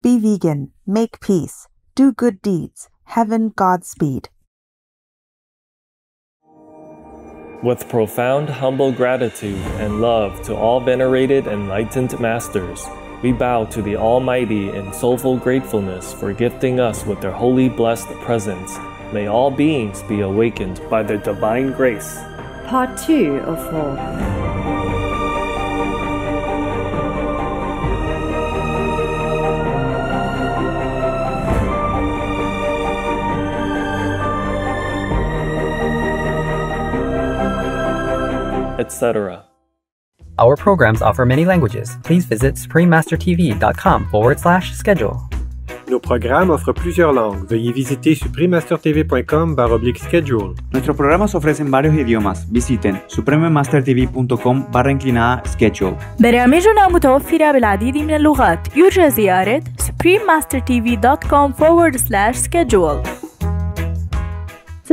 be vegan, make peace, do good deeds, heaven Godspeed. With profound humble gratitude and love to all venerated enlightened masters, we bow to the Almighty in soulful gratefulness for gifting us with their holy blessed presence. May all beings be awakened by their divine grace. Part 2 of 4. Etc. Our programs offer many languages. Please visit SupremeMasterTV.com/schedule. Nos programas offrent plusieurs langues. Veuillez visiter SupremeMasterTV.com/schedule. Nuestros programas ofrecen varios idiomas. Visiten SupremeMasterTV.com/schedule. برامجنا متوفرة بالعديد من اللغات. يرجى زيارة SupremeMasterTV.com/schedule.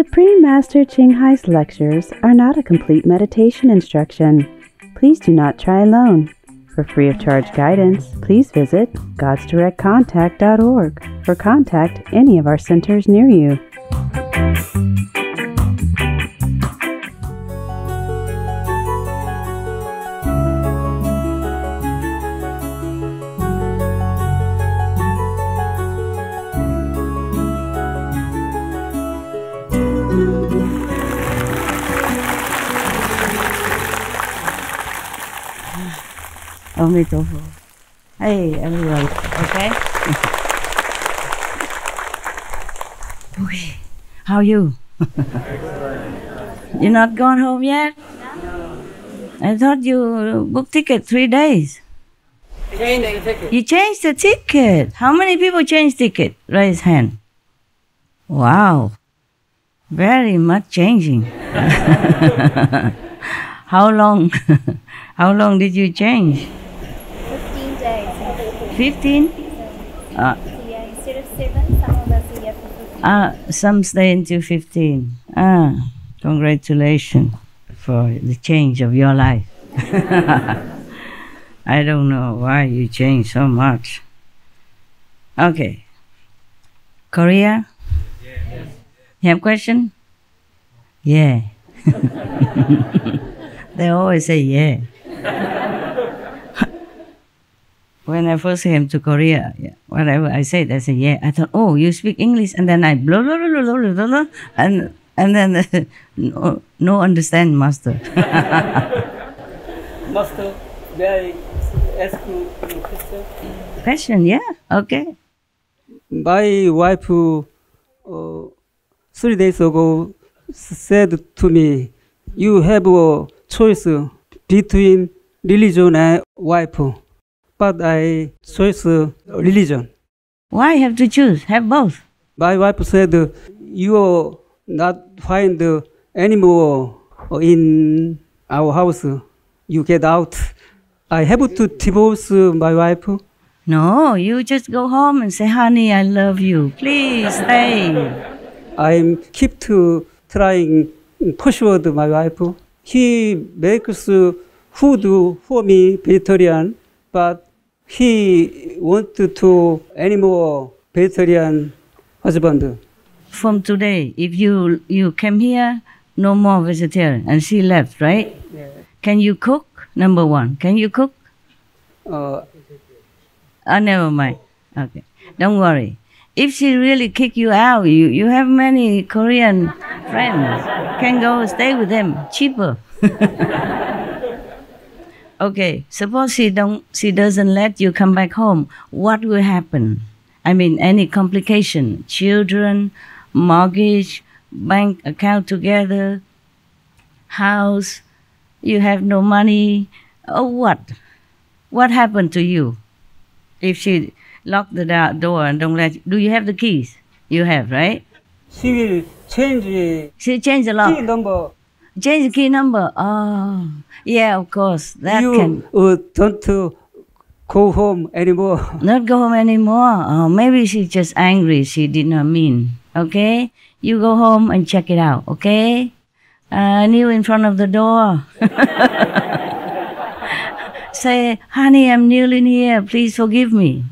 Supreme Master Ching Hai's lectures are not a complete meditation instruction. Please do not try alone. For free of charge guidance, please visit godsdirectcontact.org or contact any of our centers near you. Hey, everyone. Okay? Okay. How are you? You're not gone home yet? I thought you booked ticket 3 days. Changed the ticket. You changed the ticket. How many people changed ticket? Raise hand. Wow. Very much changing. How long? How long did you change? 15 days. 15? Yeah, instead of 7, some of us are here for 15. Some stay until 15. Congratulations for the change of your life. I don't know why you changed so much. Okay. Korea? Yes. You have question? Yeah. They always say yeah. When I first came to Korea, whatever I said, I said yeah. I thought, oh, you speak English, and then I blah blah blah blah blah blah, and then no understand, master. Master, may I ask you a question? Question, yeah, okay. My wife 3 days ago said to me, you have a choice between religion and wife, but I choose religion. Why have to choose? Have both. My wife said, you not find anymore in our house. You get out. I have to divorce my wife. No, you just go home and say, honey, I love you. Please stay. I keep to trying persuade my wife. He makes food for me, vegetarian, but he wants to any more vegetarian husband. From today, if you came here, no more vegetarian, and she left, right? Yeah. Can you cook? Number one, can you cook? Never mind. Okay, don't worry. If she really kick you out, you have many Korean friends. Can go stay with them, cheaper. Okay, suppose she doesn't let you come back home. What will happen? I mean, any complication? Children, mortgage, bank account together, house. You have no money. Or what? What happened to you? If she lock the door and don't let you, do you have the keys? You have, right? She will change. She change the lock. Key number. Change the key number. Oh, yeah, of course. That you can. Don't go home anymore. Not go home anymore. Oh, maybe she's just angry. She did not mean. Okay, you go home and check it out. Okay, kneel in front of the door. Say, honey, I'm kneeling here. Please forgive me.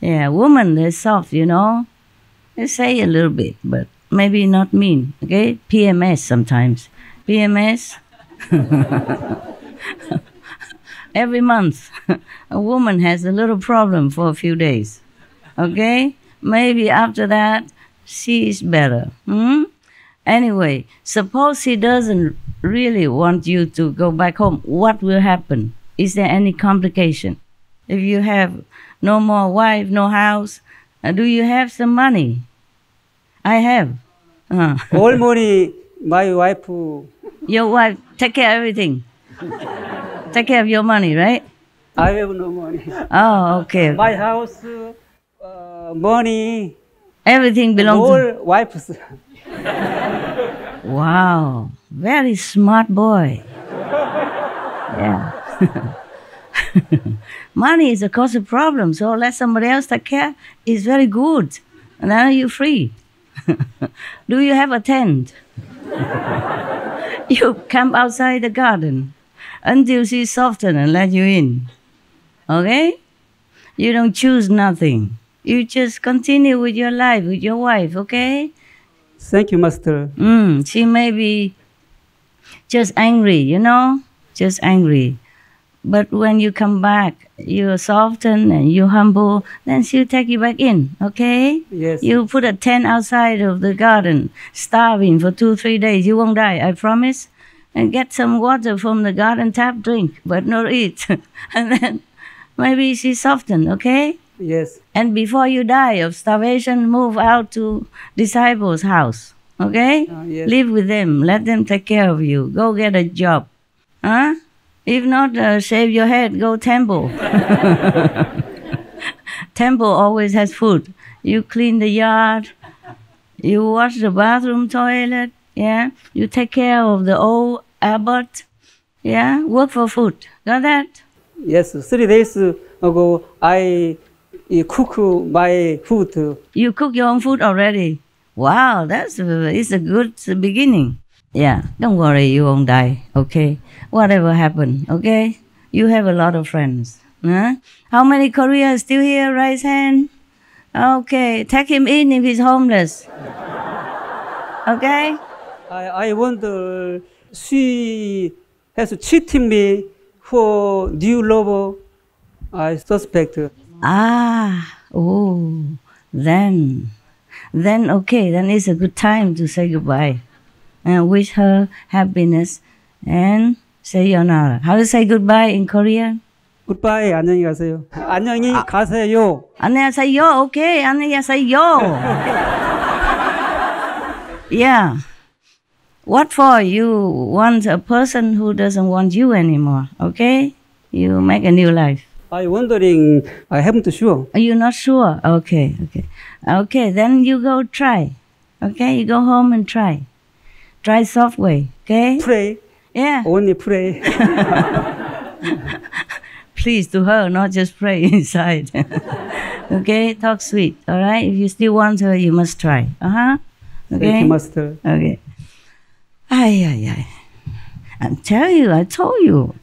Yeah, woman, they're soft, you know. They say a little bit, but maybe not mean, okay? PMS sometimes. PMS. Every month, a woman has a little problem for a few days, okay? Maybe after that, she is better. Anyway, suppose he doesn't really want you to go back home. What will happen? Is there any complication? If you have no more wife, no house, do you have some money? I have. All money, my wife. Your wife take care of everything. Take care of your money, right? I have no money. Oh, okay. My house, money. Everything belongs all wife's. Wow, very smart boy. Yeah. Money is a cause of problem, so let somebody else take care. It's very good. And then you're free. Do you have a tent? You camp outside the garden until she softens and let you in. Okay? You don't choose nothing. You just continue with your life, with your wife, okay? Thank you, Master. She may be just angry, you know? Just angry. But when you come back, you soften and you humble, then she'll take you back in, okay? Yes. You put a tent outside of the garden, starving for 2-3 days. You won't die, I promise. And get some water from the garden tap, drink, but not eat. And then maybe she soften, okay? Yes. And before you die of starvation, move out to disciples' house, okay? Yes. Live with them. Let them take care of you. Go get a job. Huh? If not, shave your head, go temple. Temple always has food. You clean the yard. You wash the bathroom, toilet. Yeah. You take care of the old abbot. Yeah. Work for food. Got that? Yes. 3 days ago, I cook my food. You cook your own food already? Wow, it's a good beginning. Yeah, don't worry, you won't die, okay? Whatever happened, okay? You have a lot of friends. Huh? How many Koreans still here? Raise hand. Okay, take him in if he's homeless. Okay? I wonder, she has cheated me for new lover. I suspect. Then okay, then it's a good time to say goodbye. And wish her happiness and say sayonara. How to say goodbye in Korean? Goodbye, 안녕히 가세요. 안녕히 가세요. 안녕하세요, okay, 안녕하세요. Yeah. What for? You want a person who doesn't want you anymore, okay? You make a new life. I'm wondering, I haven't sure. Are you not sure? Okay. Okay, then you go try. Okay, you go home and try. Try soft way, okay? Pray. Yeah. Only pray. Please to her, not just pray inside. Okay, talk sweet, all right? If you still want her, you must try. Okay? Thank you, Master. Okay. I told you,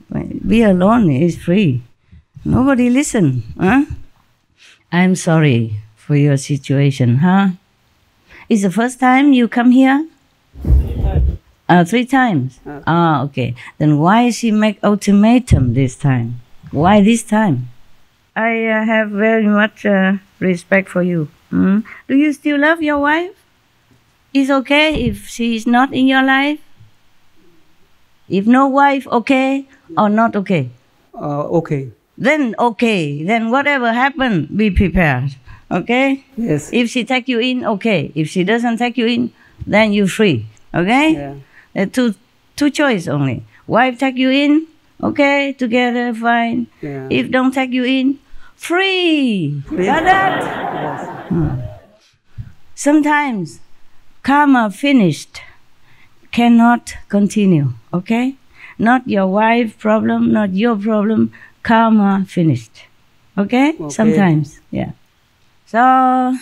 be alone is free. Nobody listen, huh? I'm sorry for your situation, huh? It's the first time you come here? 3 times. Okay. Then why she make ultimatum this time? Why this time? I have very much respect for you. Do you still love your wife? It's okay if she is not in your life? If no wife, okay or not okay? Okay. Then okay. Then whatever happen, be prepared. Okay? Yes. If she take you in, okay. If she doesn't take you in, then you're free. Okay? Yeah. Two choice only. Wife take you in, okay, together, fine. Yeah. If don't take you in, free. Got that? Yes. Sometimes karma finished cannot continue, okay? Not your wife problem, not your problem, karma finished. Okay? Sometimes, yeah. So,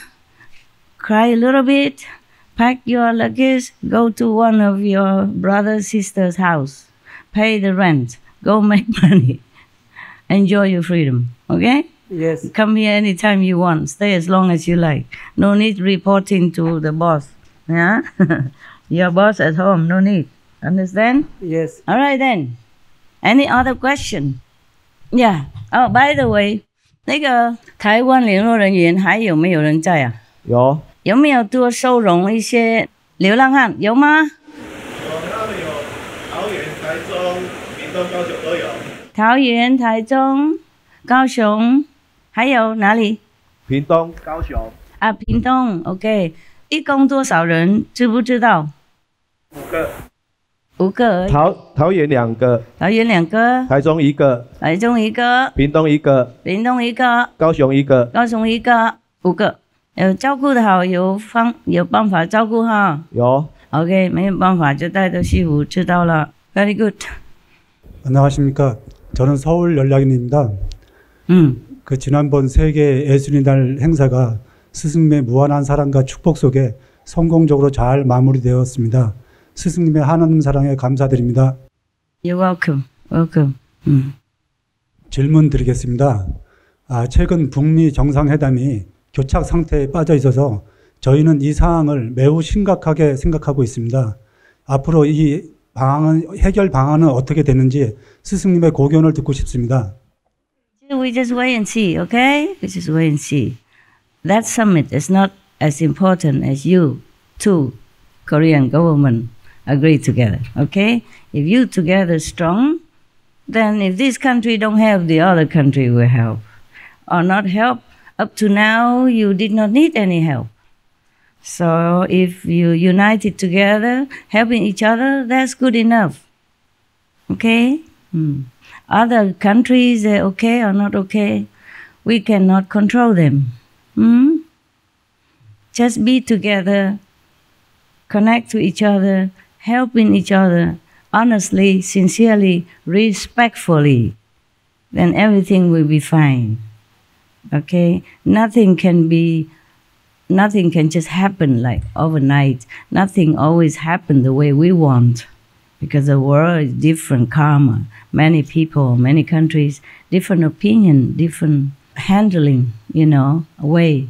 cry a little bit, pack your luggage, go to one of your brother, sister's house, pay the rent, go make money, enjoy your freedom, okay? Yes. Come here anytime you want. Stay as long as you like. No need reporting to the boss. Yeah? Your boss at home. No need. Understand? Yes. All right then. Any other question? Yeah. Oh, by the way, 那个台湾联络人员还有没有人在啊？有。有没有多收容一些流浪汉？有吗？他们有桃园、台中、屏东、高雄都有。桃园、台中、高雄，还有哪里？屏东、高雄。啊，屏东 ，OK。一共多少人？知不知道？5个。5个而已。桃园2个。桃园2个。台中1个。台中1个。屏东1个。屏东1个。高雄1个。高雄1个，5个。有照顾的好，有办法照顾哈。有。OK， 没有办法就带着西服，知道了。Very good. 안녕하십니까. 저는 서울 연락인입니다. 그 지난번 세계 예술의 날 행사가 스승님의 무한한 사랑과 축복 속에 성공적으로 잘 마무리되었습니다. 스승님의 하나님 사랑에 감사드립니다. You're welcome. Welcome. 질문 드리겠습니다. 최근 북미 정상회담이 교착 상태에 빠져 있어서 저희는 이 상황을 매우 심각하게 생각하고 있습니다. 앞으로 이 해결 방안은 어떻게 되는지 스승님의 고견을 듣고 싶습니다. We just wait and see, okay? We just wait and see. That summit is not as important as you two Korean government agree together, okay? If you together strong, then if this country don't help, the other country will help. Or not help, up to now you did not need any help. So if you united together, helping each other, that's good enough. Okay? Other countries, they're okay or not okay, we cannot control them. Just be together, connect to each other, helping each other, honestly, sincerely, respectfully, then everything will be fine. Okay? Nothing can just happen like overnight. Nothing always happen the way we want. Because the world is different karma. Many people, many countries, different opinion, different handling, way,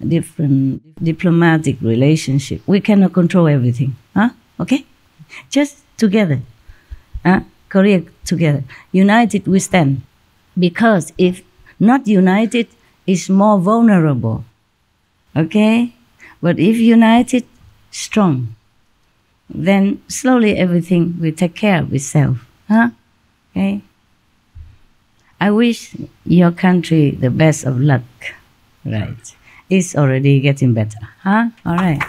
different diplomatic relationship. We cannot control everything. Okay? Just together. Korea together. United we stand. Because if not united, it's more vulnerable. Okay? But if united, strong, then slowly everything will take care of itself. Okay? I wish your country the best of luck. Right. It's already getting better. All right.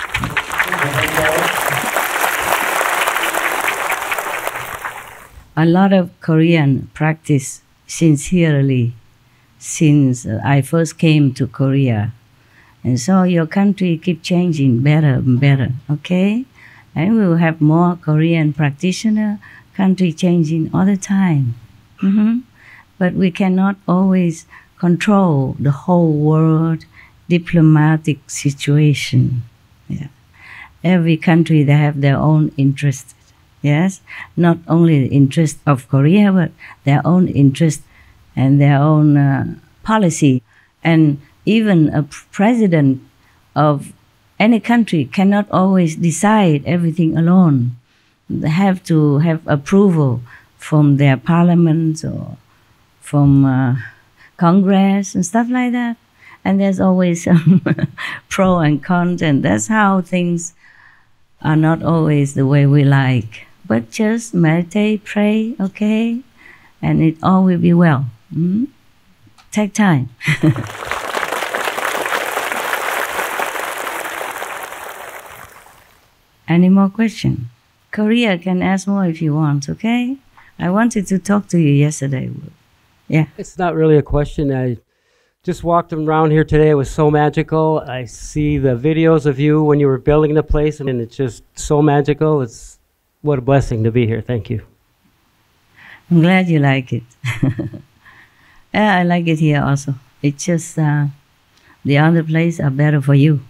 A lot of Korean practice sincerely since I first came to Korea. And so your country keep changing better and better, okay? And we will have more Korean practitioner, country changing all the time. But we cannot always control the whole world diplomatic situation. Yeah. Every country, they have their own interest. Yes? Not only the interest of Korea, but their own interest and their own policy. And even a president of any country cannot always decide everything alone. They have to have approval from their parliaments or from Congress and stuff like that. And there's always some pro and cons, and that's how things are not always the way we like. But just meditate, pray, okay? And it all will be well. Take time. Any more questions? Korea can ask more if you want, okay? I wanted to talk to you yesterday. Yeah. It's not really a question. I just walked around here today. It was so magical. I see the videos of you when you were building the place, and it's just so magical. It's what a blessing to be here. Thank you. I'm glad you like it. Yeah, I like it here also. It's just the other place are better for you.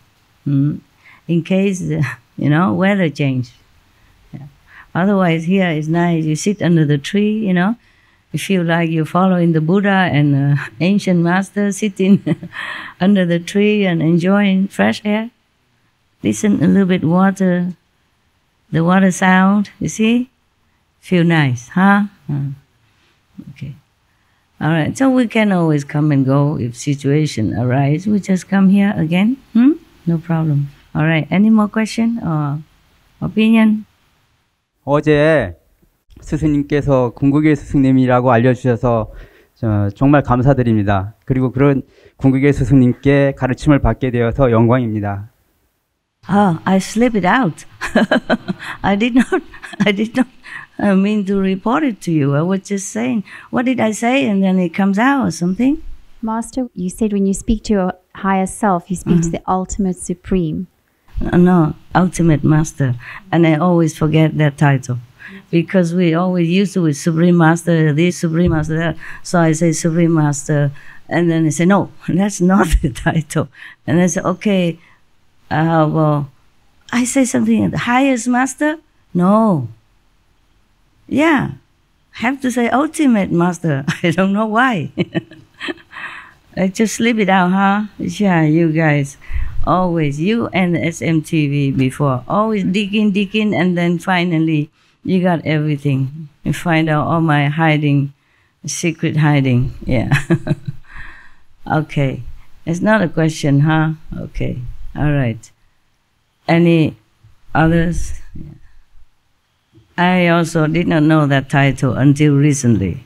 In case, weather change. Yeah. Otherwise, here is nice. You sit under the tree, You feel like you're following the Buddha and ancient master sitting under the tree and enjoying fresh air. Listen a little bit water, the water sound, you see? Feel nice, huh? Okay. All right, so we can always come and go if situation arise. We just come here again, No problem. All right, any more question or opinion? 어제 스승님께서 궁극의 스승님이라고 알려주셔서 정말 감사드립니다. 그리고 그런 궁극의 스승님께 가르침을 받게 되어서 영광입니다. I slip it out. I did not mean to report it to you. I was just saying, what did I say? And then it comes out or something. Master, you said when you speak to your higher self, you speak to the ultimate supreme. No, ultimate master. And I always forget that title. Because we always used to with Supreme Master, this Supreme Master, that. So I say Supreme Master. And then they say, no, that's not the title. And I say, okay, well, I say something, the highest master? No. Yeah, have to say ultimate master. I don't know why. I just slip it out, huh? Yeah, you guys, always, you and the SMTV before, always dig in, and then finally you got everything. You find out all my hiding, secret hiding, yeah. Okay, it's not a question, huh? Okay, all right. Any others? Yeah. I also did not know that title until recently,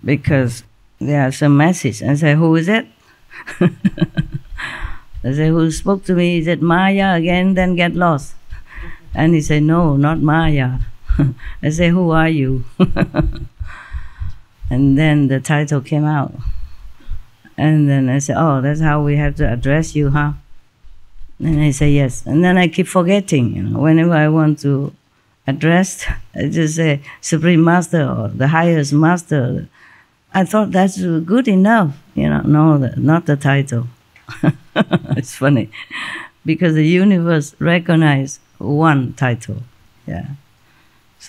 because there are some message. I say, who is it? I say, who spoke to me? Is it Maya again? Then get lost. And he said, no, not Maya. I say, who are you? And then the title came out. And then I said, oh, that's how we have to address you, huh? And I say, yes. And then I keep forgetting, whenever I want to address, I just say Supreme Master or the highest master. I thought that's good enough, no, not the title. It's funny, because the universe recognizes one title, yeah.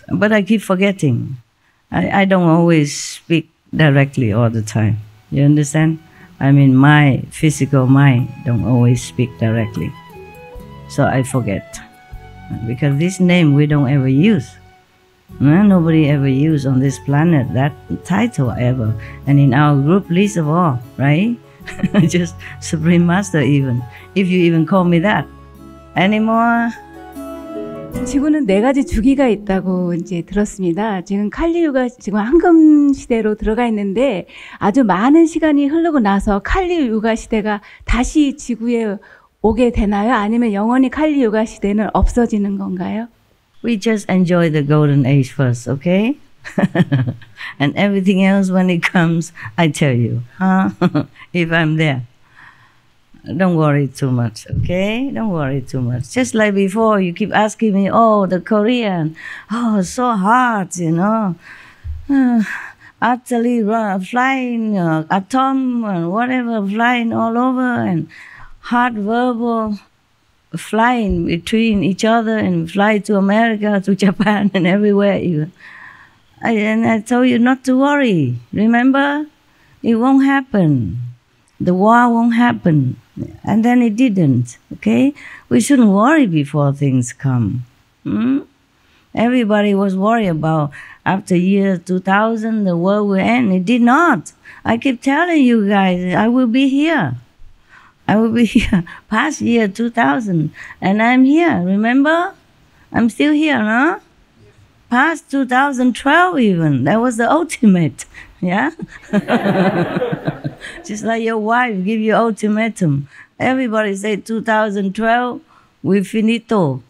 But I keep forgetting. I don't always speak directly all the time. You understand? I mean, my physical mind don't always speak directly. So I forget. Because this name we don't ever use. Nobody ever use on this planet that title ever. And in our group, least of all, right? Just Supreme Master even. If you even call me that. Any more? 지구는 4가지 주기가 있다고 이제 들었습니다. 지금 칼리유가 지금 황금 시대로 들어가 있는데 아주 많은 시간이 흐르고 나서 칼리유가 시대가 다시 지구에 오게 되나요? 아니면 영원히 칼리유가 시대는 없어지는 건가요? We just enjoy the golden age first, okay? And everything else when it comes, I tell you, huh? If I'm there. Don't worry too much, okay? Don't worry too much. Just like before, you keep asking me, oh, the Korean, oh, so hard, utterly flying, atom and whatever, flying all over, and hard verbal flying between each other and fly to America, to Japan, and everywhere even. And I told you not to worry. Remember? It won't happen. The war won't happen. And then it didn't, okay? We shouldn't worry before things come. Everybody was worried about after year 2000, the world will end. It did not. I keep telling you guys, I will be here. I will be here past year 2000. And I'm here, remember? I'm still here, huh? Past 2012 even. That was the ultimate, yeah? Just like your wife give you ultimatum. Everybody say 2012, we finito.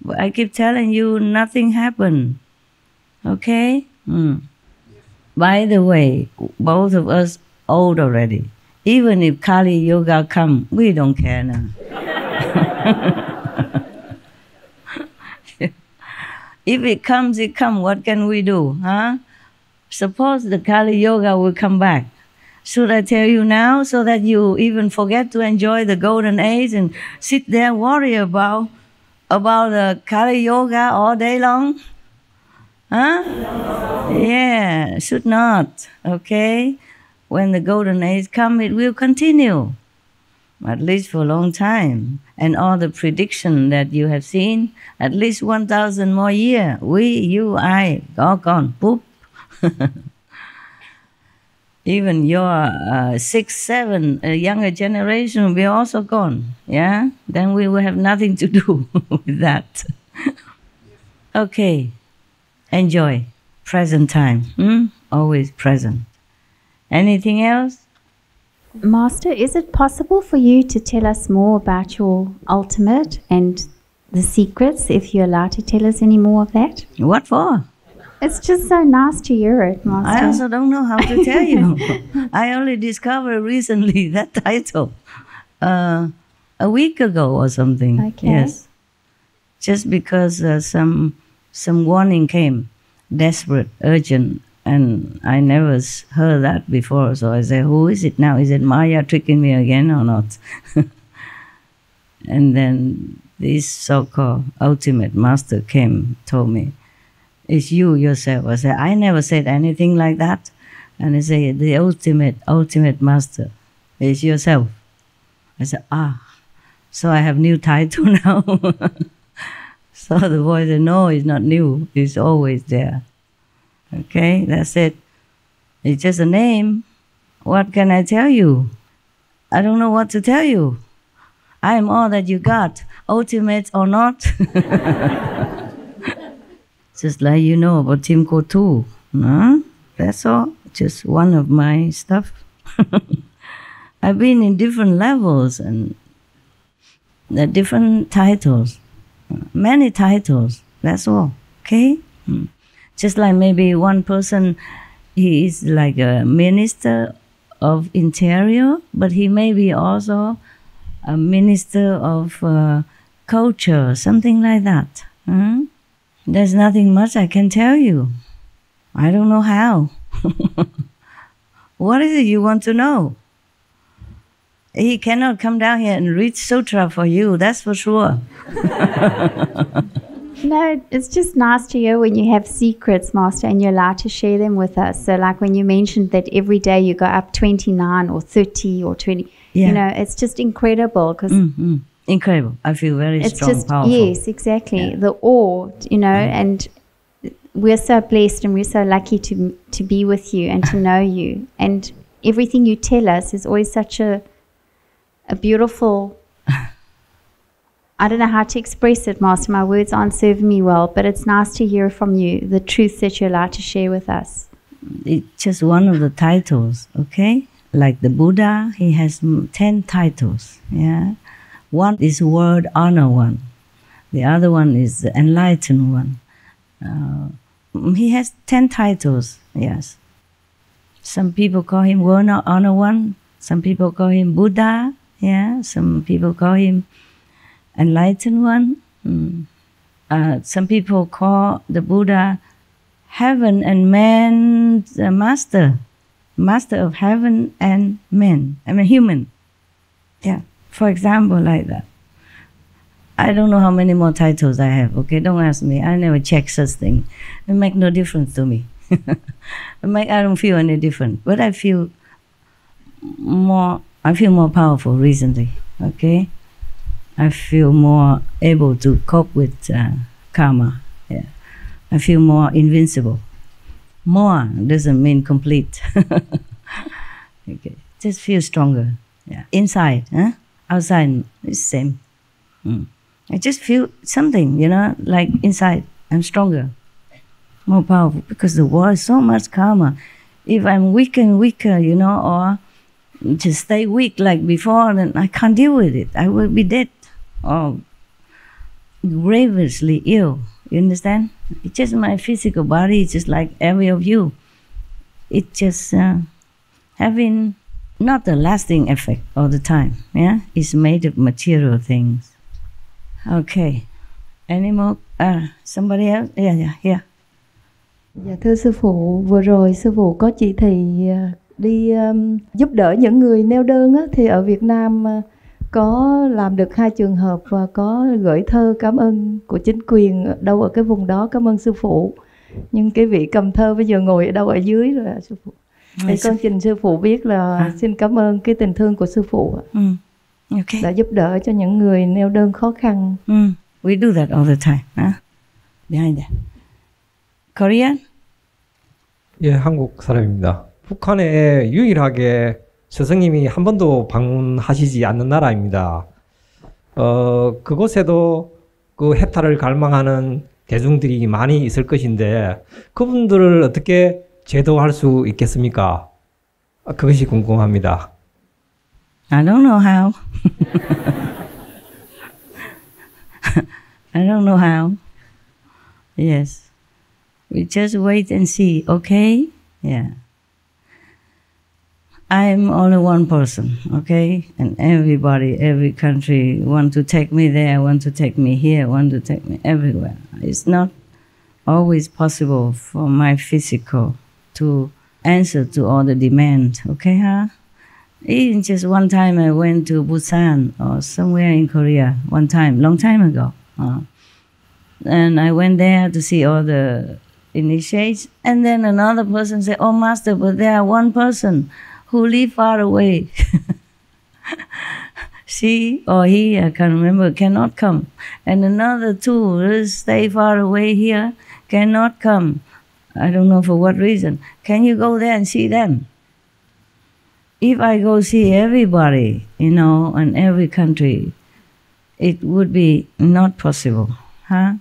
But I keep telling you, nothing happened. Okay? By the way, both of us old already. Even if Kali Yoga come, we don't care now. If it comes, it comes. What can we do, huh? Suppose the Kali Yoga will come back. Should I tell you now so that you even forget to enjoy the golden age and sit there worry about the Kali Yoga all day long? Huh? Yeah, should not. Okay? When the golden age comes, it will continue. At least for a long time. And all the prediction that you have seen, at least 1,000 more years. We, you, I, all gone. Boop. Even your 6, 7 younger generation will be also gone. Yeah? Then we will have nothing to do with that. Okay. Enjoy. Present time. Always present. Anything else? Master, is it possible for you to tell us more about your ultimate and the secrets, if you're allowed to tell us any more of that? What for? It's just so nice to hear it, Master. I also don't know how to tell you. I only discovered recently that title. A week ago or something. Okay. Yes. Just because some warning came, desperate, urgent, and I never heard that before. So I said, who is it now? Is it Maya tricking me again or not? And then this so-called ultimate master came, told me, it's you yourself. I said, I never said anything like that. And he said, the ultimate master is yourself. I said, so I have new title now. So the boy said, no, it's not new. It's always there. Okay, that's it. It's just a name. What can I tell you? I don't know what to tell you. I am all that you got, ultimate or not. Just like you know about Tim Kotu. No? That's all. Just one of my stuff. I've been in different levels and different titles. Many titles. That's all. Okay? Just like maybe one person, he is like a minister of interior, but he may be also a minister of culture, something like that. There's nothing much I can tell you. I don't know how. What is it you want to know? He cannot come down here and read sutra for you, that's for sure. No, it's just nice to hear when you have secrets, Master, and you're allowed to share them with us. So like when you mentioned that every day you go up 29 or 30 or 20, you know, it's just incredible. Cause incredible. I feel very it's strong, just, powerful. Yes, exactly. Yeah. The awe, you know, and we're so blessed and we're so lucky to be with you and to know you. And everything you tell us is always such a beautiful... I don't know how to express it, Master. My words aren't serving me well, but it's nice to hear from you the truth that you're allowed to share with us. It's just one of the titles, okay? Like the Buddha, he has 10 titles, yeah? One is word honor one. The other one is the enlightened one. He has 10 titles, yes. Some people call him word honor one. Some people call him Buddha, yeah? Some people call him enlightened one. Some people call the Buddha heaven and man's master of heaven and men. I mean human. Yeah, for example, like that. I don't know how many more titles I have. Okay, don't ask me. I never check such thing. It makes no difference to me. I don't feel any different. But I feel more powerful recently. Okay. I feel more able to cope with karma. Yeah. I feel more invincible. More doesn't mean complete. Okay. Just feel stronger. Yeah. Inside, outside is same. I just feel something, you know, like inside I'm stronger, more powerful, because the world is so much karma. If I'm weaker and weaker, you know, or just stay weak like before, then I can't deal with it. I will be dead. Or grievously ill, you understand? It's just my physical body, it's just like every of you. It's just having not a lasting effect all the time, yeah? It's made of material things. Okay. Any more? Somebody else? Yeah. Dạ thưa sư phụ, vừa rồi sư phụ có chỉ thị đi giúp đỡ những người neo đơn á, thì ở Việt Nam có làm được 2 trường hợp và có gửi thơ cảm ơn của chính quyền đâu ở cái vùng đó, cảm ơn sư phụ. Nhưng cái vị cầm thơ bây giờ ngồi ở đâu ở dưới rồi ạ sư phụ? Thì con trình sư phụ biết là xin cảm ơn cái tình thương của sư phụ ạ. Okay. Đã giúp đỡ cho những người neo đơn khó khăn. We do that all the time. Behind that. Korean? 예, 한국 사람입니다. 북한에 유일하게 스승님이 한 번도 방문하시지 않는 나라입니다. 그곳에도 그 해탈을 갈망하는 대중들이 많이 있을 것인데 그분들을 어떻게 제도할 수 있겠습니까? 그것이 궁금합니다. I don't know how. I don't know how. Yes. We just wait and see, okay? Yeah. I'm only one person, okay? And everybody, every country want to take me there, want to take me here, want to take me everywhere. It's not always possible for my physical to answer to all the demand, okay, huh? Even just one time I went to Busan or somewhere in Korea, one time, long time ago. And I went there to see all the initiates, and then another person said, "Oh, Master, but there are one person who live far away." She or he, I can't remember, cannot come. And another two stay far away here, cannot come. I don't know for what reason. Can you go there and see them? If I go see everybody, in every country, it would be not possible, huh?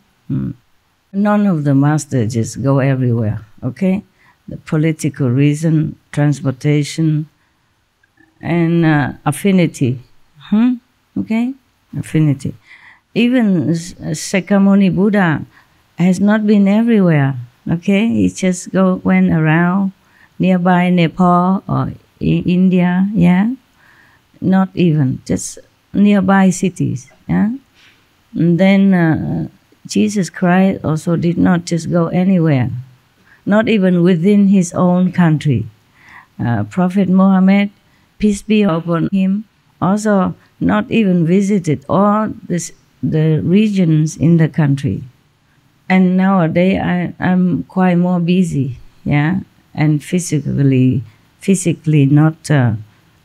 None of the masters just go everywhere, okay? The political reason, transportation, and affinity, okay? Affinity. Even Sakyamuni Buddha has not been everywhere, okay? He just went around nearby Nepal or India, yeah? Not even, just nearby cities, yeah? And then Jesus Christ also did not just go anywhere, not even within his own country. Prophet Muhammad, peace be upon him, also not even visited all the regions in the country. And nowadays I'm quite more busy, yeah, and physically not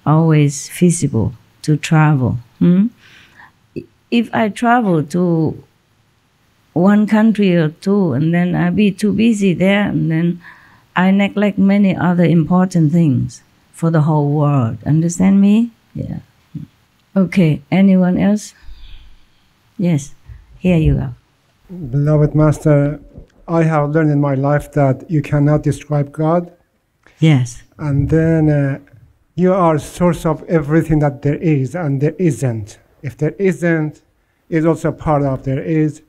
always feasible to travel. If I travel to one country or two, and then I be too busy there, and then I neglect many other important things for the whole world. Understand me? Yeah. Okay, anyone else? Yes, here you go. Beloved Master, I have learned in my life that you cannot describe God. Yes. And then you are source of everything that there is and there isn't. If there isn't, is also part of there is.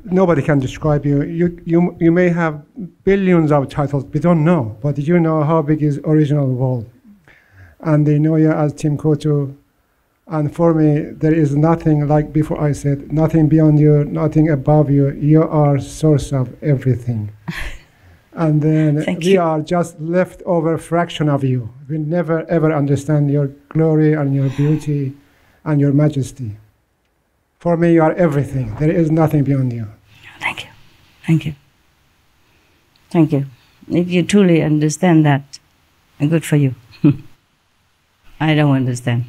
Nobody can describe you. You may have billions of titles, we don't know, but you know how big is original world. And they know you as Tim Kotu. And for me, there is nothing, like before I said, nothing beyond you, nothing above you. You are source of everything. And then we are just leftover fraction of you. We never ever understand your glory and your beauty and your majesty. For me, you are everything. There is nothing beyond you. Thank you. Thank you. Thank you. If you truly understand that, good for you. I don't understand.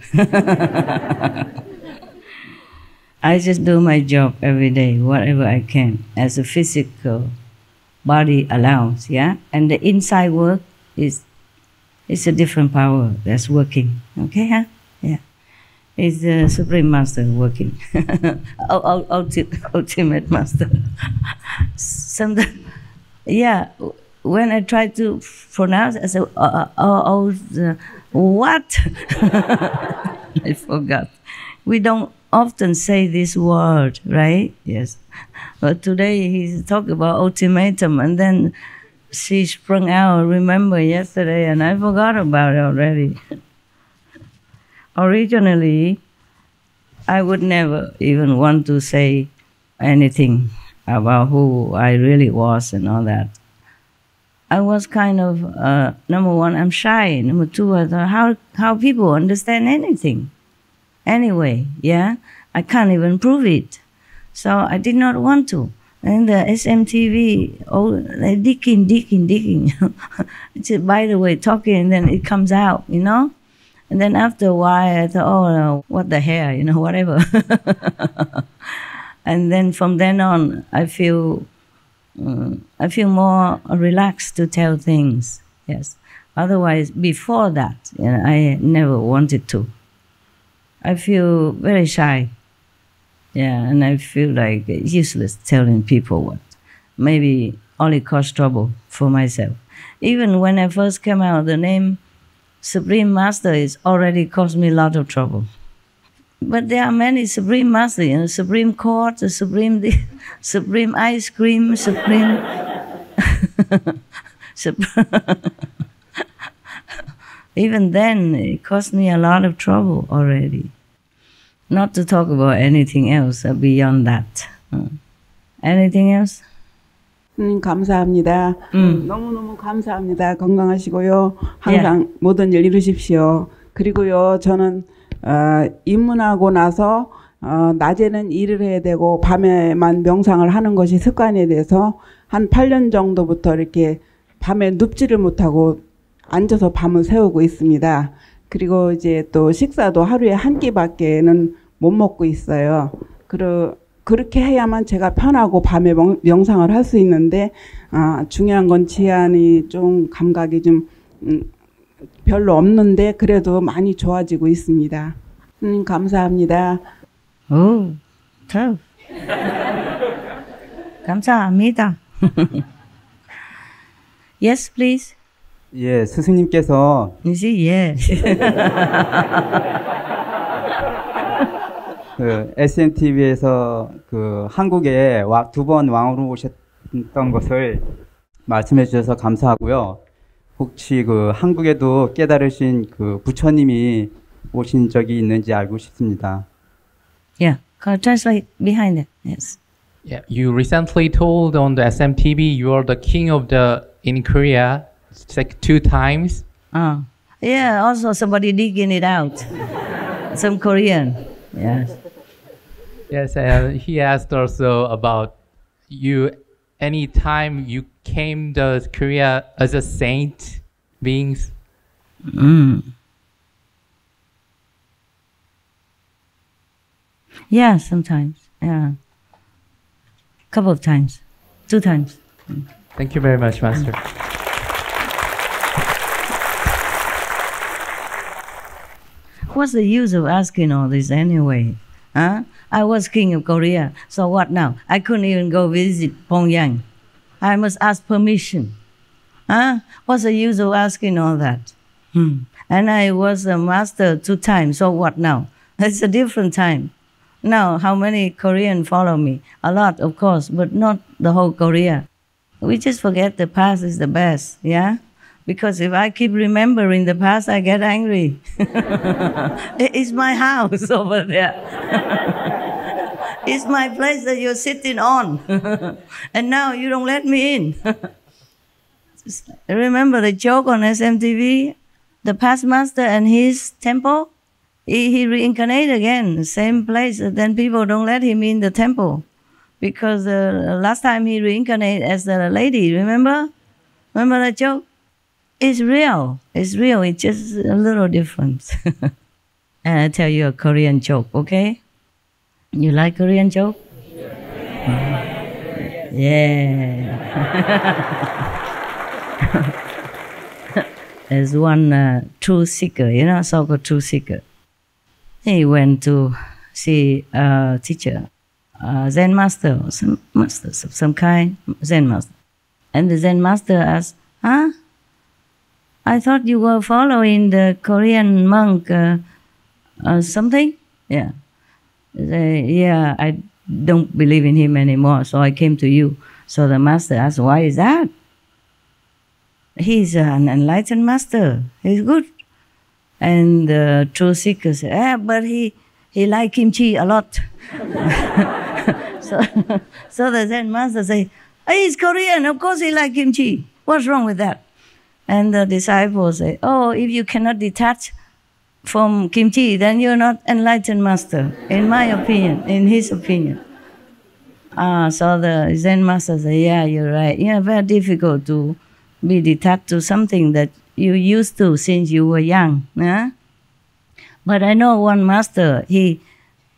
I just do my job every day, whatever I can, as a physical body allows, yeah? And the inside work is a different power that's working, okay, huh? Yeah. It's the Supreme Master working. Ultimate Master. Sometimes, yeah, when I try to pronounce, I say, what? I forgot. We don't often say this word, right? Yes. But today he's talking about ultimatum, and then she sprung out, remember yesterday, and I forgot about it already. Originally, I would never even want to say anything about who I really was and all that. I was kind of, number one, I'm shy. Number two, I thought, how people understand anything? Anyway, yeah? I can't even prove it. So I did not want to. And the SMTV, they digging. Just, by the way, talking, and then it comes out, you know? And then after a while, I thought, no, what the hell, you know, whatever. And then from then on, I feel more relaxed to tell things, yes. Otherwise, before that, you know, I never wanted to. I feel very shy. Yeah, and I feel like useless telling people what. Maybe only cause trouble for myself. Even when I first came out, the name Supreme Master is already caused me a lot of trouble. But there are many Supreme Masters, you know, Supreme Court, the Supreme Ice Cream, Supreme... Even then, it caused me a lot of trouble already. Not to talk about anything else beyond that. Anything else? 감사합니다. 너무너무 감사합니다. 건강하시고요. 항상 모든 일 이루십시오. 그리고요, 저는 입문하고 나서 낮에는 일을 해야 되고 밤에만 명상을 하는 것이 습관이 돼서 한 8년 정도부터 이렇게 밤에 눕지를 못하고 앉아서 밤을 새우고 있습니다. 그리고 이제 또 식사도 하루에 한 끼밖에는 못 먹고 있어요. 그렇게 해야만 제가 편하고 밤에 명상을 할 수 있는데 중요한 건 지안이 좀 감각이 좀 별로 없는데 그래도 많이 좋아지고 있습니다. 감사합니다. 오, tough. 감사합니다. Yes, please. 예, 스승님께서 그 SMTV에서 그 한국에 두 번 왕으로 오셨던 것을 말씀해 주셔서 감사하고요. 혹시 그 한국에도 깨달으신 그 부처님이 오신 적이 있는지 알고 싶습니다. Yeah, can I translate behind it? Yes. Yeah, you recently told on the SMTV you are the king of in Korea. It's like 2 times. Yeah, also somebody digging it out. Some Korean. Yes. Yes, and he asked also about you. Any time you came to Korea as a saint beings. Yeah, sometimes. Yeah. Couple of times. 2 times. Thank you very much, Master. What's the use of asking all this anyway? Huh? I was king of Korea, so what now? I couldn't even go visit Pyongyang. I must ask permission. Huh? What's the use of asking all that? And I was a master 2 times, so what now? It's a different time. Now, how many Koreans follow me? A lot, of course, but not the whole Korea. We just forget the past is the best, yeah? Because if I keep remembering the past, I get angry. It's my house over there. It's my place that you're sitting on. And now you don't let me in. Remember the joke on SMTV? The past master and his temple? He reincarnated again, the same place. Then people don't let him in the temple. Because last time he reincarnated as a lady, remember? Remember that joke? It's real. It's real. It's just a little different. And I'll tell you a Korean joke, okay? You like Korean joke? Yeah. There's one truth seeker, you know, so-called truth seeker. He went to see a teacher, a Zen master, or some masters of some kind, Zen master. And the Zen master asked, I thought you were following the Korean monk something? Yeah. Yeah, I don't believe in him anymore, so I came to you. So the master asked, why is that? He's an enlightened master. He's good. And the truth seeker said, but he liked kimchi a lot. So the Zen master said, he's Korean, of course he likes kimchi. What's wrong with that? And the disciples say, if you cannot detach from kimchi, then you're not enlightened master, in my opinion, in his opinion. So the Zen master said, yeah, you're right. Yeah, very difficult to be detached to something that you used to since you were young. Yeah? But I know one master, he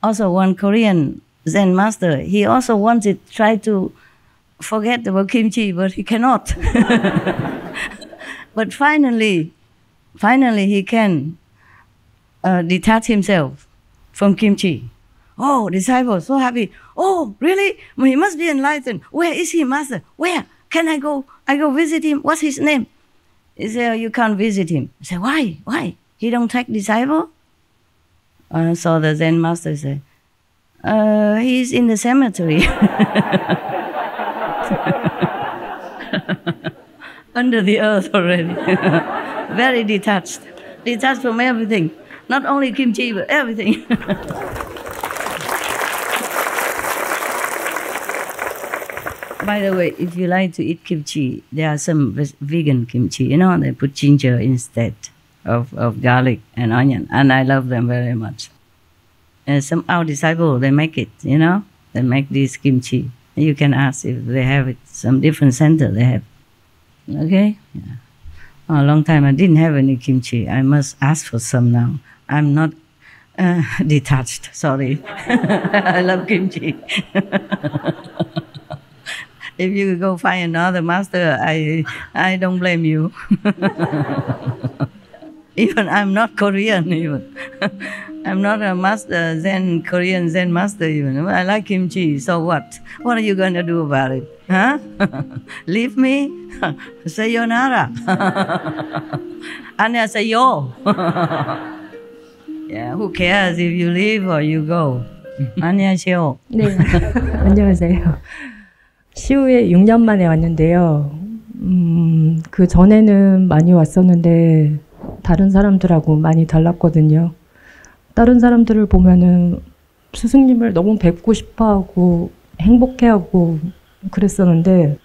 also one Korean Zen master, he also wanted to try to forget about kimchi, but he cannot. But finally he can detach himself from kimchi. Oh, disciple, so happy. Oh, really? Well, he must be enlightened. Where is he, master? Where? Can I go? I go visit him. What's his name? He said, oh, you can't visit him. I said, why? Why? He don't take disciple? So the Zen master said, he's in the cemetery. Under the earth already. Very detached. Detached from everything. Not only kimchi, but everything. By the way, if you like to eat kimchi, there are some vegan kimchi, you know, they put ginger instead of garlic and onion, and I love them very much. And some our disciples, they make it, you know, they make this kimchi. You can ask if they have it, some different center they have. Okay? Yeah. A long time I didn't have any kimchi. I must ask for some now. I'm not detached, sorry. I love kimchi. If you go find another master, I don't blame you. Even I'm not Korean even. I'm not a master Korean Zen master even. I like kimchi, so what? What are you going to do about it? Huh? Leave me? Sayonara. Annyeonghaseyo. Yeah, who cares if you leave or you go? 안녕하세요. 네, 안녕하세요. 시우에 6년 만에 왔는데요. 그 전에는 많이 왔었는데 다른 사람들하고 많이 달랐거든요. 다른 사람들을 보면은 스승님을 너무 뵙고 싶어하고 행복해하고 그랬었는데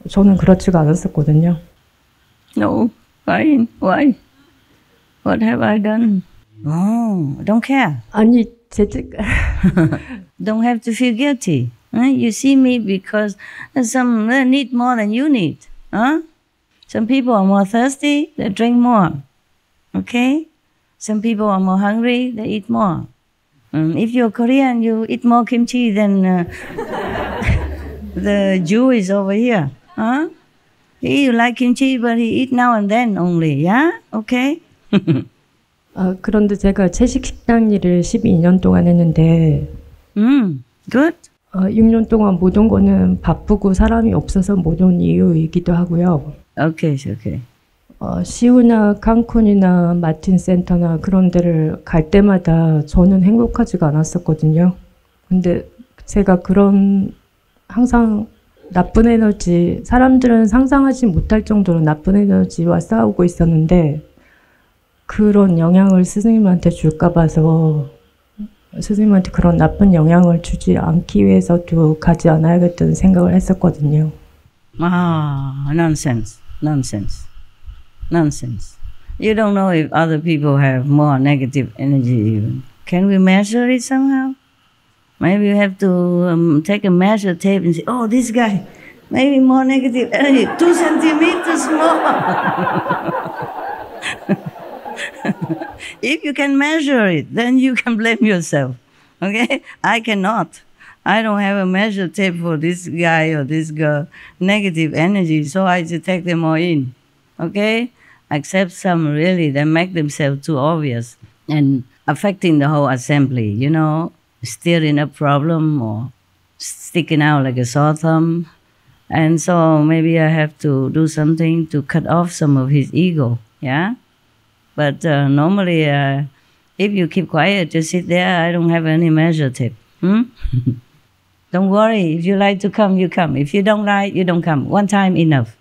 저는 그렇지가 않았었거든요. No, fine. Why? What have I done? Oh, don't care. 아니, Don't have to feel guilty. You see me because some need more than you need. Some people are more thirsty, they drink more. Okay? Some people are more hungry, they eat more. If you're Korean, you eat more kimchi than the Jew is over here. He like kimchi, but he eat now and then only. Yeah? Okay? 그런데 제가 채식 식당 일을 12년 동안 했는데 good. 6년 동안 못 온 거는 바쁘고 사람이 없어서 못 온 이유이기도 하고요. Okay. 시우나 칸쿤이나 마틴 센터나 그런 데를 갈 때마다 저는 행복하지가 않았었거든요. 근데 제가 그런 항상 나쁜 에너지, 사람들은 상상하지 못할 정도로 나쁜 에너지와 싸우고 있었는데 그런 영향을 스승님한테 줄까 봐서 스승님한테 그런 나쁜 영향을 주지 않기 위해서도 가지 않아야겠다는 생각을 했었거든요. Nonsense. You don't know if other people have more negative energy even. Can we measure it somehow? Maybe you have to take a measure tape and say, oh, this guy, maybe more negative energy, 2 centimeters more. If you can measure it, then you can blame yourself. Okay? I cannot. I don't have a measure tape for this guy or this girl. Negative energy, so I just take them all in. Okay? Except some really, they make themselves too obvious and affecting the whole assembly, you know, stirring a problem or sticking out like a sore thumb. And so maybe I have to do something to cut off some of his ego. Yeah? But normally, if you keep quiet, just sit there, I don't have any measure tape. Don't worry. If you like to come, you come. If you don't like, you don't come. One time enough.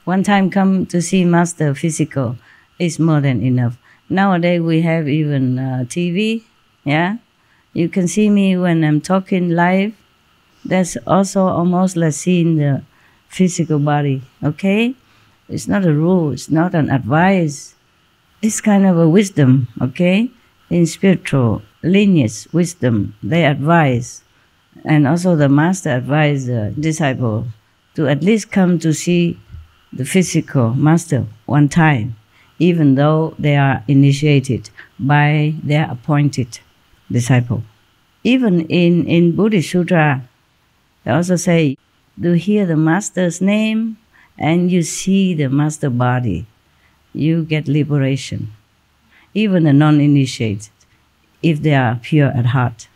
One time come to see Master physical is more than enough. Nowadays, we have even TV. Yeah? You can see me when I'm talking live. That's also almost like seeing the physical body. Okay? It's not a rule. It's not an advice. It's kind of a wisdom, okay? In spiritual lineage wisdom, they advise. And also the master advised the disciple to at least come to see the physical master one time, even though they are initiated by their appointed disciple. Even in Buddhist Sutra, they also say, to hear the master's name and you see the master body, you get liberation. Even the non-initiated, if they are pure at heart.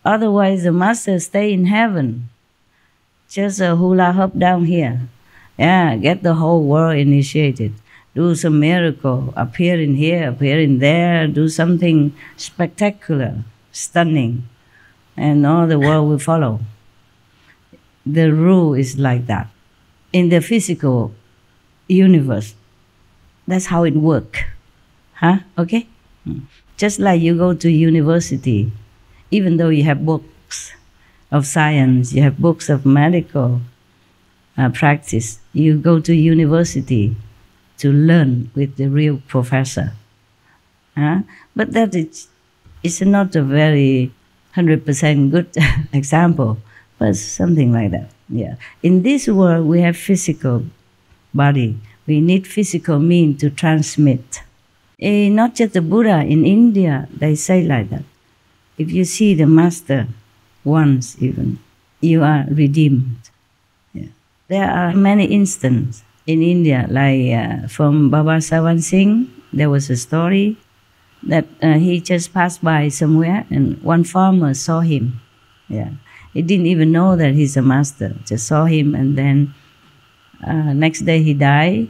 Otherwise, the master stay in heaven, just a hula hoop down here. Yeah, get the whole world initiated. Do some miracle, appear in here, appear in there, do something spectacular, stunning, and all the world will follow. The rule is like that. In the physical universe, that's how it works. Huh? Okay? Just like you go to university, even though you have books of science, you have books of medical practice, you go to university to learn with the real professor. Huh? But that is not a very 100% good example, but something like that. Yeah. In this world, we have physical body. We need physical means to transmit. Not just the Buddha, in India, they say like that. If you see the master once even, you are redeemed. Yeah. There are many instances in India, like from Baba Sawan Singh, there was a story that he just passed by somewhere and one farmer saw him. Yeah. He didn't even know that he's a master, just saw him, and then next day he died.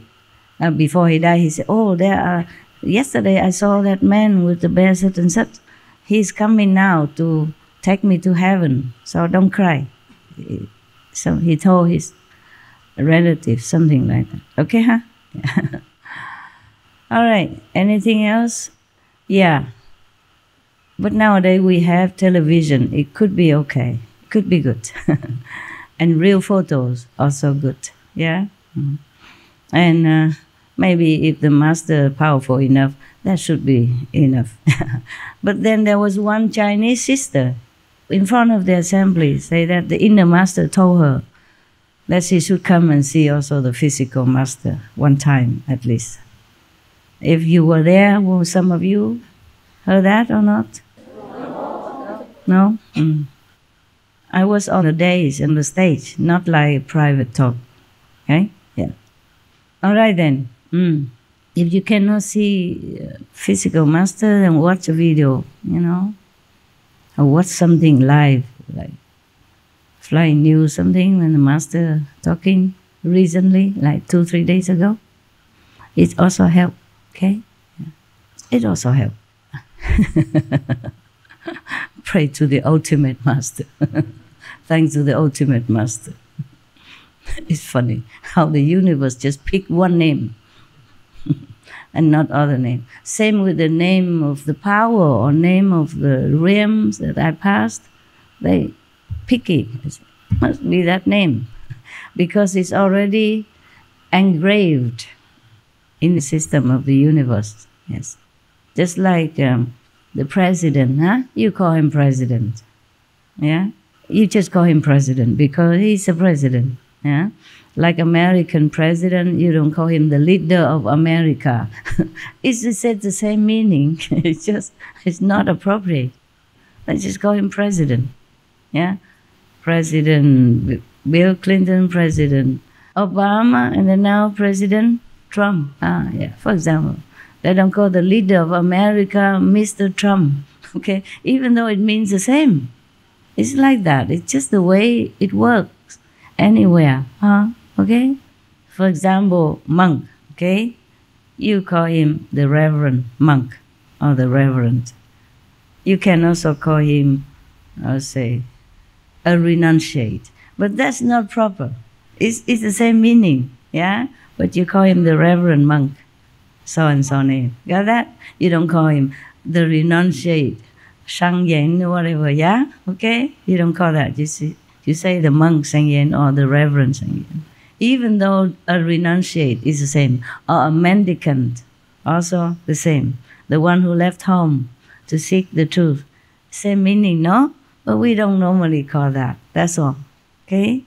Before he died, he said, oh, yesterday I saw that man with the bear such and such. He's coming now to take me to heaven, so don't cry. So he told his relative something like that. Okay, huh? Yeah. All right, anything else? Yeah. But nowadays we have television. It could be okay. It could be good. And real photos also good. Yeah? Mm. And maybe if the master powerful enough, that should be enough. But then there was one Chinese sister in front of the assembly say that the inner master told her that she should come and see also the physical master one time at least. If you were there, will some of you heard that or not? No? Mm. I was on the days on the stage, not like private talk. Okay? Yeah. All right then. Mm. If you cannot see physical master, then watch a video, you know, or watch something live, like Flying News, something when the master talking recently, like 2-3 days ago. It also helped, okay? Yeah. It also helped. Pray to the ultimate master. Thanks to the ultimate master. It's funny how the universe just picked one name and not other name. Same with the name of the power or name of the realms that I passed. They picky. It must be that name because it's already engraved in the system of the universe. Yes, just like the president, huh? You call him president. Yeah, you just call him president because he's a president. Yeah. Like American president, you don't call him the leader of America. It's the same meaning. It's not appropriate. Let's just call him president. Yeah, President Bill Clinton, President Obama, and then now President Trump. Yeah. For example, they don't call the leader of America Mr. Trump. Okay, even though it means the same. It's like that. It's just the way it works anywhere. Huh? Okay? For example, monk, okay? You call him the reverend monk or the reverend. You can also call him, I'll say, a renunciate. But that's not proper. It's the same meaning, yeah? But you call him the reverend monk, so-and-so name. Got that? You don't call him the renunciate, Shang Yen or whatever, yeah? Okay? You don't call that. You say the monk Shang Yen or the reverend Shang Yen. Even though a renunciate is the same, or a mendicant, also the same. The one who left home to seek the truth. Same meaning, no? But we don't normally call that. That's all. Okay?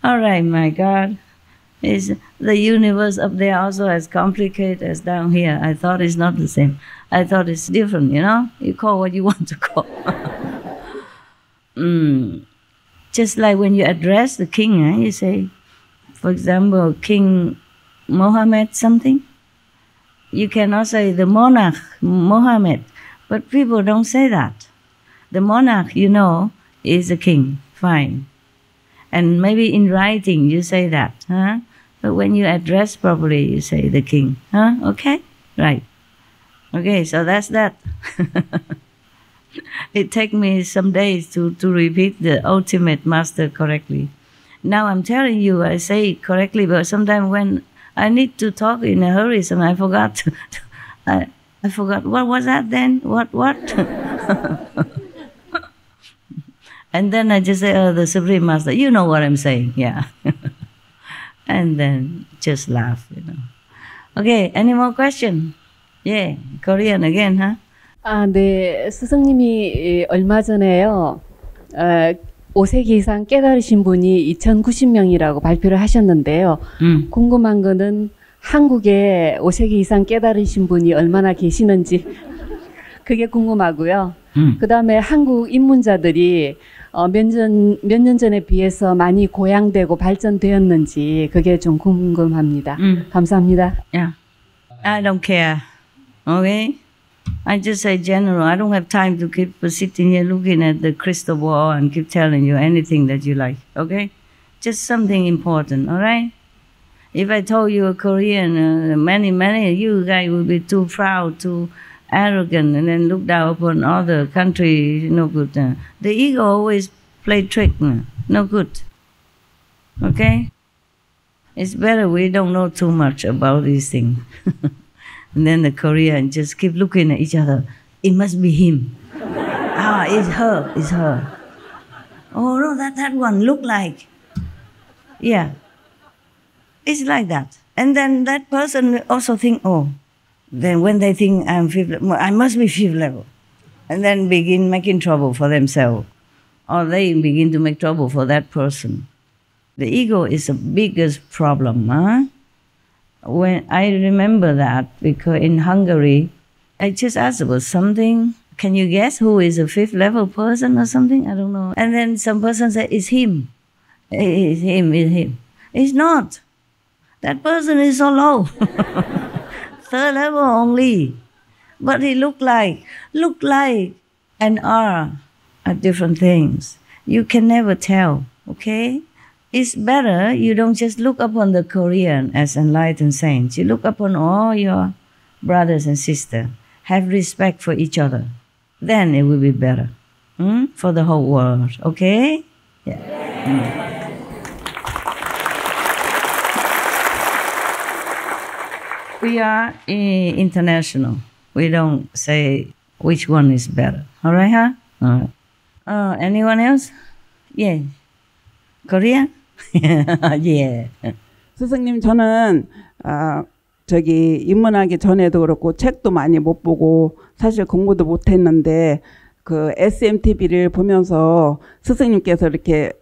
All right, my God. Is the universe up there also as complicated as down here? I thought it's not the same. I thought it's different, you know? You call what you want to call. Just like when you address the king, you say, for example, King Mohammed something. You cannot say the monarch Mohammed, but people don't say that. The monarch, you know, is a king. Fine. And maybe in writing you say that, huh? But when you address properly, you say the king, huh? Okay? Right. Okay, so that's that. It takes me some days to repeat the ultimate master correctly. Now I'm telling you, I say it correctly, but sometimes when I need to talk in a hurry, I forgot. I forgot. What was that then? What? And then I just say, oh, the Supreme Master, you know what I'm saying, yeah. And then just laugh, you know. Okay, any more question? Yeah, Korean again, huh? 아, 네. 스승님이 얼마 전에요. 5세기 이상 깨달으신 분이 2090명이라고 발표를 하셨는데요. 궁금한 거는 한국에 5세기 이상 깨달으신 분이 얼마나 계시는지 그게 궁금하고요. 그 다음에 한국 입문자들이 몇 년 전에 비해서 많이 고양되고 발전되었는지 그게 좀 궁금합니다. 감사합니다. Yeah. I don't care. Okay? I just say general. I don't have time to keep sitting here looking at the crystal ball and keep telling you anything that you like. Okay? Just something important. All right? If I told you a Korean, many of you guys will be too proud, too arrogant, and then look down upon other country. No good. The ego always play trick. No good. Okay? It's better we don't know too much about these things. And then the Korean just keep looking at each other. It must be him. It's her. It's her. Oh no, that one look like. Yeah. It's like that. And then that person also think, oh, then when they think I'm fifth level, I must be fifth level. And then begin making trouble for themselves. Or they begin to make trouble for that person. The ego is the biggest problem, huh? When I remember that, because in Hungary, I just asked about something. Can you guess who is a fifth level person or something? I don't know. And then some person said, it's him. It's him, it's him. It's not. That person is so low. Third level only. But he look like, and are different things. You can never tell, okay? It's better you don't just look upon the Korean as enlightened saints. You look upon all your brothers and sisters. Have respect for each other. Then it will be better for the whole world. Okay? Yeah. We are international. We don't say which one is better. All right, huh? All right. Anyone else? Yeah. Korea? Yeah. 스승님, 저는 저기 입문하기 전에도 그렇고 책도 많이 못 보고 사실 공부도 못 했는데 그 SMTV를 보면서 스승님께서 이렇게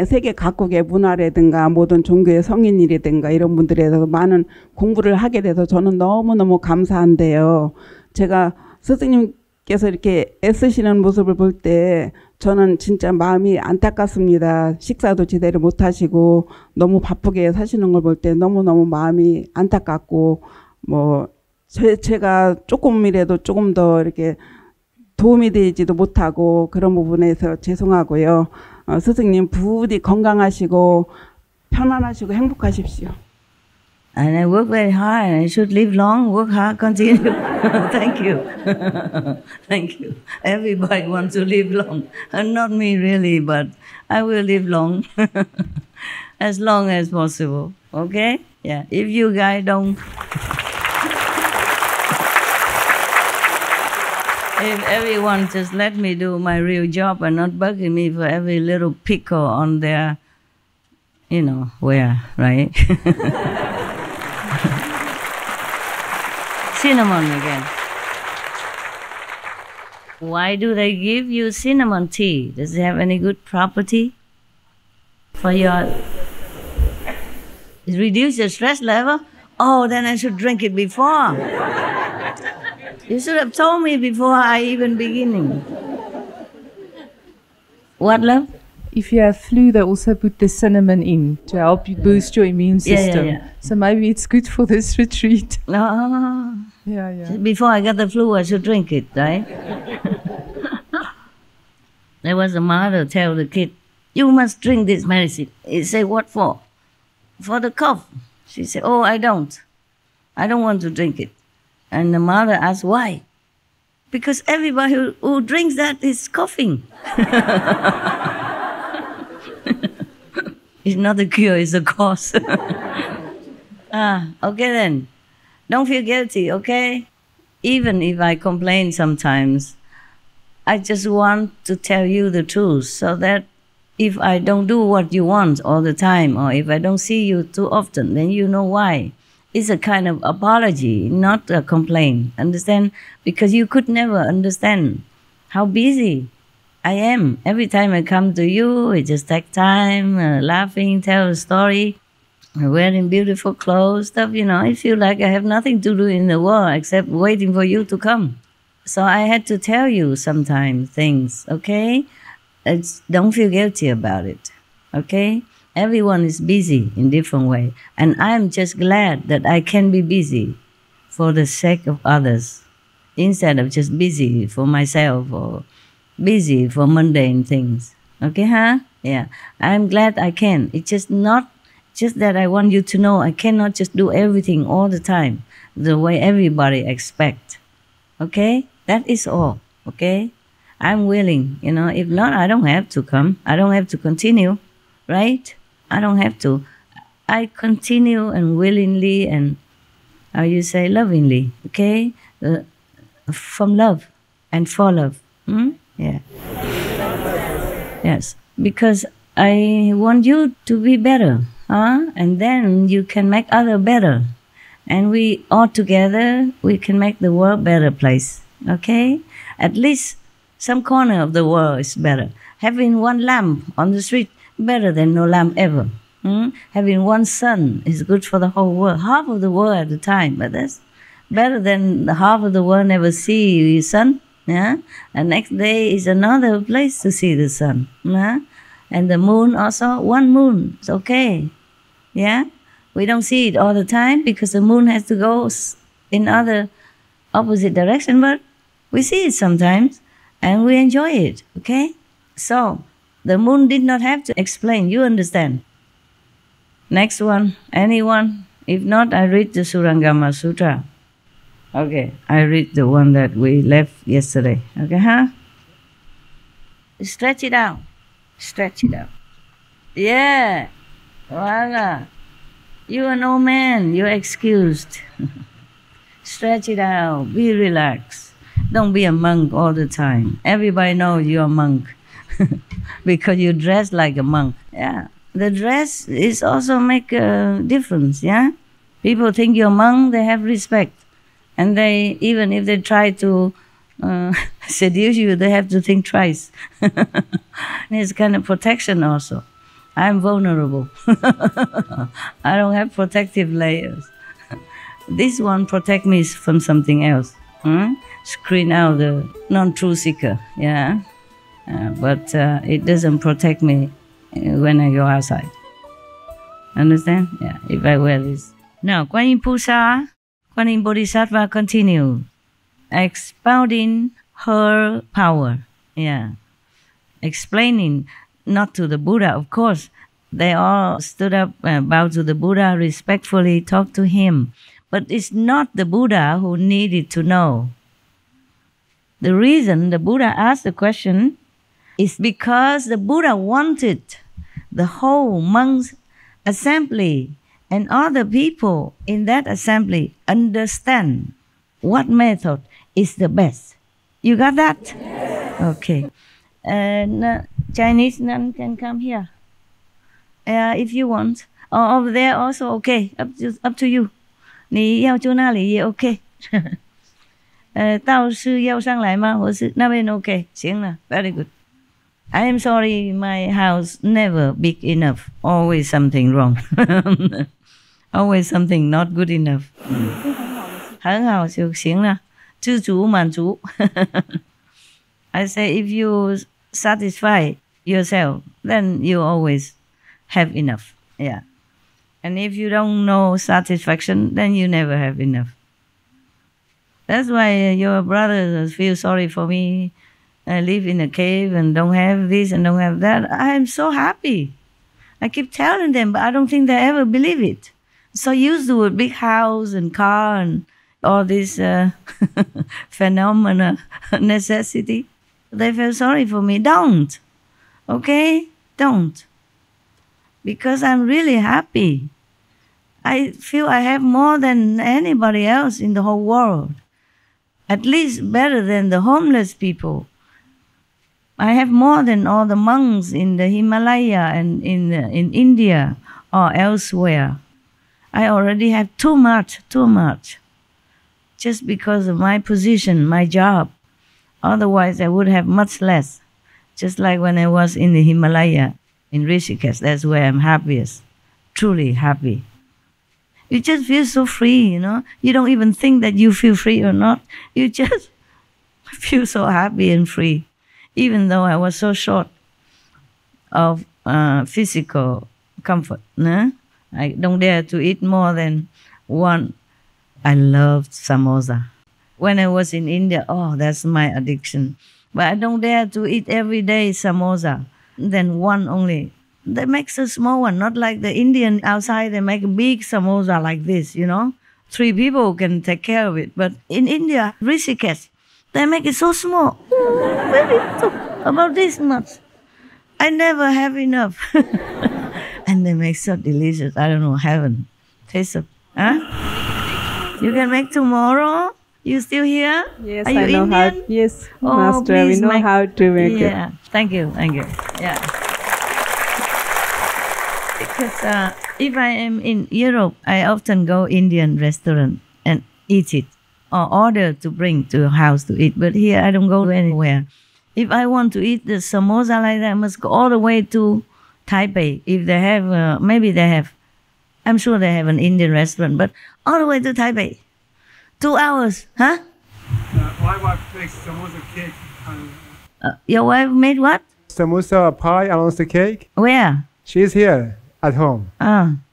세계 각국의 문화라든가 모든 종교의 성인이라든가 이런 분들에 대해서 많은 공부를 하게 돼서 저는 너무너무 감사한데요. 제가 스승님께서 이렇게 애쓰시는 모습을 볼 때 저는 진짜 마음이 안타깝습니다. 식사도 제대로 못 하시고 너무 바쁘게 사시는 걸 볼 때 너무너무 마음이 안타깝고 뭐 제가 조금이라도 조금 더 이렇게 도움이 되지도 못하고 그런 부분에서 죄송하고요. 스승님 부디 건강하시고 편안하시고 행복하십시오. And I work very hard. I should live long, work hard, continue. Thank you. Thank you. Everybody wants to live long. Not me really, but I will live long. As long as possible. Okay? Yeah. If you guys don't... If everyone just let me do my real job and not bugging me for every little pickle on their, you know, where, right? Cinnamon again. Why do they give you cinnamon tea? Does it have any good property for your... Reduce your stress level? Oh, then I should drink it before. You should have told me before I even beginning. What, love? If you have flu, they also put the cinnamon in to help you boost your immune system. Yeah. So maybe it's good for this retreat. No. Yeah. Before I got the flu, I should drink it, right? There was a mother tell the kid, you must drink this medicine. He said, what for? For the cough. She said, oh, I don't want to drink it. And the mother asked, why? Because everybody who drinks that is coughing. It's not the cure, it's the cause. Okay then. Don't feel guilty, okay? Even if I complain sometimes, I just want to tell you the truth so that if I don't do what you want all the time, or if I don't see you too often, then you know why. It's a kind of apology, not a complaint. Understand? Because you could never understand how busy I am. Every time I come to you, it just takes time, laughing, tell a story, wearing beautiful clothes, stuff, I feel like I have nothing to do in the world except waiting for you to come. So I had to tell you sometimes things, okay? Don't feel guilty about it, okay? Everyone is busy in different way. And I'm just glad that I can be busy for the sake of others instead of just busy for myself or busy for mundane things. Okay, huh? Yeah. I'm glad I can. It's just that I want you to know I cannot just do everything all the time the way everybody expects. Okay? That is all. Okay? I'm willing, if not, I don't have to come. I don't have to continue, right? I don't have to. I continue and willingly and, lovingly, okay? From love and for love. Yeah. Yes, because I want you to be better, and then you can make others better. And we all together, we can make the world a better place, okay? At least some corner of the world is better. Having one lamp on the street, better than no lamp ever. Having one sun is good for the whole world. Half of the world at a time, but that's better than the half of the world never see the sun. Yeah? The next day is another place to see the sun. Yeah? And the moon also, one moon, it's okay. Yeah? We don't see it all the time because the moon has to go in other opposite direction, but we see it sometimes and we enjoy it, okay? So, the moon did not have to explain, you understand. Next one, anyone? If not, I read the Surangama Sutra. Okay, I read the one that we left yesterday. Okay, huh? Stretch it out. Stretch it out. Yeah. Voila. You're an old man. You're excused. Stretch it out. Be relaxed. Don't be a monk all the time. Everybody knows you're a monk because you dress like a monk. Yeah. The dress is also make a difference, yeah? People think you're a monk, they have respect. And they, even if they try to seduce you, they have to think twice. It's kind of protection also. I'm vulnerable. I don't have protective layers. This one protect me from something else. Screen out the non-truth seeker, yeah? But it doesn't protect me when I go outside. Understand? Yeah, if I wear this. Now, Kuan Yin Pusa, Kuan Yin Bodhisattva continue expounding her power. Yeah. Explaining, not to the Buddha, of course. They all stood up, bowed to the Buddha, respectfully talked to him. But it's not the Buddha who needed to know. The reason the Buddha asked the question is because the Buddha wanted the whole monks' assembly and other people in that assembly understand what method is the best. You got that? Okay. Chinese nun can come here if you want. Or over there also, okay. Up to you. 你要住那里也 okay. 到是要上来吗？我是那边 OK， 行了 ，very good. I am sorry, my house never big enough. Always something wrong. Always something not good enough. 很好就行了，知足满足。I say if you satisfy yourself, then you always have enough. Yeah. And if you don't know satisfaction, then you never have enough. That's why your brothers feel sorry for me. I live in a cave and don't have this and don't have that. I am so happy. I keep telling them, but I don't think they ever believe it. So used to a big house and car and all this phenomena, necessity. They feel sorry for me. Don't. Okay? Don't. Because I'm really happy. I feel I have more than anybody else in the whole world. At least better than the homeless people. I have more than all the monks in the Himalaya and in India or elsewhere. I already have too much. Just because of my position, my job. Otherwise, I would have much less. Just like when I was in the Himalaya, in Rishikesh, that's where I'm happiest. Truly happy. You just feel so free, you know. You don't even think that you feel free or not. You just feel so happy and free. Even though I was so short of physical comfort. No? I don't dare to eat more than one. I loved samosa. When I was in India, oh, that's my addiction. But I don't dare to eat every day samosa. Then one only. They make a small one, not like the Indian outside. They make a big samosa like this, you know. 3 people can take care of it. But in India, Rishikesh, they make it so small. Very little, about this much. I never have enough. And they make so delicious. I don't know, heaven. Taste of, huh? You can make tomorrow? You still here? Yes, Are you I know Indian? how. Yes, Oh, Master, we please know make- how to make it. Yeah, thank you. Yeah. Because if I am in Europe, I often go Indian restaurant and eat it or order to bring to a house to eat. But here I don't go anywhere. If I want to eat the samosa like that, I must go all the way to Taipei. If they have, maybe they have, I'm sure they have an Indian restaurant, but all the way to Taipei. 2 hours, huh? My wife makes samosa cake. Your wife made what? Samosa pie and the cake. Where? She's here at home.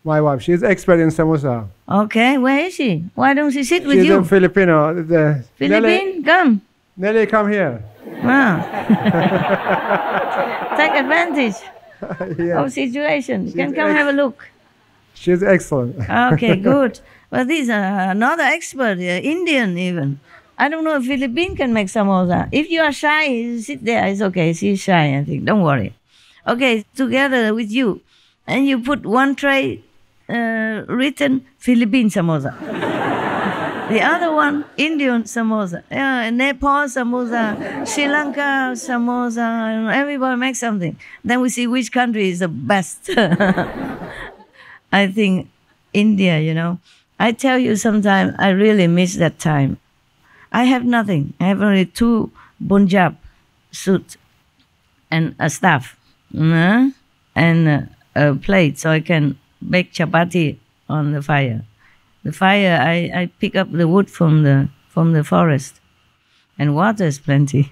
My wife, she's expert in samosa. Okay, where is she? Why don't she sit with She's you? in Filipino. Philippine, come. Nelly, come here. Take advantage Yeah. of situation. You can come have a look. She's excellent. Okay, good. Well, these are another expert, Indian even. I don't know if Philippine can make samosa. If you are shy, sit there. It's okay. She's shy, I think. Don't worry. Okay, together with you. And you put one tray written Philippine samosa. The other one, Indian samosa. Nepal samosa, Sri Lanka samosa. Everybody makes something. Then we see which country is the best. I think India, you know. I tell you sometimes I really miss that time. I have nothing. I have only 2 Punjab suits and a staff and a plate so I can bake chapati on the fire. The fire, I pick up the wood from the forest, and water is plenty.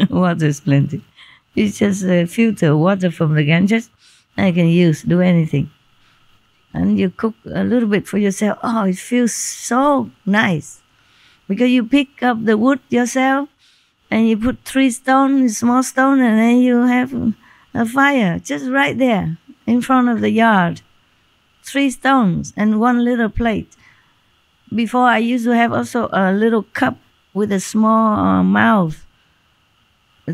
Water is plenty. It's just filter water from the Ganges. I can use, do anything. And you cook a little bit for yourself. Oh, it feels so nice. Because you pick up the wood yourself and you put 3 stones, small stone, and then you have a fire just right there in front of the yard. 3 stones and 1 little plate. Before I used to have also a little cup with a small mouth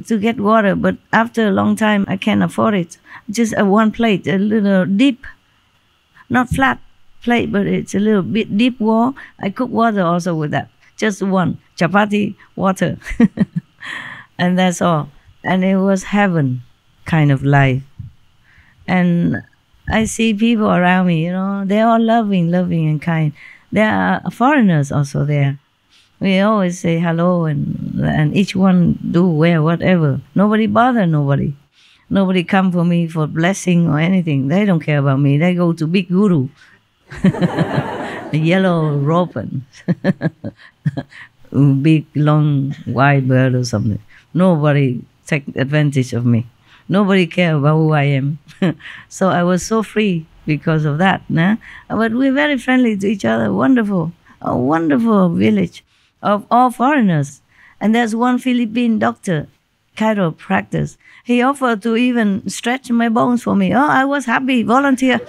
to get water, but after a long time I can't afford it. Just a 1 plate, a little deep, not flat plate, but it's a little bit deep wall. I cook water also with that. Just 1 chapati, water, and that's all. And it was heaven kind of life. And I see people around me, you know, they're all loving and kind. There are foreigners also there. We always say hello and each one do wear whatever. Nobody bother nobody. Nobody come for me for blessing or anything. They don't care about me. They go to big guru. A yellow robe and big, long, wide bird or something. Nobody take advantage of me. Nobody care about who I am. So I was so free because of that. Nah? But we're very friendly to each other. Wonderful. A wonderful village of all foreigners. And there's one Philippine doctor, chiropractor. He offered to even stretch my bones for me. Oh, I was happy, volunteer.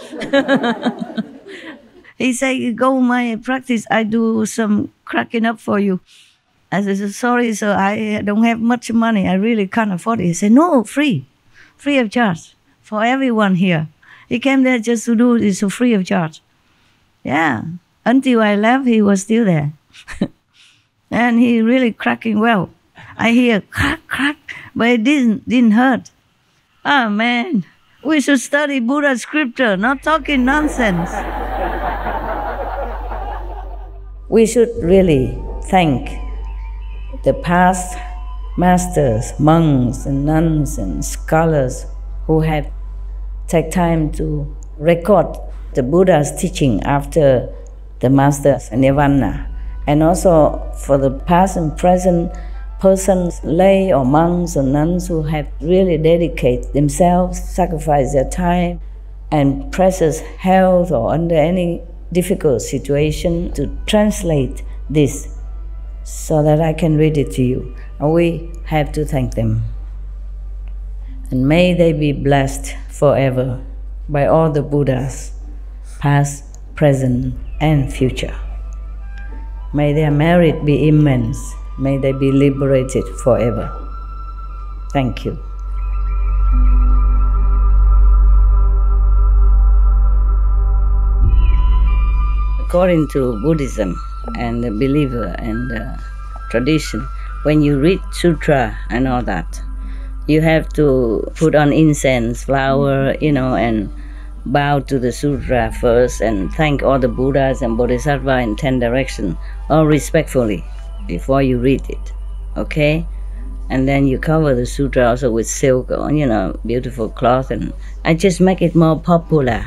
He said, go my practice, I do some cracking up for you. I said, sorry, sir, I don't have much money. I really can't afford it. He said, no, free of charge for everyone here. He came there just to do this for free of charge. Yeah, until I left, he was still there. And he really cracking well. I hear crack, crack, but it didn't hurt. Ah, man, we should study Buddha scripture, not talking nonsense. We should really thank the past masters, monks and nuns and scholars who had take time to record the Buddha's teaching after the master's nirvana. And also for the past and present persons, lay or monks or nuns who had really dedicated themselves, sacrificed their time and precious health or under any difficult situation to translate this so that I can read it to you. And we have to thank them. And may they be blessed forever by all the Buddhas, past, present, and future. May their merit be immense. May they be liberated forever. Thank you. According to Buddhism and the believer and tradition, when you read sutra and all that, you have to put on incense, flower, and bow to the sutra first and thank all the Buddhas and Bodhisattvas in 10 directions, all respectfully, before you read it, okay? And then you cover the sutra also with silk or, beautiful cloth, and I just make it more popular.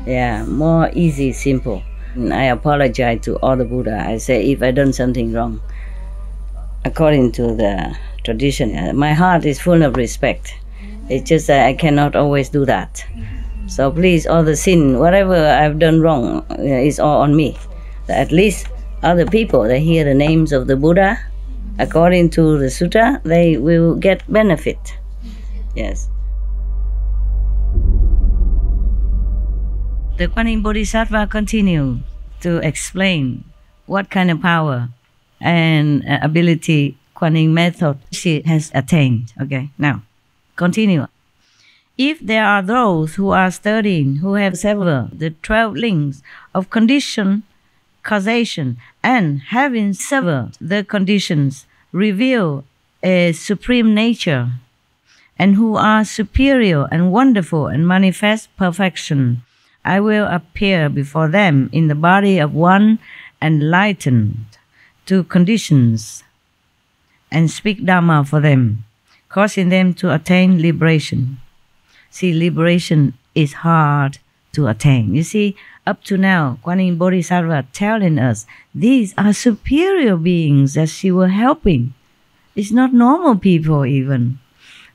Yeah, more easy, simple. And I apologize to all the Buddha. I say if I done something wrong, according to the tradition, my heart is full of respect. It's just that I cannot always do that. So please, all the sin, whatever I've done wrong, is all on me. At least other people, they hear the names of the Buddha, according to the sutta, they will get benefit. Yes. The Kuan Yin Bodhisattva continue to explain what kind of power and ability Kuan Yin method she has attained. Okay, now, continue. If there are those who are studying, who have severed the 12 links of condition, causation, and having severed the conditions, reveal a supreme nature, and who are superior and wonderful and manifest perfection, I will appear before them in the body of one enlightened to conditions and speak Dhamma for them, causing them to attain liberation. See, liberation is hard to attain. You see, up to now, Kuan Yin Bodhisattva telling us these are superior beings that she was helping. It's not normal people even.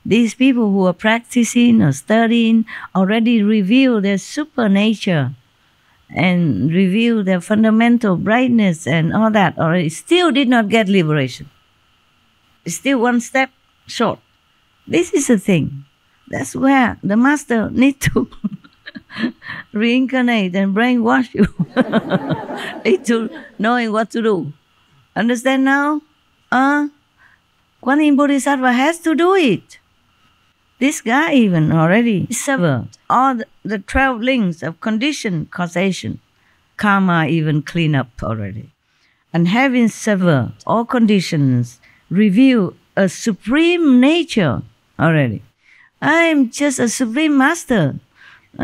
These people who are practicing or studying already reveal their super nature and reveal their fundamental brightness and all that already. Still did not get liberation. Still one step short. This is the thing. That's where the master need to reincarnate and brainwash you into knowing what to do. Understand now? Kuan Yin Bodhisattva has to do it. This guy even already severed all the 12 links of condition, causation, karma even clean up already. And having severed all conditions, reveal a supreme nature already. I'm just a supreme master,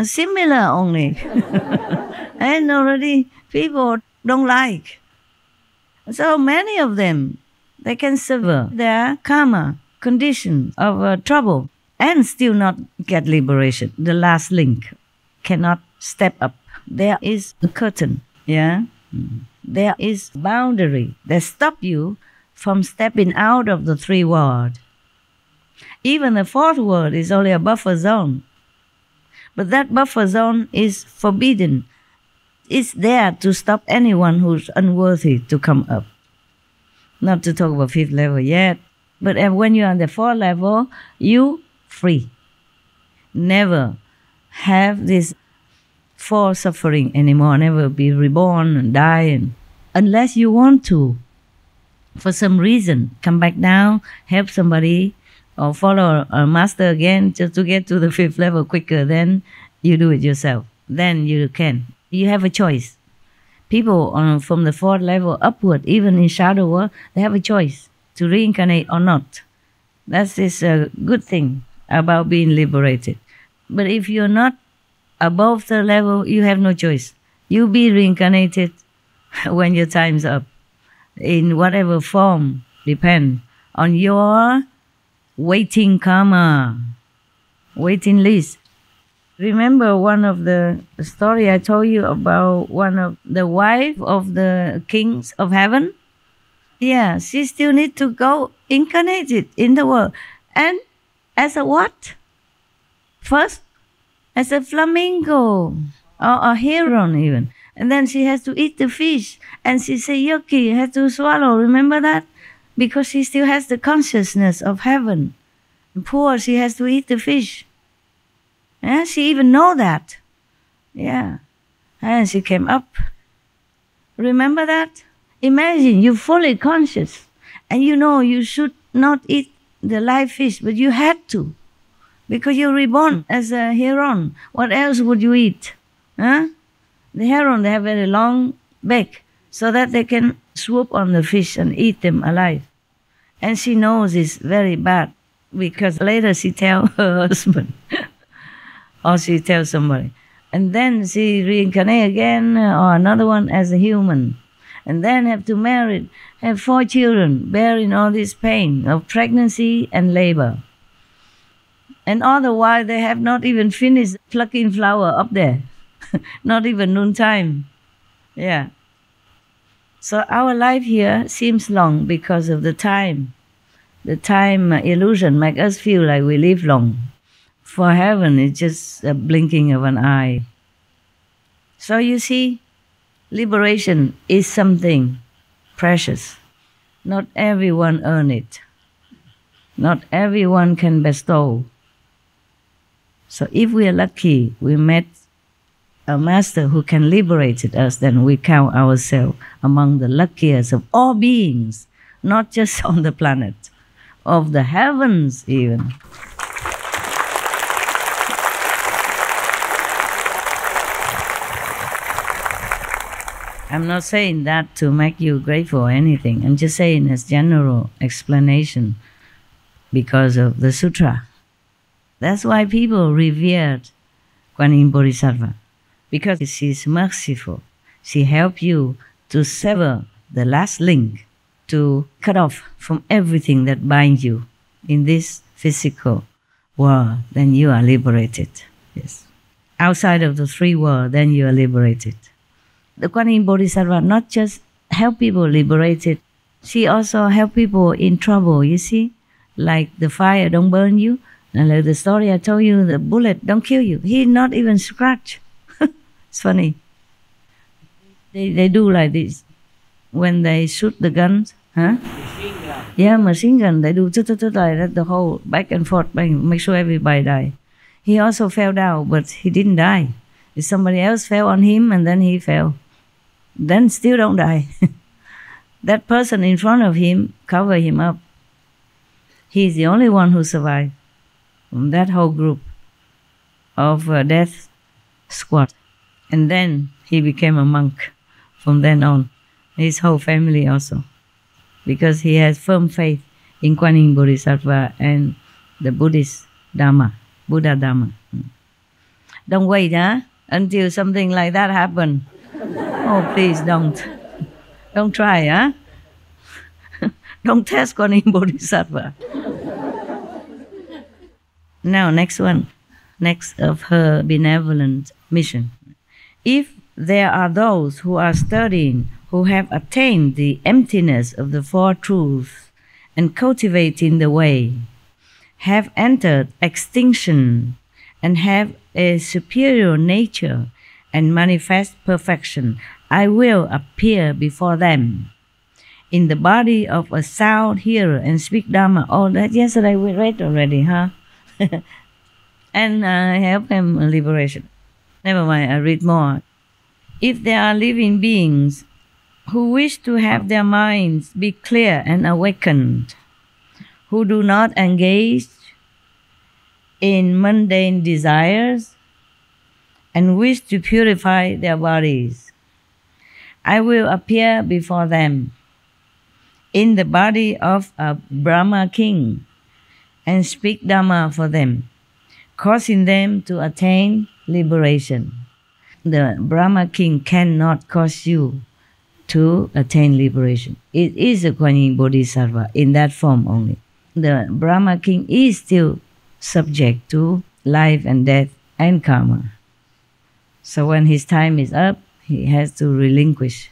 similar only. And already people don't like. So many of them, they can sever their karma condition of trouble and still not get liberation. The last link cannot step up. There is a curtain, yeah? There is boundary that stop you from stepping out of the 3 world. Even the 4th world is only a buffer zone. But that buffer zone is forbidden. It's there to stop anyone who's unworthy to come up. Not to talk about 5th level yet, but when you're on the 4th level, you free. Never have this 4 suffering anymore, never be reborn and die, unless you want to. For some reason, come back down, help somebody, or follow a master again just to get to the 5th level quicker, then you do it yourself. Then you can. You have a choice. People from the 4th level upward, even in shadow world, they have a choice to reincarnate or not. That is a good thing about being liberated. But if you're not above the level, you have no choice. You'll be reincarnated when your time's up, in whatever form, depend on your waiting karma, waiting list. Remember one of the story I told you about one of the wife of the kings of heaven? Yeah, she still need to go incarnated in the world. And as a what? First, as a flamingo or a heron even. And then she has to eat the fish. And she say, yucky, has to swallow. Remember that? Because she still has the consciousness of heaven. Poor, she has to eat the fish. Yeah, she even know that. Yeah. And she came up. Remember that? Imagine you're fully conscious. And you know you should not eat the live fish, but you had to. Because you're reborn as a heron. What else would you eat? Huh? The heron, they have very long beak so that they can swoop on the fish and eat them alive. And she knows it's very bad because later she tell her husband or she tells somebody. And then she reincarnate again or another one as a human. And then have to marry, have 4 children, bearing all this pain of pregnancy and labor. And otherwise they have not even finished plucking flower up there. Not even noontime. Yeah. So our life here seems long because of the time. The time illusion makes us feel like we live long. For heaven, it's just a blinking of an eye. So you see, liberation is something precious. Not everyone earn it. Not everyone can bestow. So if we are lucky, we met a master who can liberate us, then we count ourselves among the luckiest of all beings, not just on the planet, of the heavens even. I'm not saying that to make you grateful or anything. I'm just saying as general explanation because of the sutra. That's why people revered Kuan Yin Bodhisattva, because she's merciful. She helps you to sever the last link, to cut off from everything that binds you in this physical world. Then you are liberated. Yes. Outside of the 3 worlds, then you are liberated. The Kuan Yin Bodhisattva not just help people liberated, she also help people in trouble, you see? Like the fire don't burn you, and like the story I told you, the bullet don't kill you. He not even scratch. It's funny. They do like this. When they shoot the guns, huh? Machine gun. Yeah, machine gun. They do like that, the whole back and forth, make sure everybody die. He also fell down, but he didn't die. If somebody else fell on him and then he fell, then still don't die. That person in front of him cover him up. He's the only one who survived from that whole group of death squad. And then he became a monk from then on. His whole family also. Because he has firm faith in Kuan Yin Bodhisattva and the Buddhist Dharma, Buddha Dharma. Don't wait, until something like that happen. Oh, please don't. Don't try, Don't test Guan Yin Bodhisattva. Now, next one. Next of her benevolent mission. If there are those who are studying, who have attained the emptiness of the Four Truths and cultivating the way, have entered extinction and have a superior nature and manifest perfection, I will appear before them in the body of a sound hearer and speak Dharma. Oh, that yesterday we read already, huh? And help them liberation. Never mind, I read more. If there are living beings who wish to have their minds be clear and awakened, who do not engage in mundane desires and wish to purify their bodies, I will appear before them in the body of a Brahma king and speak Dhamma for them, causing them to attain liberation. The Brahma king cannot cause you to attain liberation. It is a Guan Yin Bodhisattva in that form only. The Brahma king is still subject to life and death and karma. So when his time is up, he has to relinquish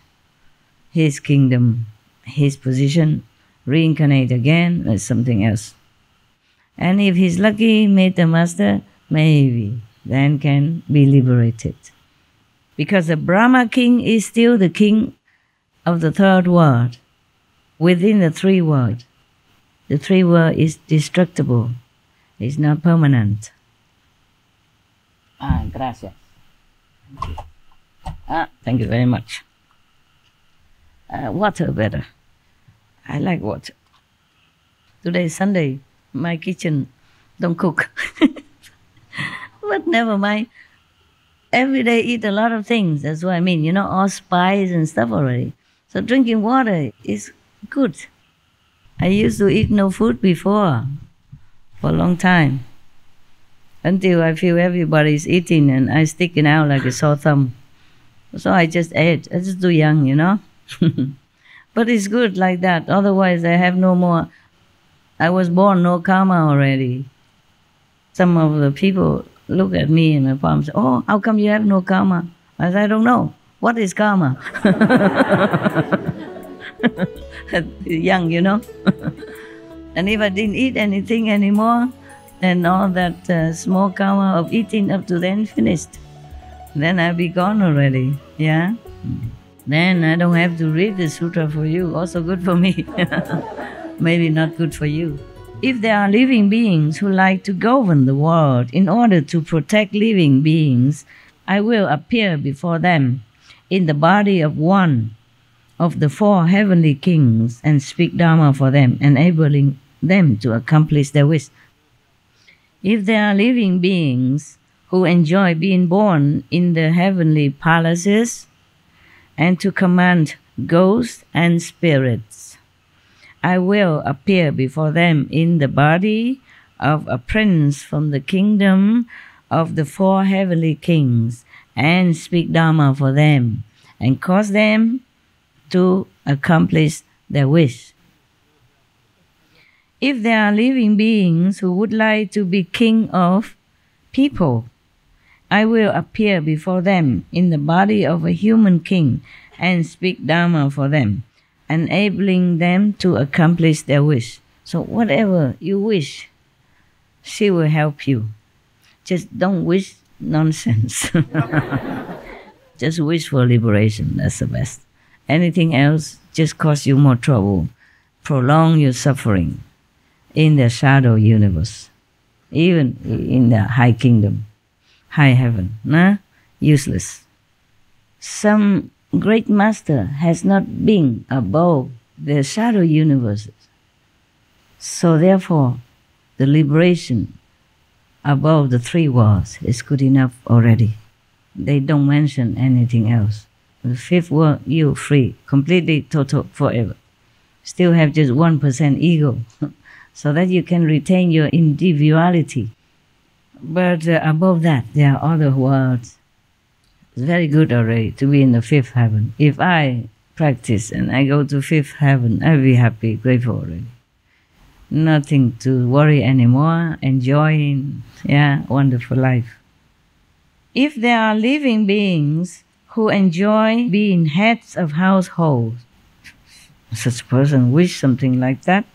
his kingdom, his position, reincarnate again as something else. And if he's lucky, meet the master, maybe then can be liberated. Because the Brahma king is still the king of the third world, within the three worlds. The three world is destructible, it's not permanent. Gracias. Thank you very much. Water better. I like water. Today is Sunday. My kitchen don't cook. But never mind. Every day eat a lot of things. That's what I mean. You know, all spice and stuff already. So drinking water is good. I used to eat no food before for a long time. Until I feel everybody's eating and I sticking out like a sore thumb. So I just ate. I just too young, you know. But it's good like that. Otherwise I have no more. I was born no karma already. Some of the people look at me and my palm say, oh, how come you have no karma? I said, I don't know. What is karma? Young, you know. And if I didn't eat anything anymore, then all that small karma of eating up to then finished. Then I'll be gone already, yeah? Then I don't have to read the sutra for you, also good for me. Maybe not good for you. If there are living beings who like to govern the world in order to protect living beings, I will appear before them in the body of one of the four heavenly kings and speak Dharma for them, enabling them to accomplish their wish. If there are living beings who enjoy being born in the heavenly palaces and to command ghosts and spirits, I will appear before them in the body of a prince from the kingdom of the four heavenly kings and speak Dharma for them and cause them to accomplish their wish. If there are living beings who would like to be king of people, I will appear before them in the body of a human king and speak Dharma for them, enabling them to accomplish their wish. So whatever you wish, she will help you. Just don't wish nonsense. Just wish for liberation, that's the best. Anything else just cause you more trouble, prolong your suffering in the shadow universe, even in the high kingdom, high heaven, useless. Some great master has not been above the shadow universes. So therefore, the liberation above the three worlds is good enough already. They don't mention anything else. The fifth world, you free, completely, total, forever. Still have just 1% ego, so that you can retain your individuality. But above that, there are other worlds. It's very good already to be in the fifth heaven. If I practice and I go to fifth heaven, I'll be happy, grateful already. Nothing to worry anymore, enjoying, wonderful life. If there are living beings who enjoy being heads of households, such a person wish something like that,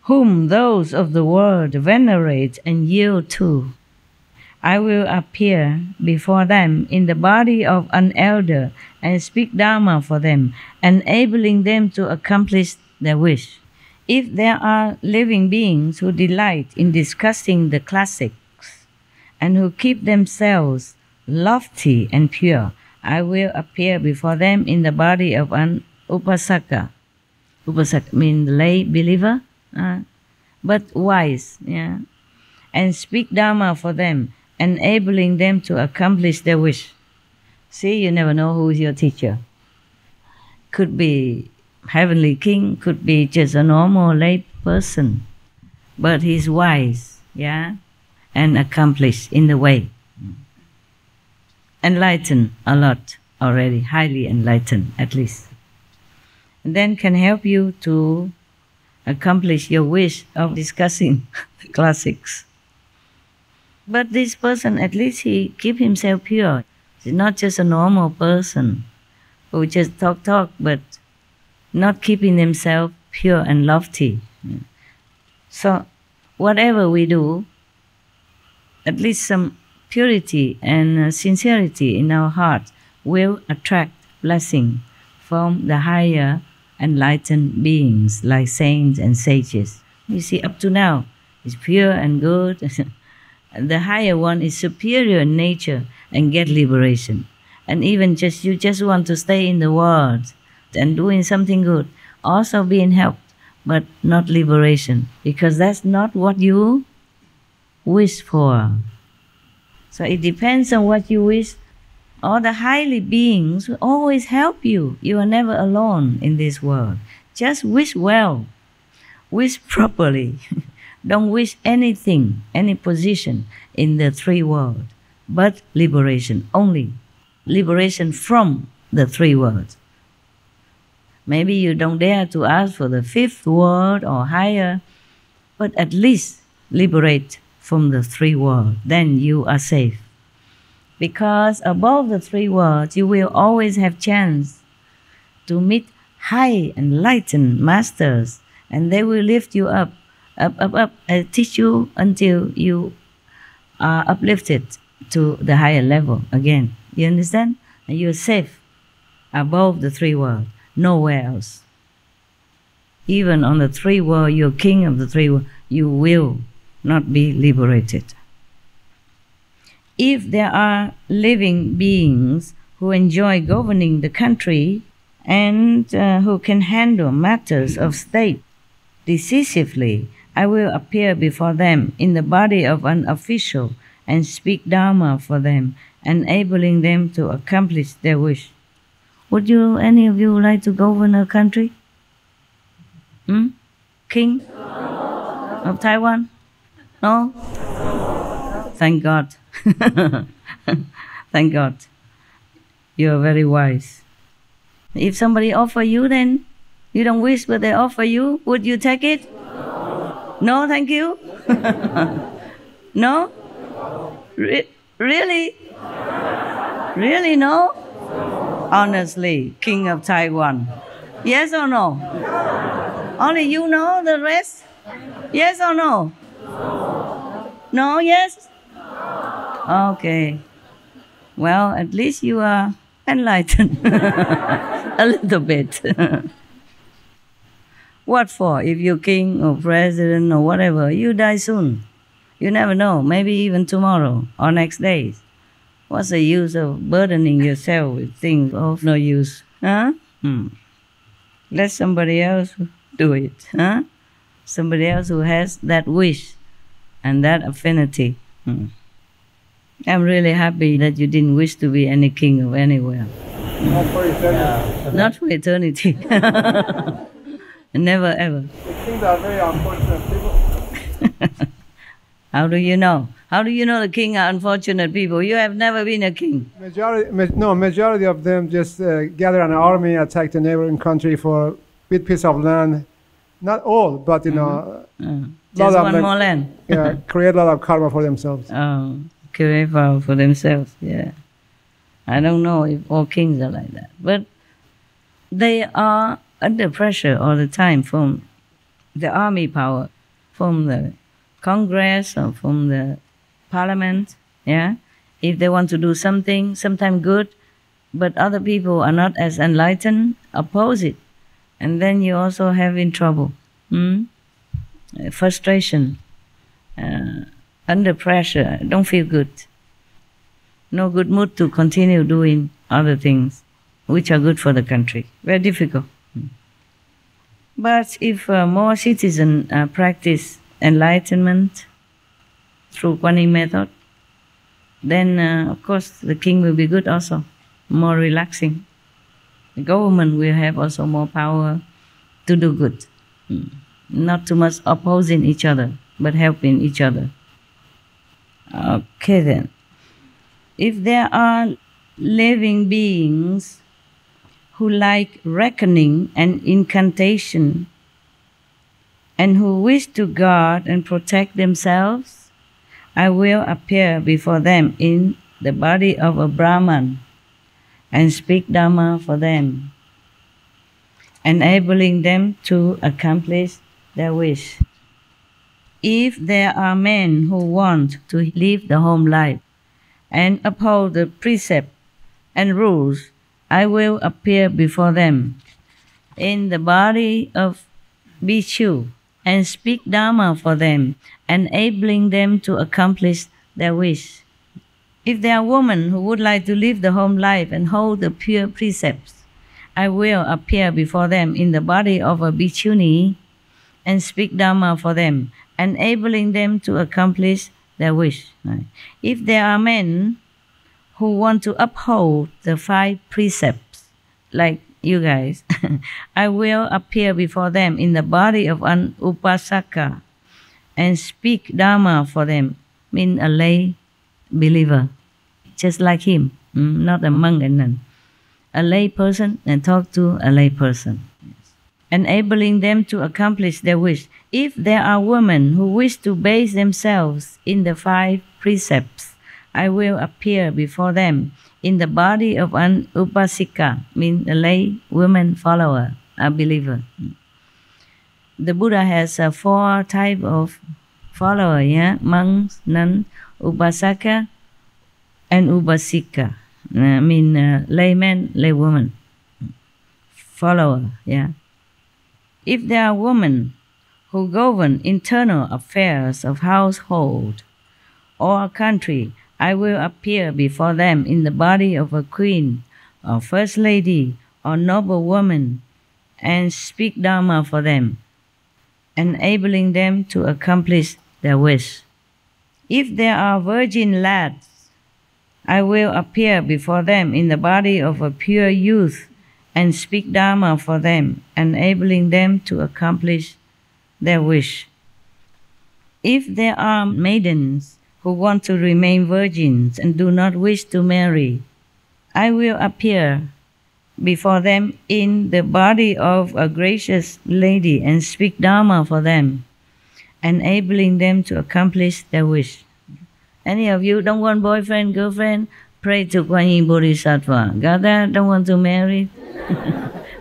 whom those of the world venerate and yield to, I will appear before them in the body of an elder and speak Dharma for them, enabling them to accomplish their wish. If there are living beings who delight in discussing the classics and who keep themselves lofty and pure, I will appear before them in the body of an upasaka. Upasaka means lay believer, but wise, and speak Dharma for them, enabling them to accomplish their wish. See, you never know who is your teacher. Could be heavenly king, could be just a normal lay person, but he's wise, and accomplished in the way. Enlightened a lot already, highly enlightened at least. And then can help you to accomplish your wish of discussing the classics. But this person, at least he keep himself pure. He's not just a normal person who just talk, but not keeping themselves pure and lofty. So whatever we do, at least some purity and sincerity in our heart will attract blessing from the higher enlightened beings like saints and sages. You see, up to now, it's pure and good. The higher one is superior in nature and get liberation. And even you just want to stay in the world and doing something good, also being helped, but not liberation, because that's not what you wish for. So it depends on what you wish. All the highly beings will always help you. You are never alone in this world. Just wish well. Wish properly. Don't wish anything, any position in the three worlds, but liberation only. Liberation from the three worlds. Maybe you don't dare to ask for the fifth world or higher, but at least liberate from the three worlds. Then you are safe. Because above the three worlds, you will always have chance to meet high enlightened masters, and they will lift you up, and teach you until you are uplifted to the higher level again. You understand? And you're safe above the three worlds, nowhere else. Even on the three worlds, you're king of the three worlds, you will not be liberated. If there are living beings who enjoy governing the country and who can handle matters of state decisively, I will appear before them in the body of an official and speak Dharma for them, enabling them to accomplish their wish. Would any of you like to govern a country? King of Taiwan? No? Thank God. Thank God. You are very wise. If somebody offer you, then you don't wish, but they offer you, would you take it? No, thank you. No? Really? Really, no? Honestly, King of Taiwan. Yes or no? Only you know the rest? Yes or no? No, yes? Okay. Well, at least you are enlightened. A little bit. What for? If you're king or president or whatever, you die soon. You never know. Maybe even tomorrow or next day. What's the use of burdening yourself with things of no use? Huh? Let somebody else do it. Huh? Somebody else who has that wish and that affinity. I'm really happy that you didn't wish to be any king of anywhere. Not for eternity. Not for eternity. Never ever. The kings are very unfortunate people. How do you know? How do you know the king are unfortunate people? You have never been a king. Majority of them just gather an army, attack the neighboring country for a bit piece of land. Not all, but Just one more land. Yeah, create a lot of karma for themselves. Oh, create karma for themselves. Yeah, I don't know if all kings are like that, but they are under pressure all the time from the army power, from the Congress or from the Parliament. Yeah, if they want to do something, sometimes good, but other people are not as enlightened, oppose it. And then you also have in trouble, frustration, under pressure, don't feel good. No good mood to continue doing other things which are good for the country. Very difficult. But if more citizens practice enlightenment through Kuan Yin method, then of course the king will be good also, more relaxing. The government will have also more power to do good. Not too much opposing each other, but helping each other. Okay then. If there are living beings who like reckoning and incantation and who wish to guard and protect themselves, I will appear before them in the body of a Brahman and speak Dhamma for them, enabling them to accomplish their wish. If there are men who want to live the home life and uphold the precept and rules, I will appear before them in the body of Bhikshu and speak Dhamma for them, enabling them to accomplish their wish. If there are women who would like to live the home life and hold the pure precepts, I will appear before them in the body of a bhikshuni and speak Dhamma for them, enabling them to accomplish their wish. If there are men who want to uphold the 5 precepts, like you guys, I will appear before them in the body of an upasaka and speak Dhamma for them, mean a lay believer, just like him, not a monk and nun. A lay person and talk to a lay person, enabling them to accomplish their wish. If there are women who wish to base themselves in the 5 precepts, I will appear before them in the body of an upasika, mean a lay woman follower, a believer. The Buddha has 4 types of follower, yeah, monks, nuns, upasaka, and upasika. Layman, laywoman, follower, yeah. If there are women who govern internal affairs of household or a country, I will appear before them in the body of a queen or first lady or noble woman and speak Dhamma for them, enabling them to accomplish their wish. If there are virgin lads, I will appear before them in the body of a pure youth and speak Dhamma for them, enabling them to accomplish their wish. If there are maidens who want to remain virgins and do not wish to marry, I will appear before them in the body of a gracious lady and speak Dhamma for them, enabling them to accomplish their wish. Any of you don't want boyfriend, girlfriend? Pray to Kuan Yin Bodhisattva. Got that? Don't want to marry?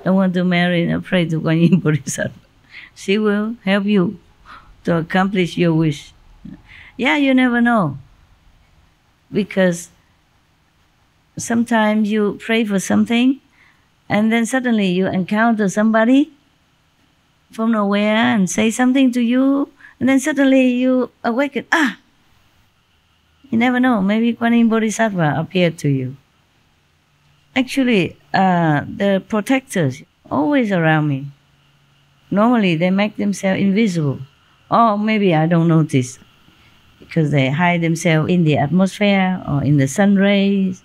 Don't want to marry? Pray to Kuan Yin Bodhisattva. She will help you to accomplish your wish. Yeah, you never know. Because sometimes you pray for something and then suddenly you encounter somebody from nowhere and say something to you, and then suddenly you awaken. You never know. Maybe Kuan Yin Bodhisattva appeared to you. Actually, the protectors always around me. Normally, they make themselves invisible. Or maybe I don't notice because they hide themselves in the atmosphere or in the sun rays.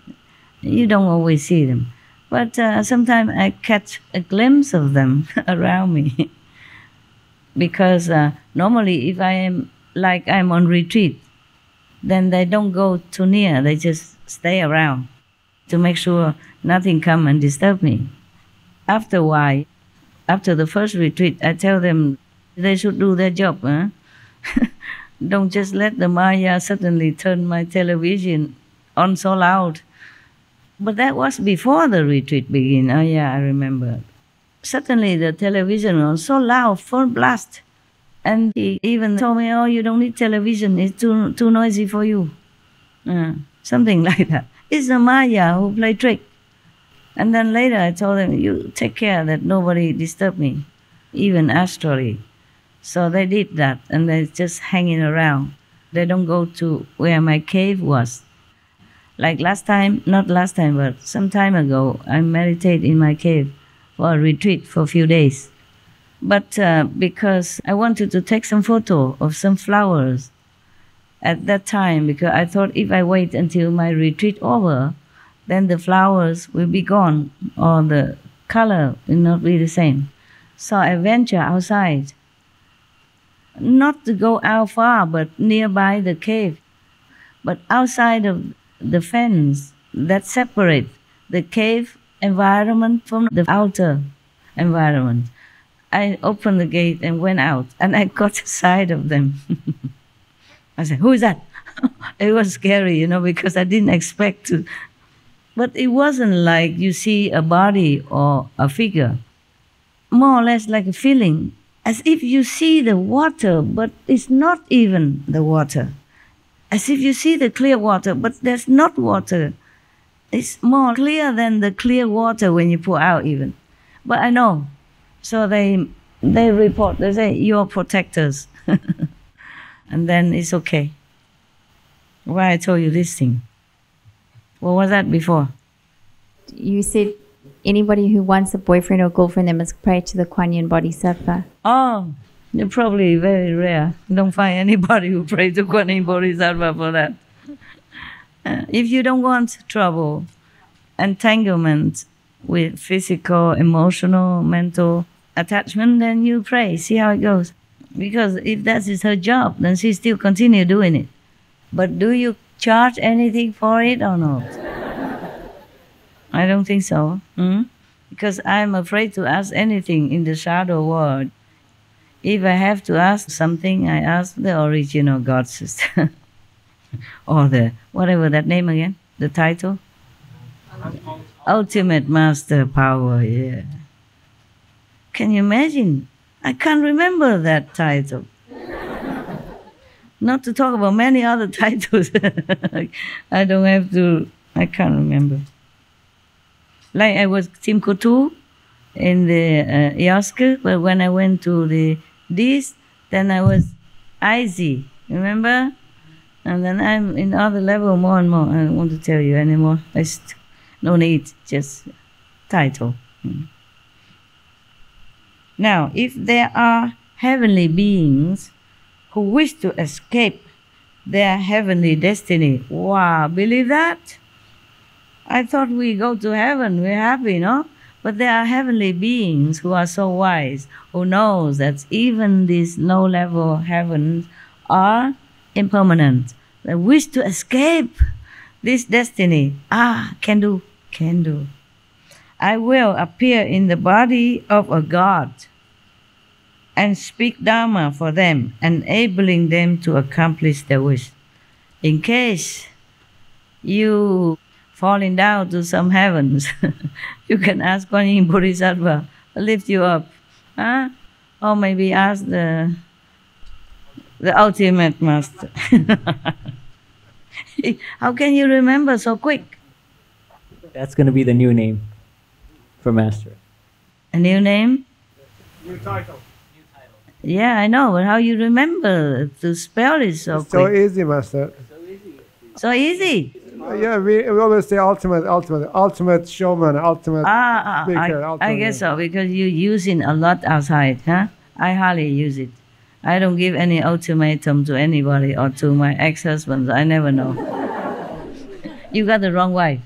You don't always see them. But sometimes I catch a glimpse of them around me. Because normally if I am like I'm on retreat. Then they don't go too near, they just stay around to make sure nothing come and disturb me. After a while, after the first retreat, I tell them they should do their job. Don't just let the Maya suddenly turn my television on so loud. But that was before the retreat began. Oh yeah, I remember. Suddenly the television was so loud, full blast. And he even told me, oh, you don't need television, it's too noisy for you. Something like that. It's the Maya who play trick. And then later I told them, you take care that nobody disturb me, even astrally. So they did that, and they're just hanging around. They don't go to where my cave was. Like last time, not last time, but some time ago, I meditate in my cave for a retreat for a few days. But because I wanted to take some photo of some flowers at that time, because I thought if I wait until my retreat over, then the flowers will be gone or the color will not be the same. So I venture outside, not to go out far, but nearby the cave, but outside of the fence that separates the cave environment from the outer environment. I opened the gate and went out, and I got sight of them. I said, who is that? It was scary, because I didn't expect to. But it wasn't like you see a body or a figure. More or less like a feeling, as if you see the water, but it's not even the water. As if you see the clear water, but there's not water. It's more clear than the clear water when you pour out even. But I know. So they report, they say, you're protectors. And then it's okay. Why I told you this thing? What was that before? You said anybody who wants a boyfriend or girlfriend, they must pray to the Kuan Yin Bodhisattva. Oh, you're probably very rare. You don't find anybody who prays to Kuan Yin Bodhisattva for that. If you don't want trouble, entanglement with physical, emotional, mental attachment, then you pray, see how it goes. Because if that is her job, then she still continue doing it. But do you charge anything for it or not? I don't think so. Because I'm afraid to ask anything in the shadow world. If I have to ask something, I ask the original God sister. Or the, whatever that name again, the title? Ultimate Master Power, yeah. Can you imagine? I can't remember that title. Not to talk about many other titles. I can't remember. Like I was Tim Kutu in the Yosker, but when I went to this, then I was Izzy, remember? And then I'm in other level more and more. I don't want to tell you anymore. No need, just title. Now, if there are heavenly beings who wish to escape their heavenly destiny, wow, believe that? I thought we go to heaven, we're happy, no? But there are heavenly beings who are so wise, who knows that even these low-level heavens are impermanent. They wish to escape this destiny. Can do. I will appear in the body of a god and speak Dharma for them, enabling them to accomplish their wish. In case you falling down to some heavens, you can ask Kuan Yin Bodhisattva to lift you up. Or maybe ask the ultimate master. How can you remember so quick? That's going to be the new name for Master. A new name? New title. Yeah, I know, but how you remember to spell it so quick? So easy, Master. So easy? Yeah, we always say ultimate showman, ultimate speaker. I guess so, because you're using a lot outside, huh? I hardly use it. I don't give any ultimatum to anybody or to my ex-husbands. I never know. You got the wrong wife.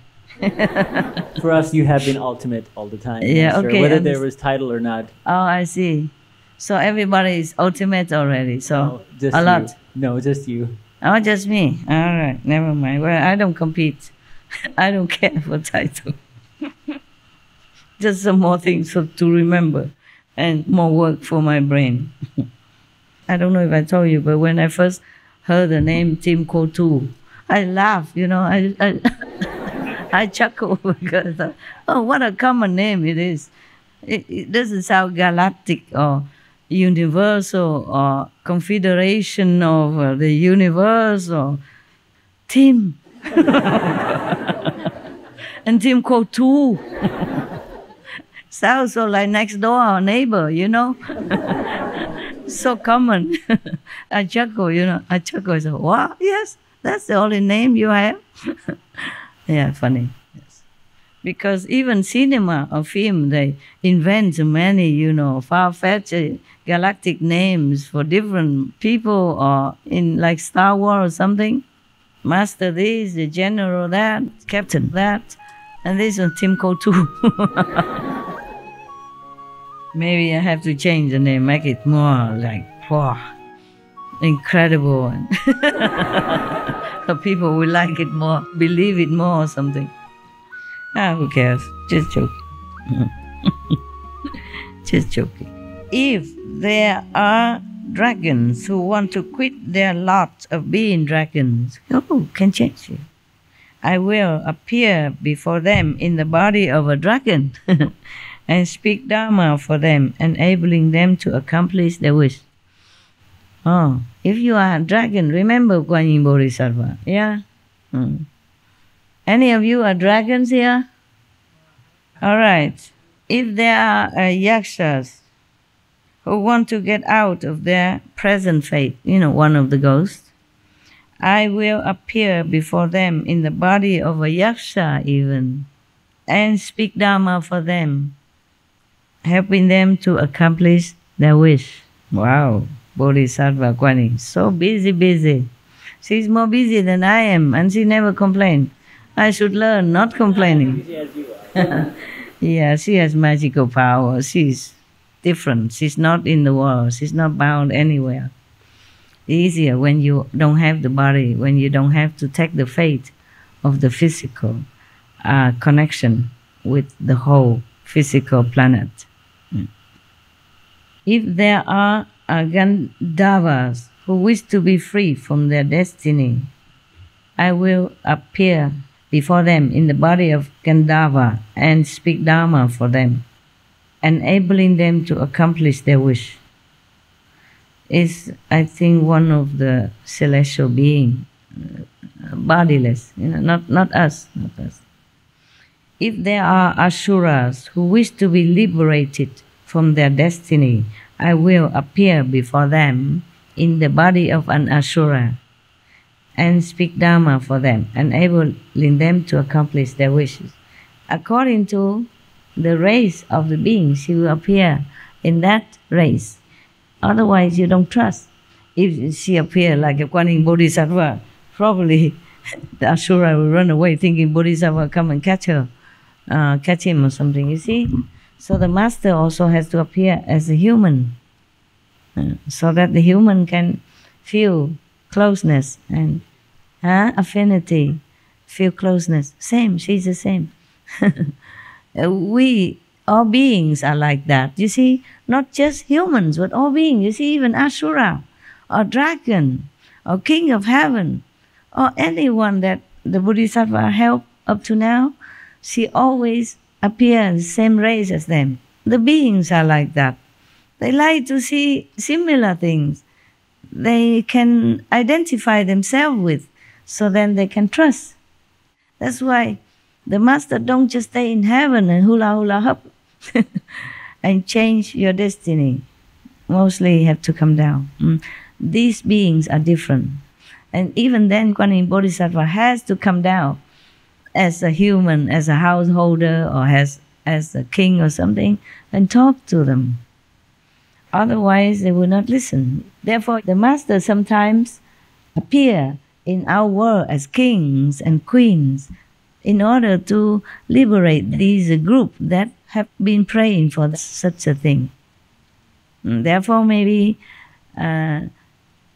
For us, you have been ultimate all the time. Yeah, Master, okay. Whether there was title or not. Oh, I see. So everybody is ultimate already. So Just a you. lot. No, just you. Oh, just me. All right, never mind. Well, I don't compete. I don't care for title. Just some more things to remember and more work for my brain. I don't know if I told you, but when I first heard the name Tim Kotu, I laughed, you know. I chuckle because, oh, what a common name it is. It doesn't sound galactic or universal or confederation of the universe or Tim. And Tim Kotu. Sounds so like next door or neighbor, you know. So common. I chuckle, you know. I chuckle. I say, wow, yes, that's the only name you have. Yeah, funny. Yes. Because even cinema or film, they invent many, you know, far-fetched galactic names for different people, or in like Star Wars or something. Master this, the general that, captain that, and this one Tim Kotu. Maybe I have to change the name, make it more like, wow, incredible. So people will like it more, believe it more or something. Ah, who cares? Just joking. Just joking. If there are dragons who want to quit their lot of being dragons, oh, can change you. I will appear before them in the body of a dragon and speak Dharma for them, enabling them to accomplish their wish. Oh, if you are a dragon, remember Guan Yin Bodhisattva, yeah? Any of you are dragons here? All right. If there are yakshas who want to get out of their present fate, you know, one of the ghosts, I will appear before them in the body of a yaksha even, and speak Dharma for them, helping them to accomplish their wish. Wow, Bodhisattva Guan Yin, so busy. She's more busy than I am, and she never complains. I should learn not complaining. Yeah, she has magical power. She's different. She's not in the world. She's not bound anywhere. Easier when you don't have the body, when you don't have to take the fate of the physical connection with the whole physical planet. If there are Gandharvas who wish to be free from their destiny, I will appear before them in the body of Gandharva and speak Dharma for them, enabling them to accomplish their wish. Is, I think, one of the celestial beings, bodiless, you know, not us. If there are Asuras who wish to be liberated from their destiny, I will appear before them in the body of an Asura and speak Dharma for them, enabling them to accomplish their wishes. According to the race of the beings, she will appear in that race. Otherwise, you don't trust. If she appears like a Guan Yin Bodhisattva, probably the Asura will run away thinking Bodhisattva come and catch her, catch him or something, you see? So the master also has to appear as a human, so that the human can feel closeness and affinity, feel closeness. Same, she's the same. We, all beings are like that. You see, not just humans, but all beings. You see, even Asura, or dragon, or king of heaven, or anyone that the Bodhisattva helped up to now, she always appears the same race as them. The beings are like that. They like to see similar things they can identify themselves with, so then they can trust. That's why the master don't just stay in heaven and hula hula hop and change your destiny. Mostly you have to come down. These beings are different. And even then, Guan Yin Bodhisattva has to come down as a human, as a householder, or as a king or something, and talk to them. Otherwise, they will not listen. Therefore, the master sometimes appear in our world as kings and queens in order to liberate these groups that have been praying for such a thing. Therefore, maybe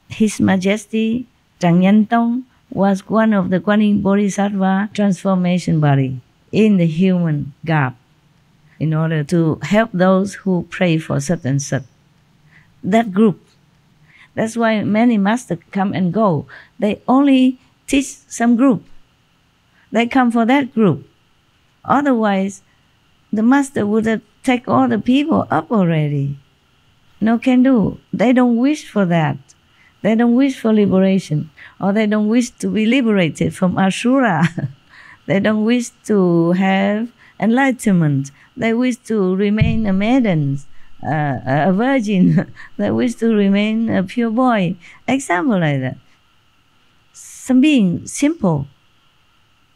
His Majesty Tràng Nhân Tông was one of the Quan Yin Bodhisattva transformation body in the human garb in order to help those who pray for such and such. That group. That's why many masters come and go. They only teach some group. They come for that group. Otherwise, the master would have taken all the people up already. No can do. They don't wish for that. They don't wish for liberation. Or they don't wish to be liberated from Asura. They don't wish to have enlightenment. They wish to remain a maiden, a virgin. They wish to remain a pure boy. Example like that. Some being simple,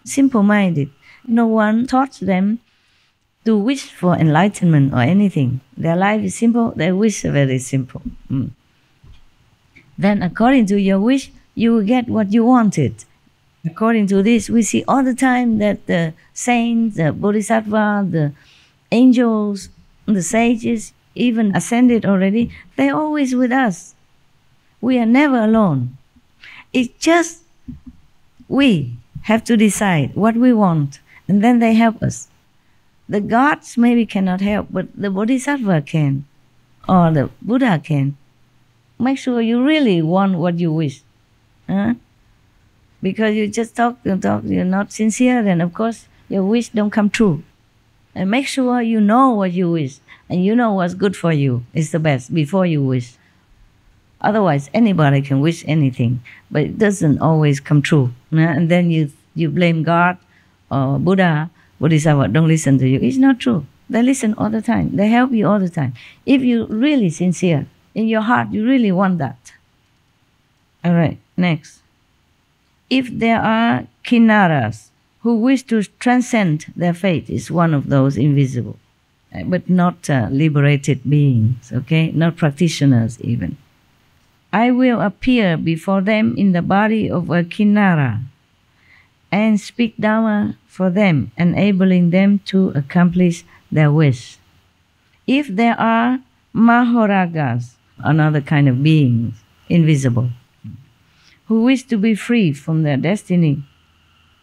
simple-minded. No one taught them to wish for enlightenment or anything. Their life is simple. They wish very simple. Then according to your wish, you will get what you wanted. According to this, we see all the time that the saints, the bodhisattva, the angels, the sages, even ascended already, they're always with us. We are never alone. It's just we have to decide what we want, and then they help us. The gods maybe cannot help, but the bodhisattva can, or the Buddha can. Make sure you really want what you wish. Because you just talk, you're not sincere, then of course your wish don't come true. And make sure you know what you wish, and you know what's good for you is the best before you wish. Otherwise, anybody can wish anything, but it doesn't always come true. And then you blame God or Buddha, Bodhisattva don't listen to you. It's not true. They listen all the time. They help you all the time. If you're really sincere, in your heart, you really want that. All right, next. If there are kinnaras who wish to transcend their fate, is one of those invisible, but not liberated beings, okay? Not practitioners even. I will appear before them in the body of a kinnara and speak Dharma for them, enabling them to accomplish their wish. If there are mahoragas, another kind of beings, invisible, who wish to be free from their destiny,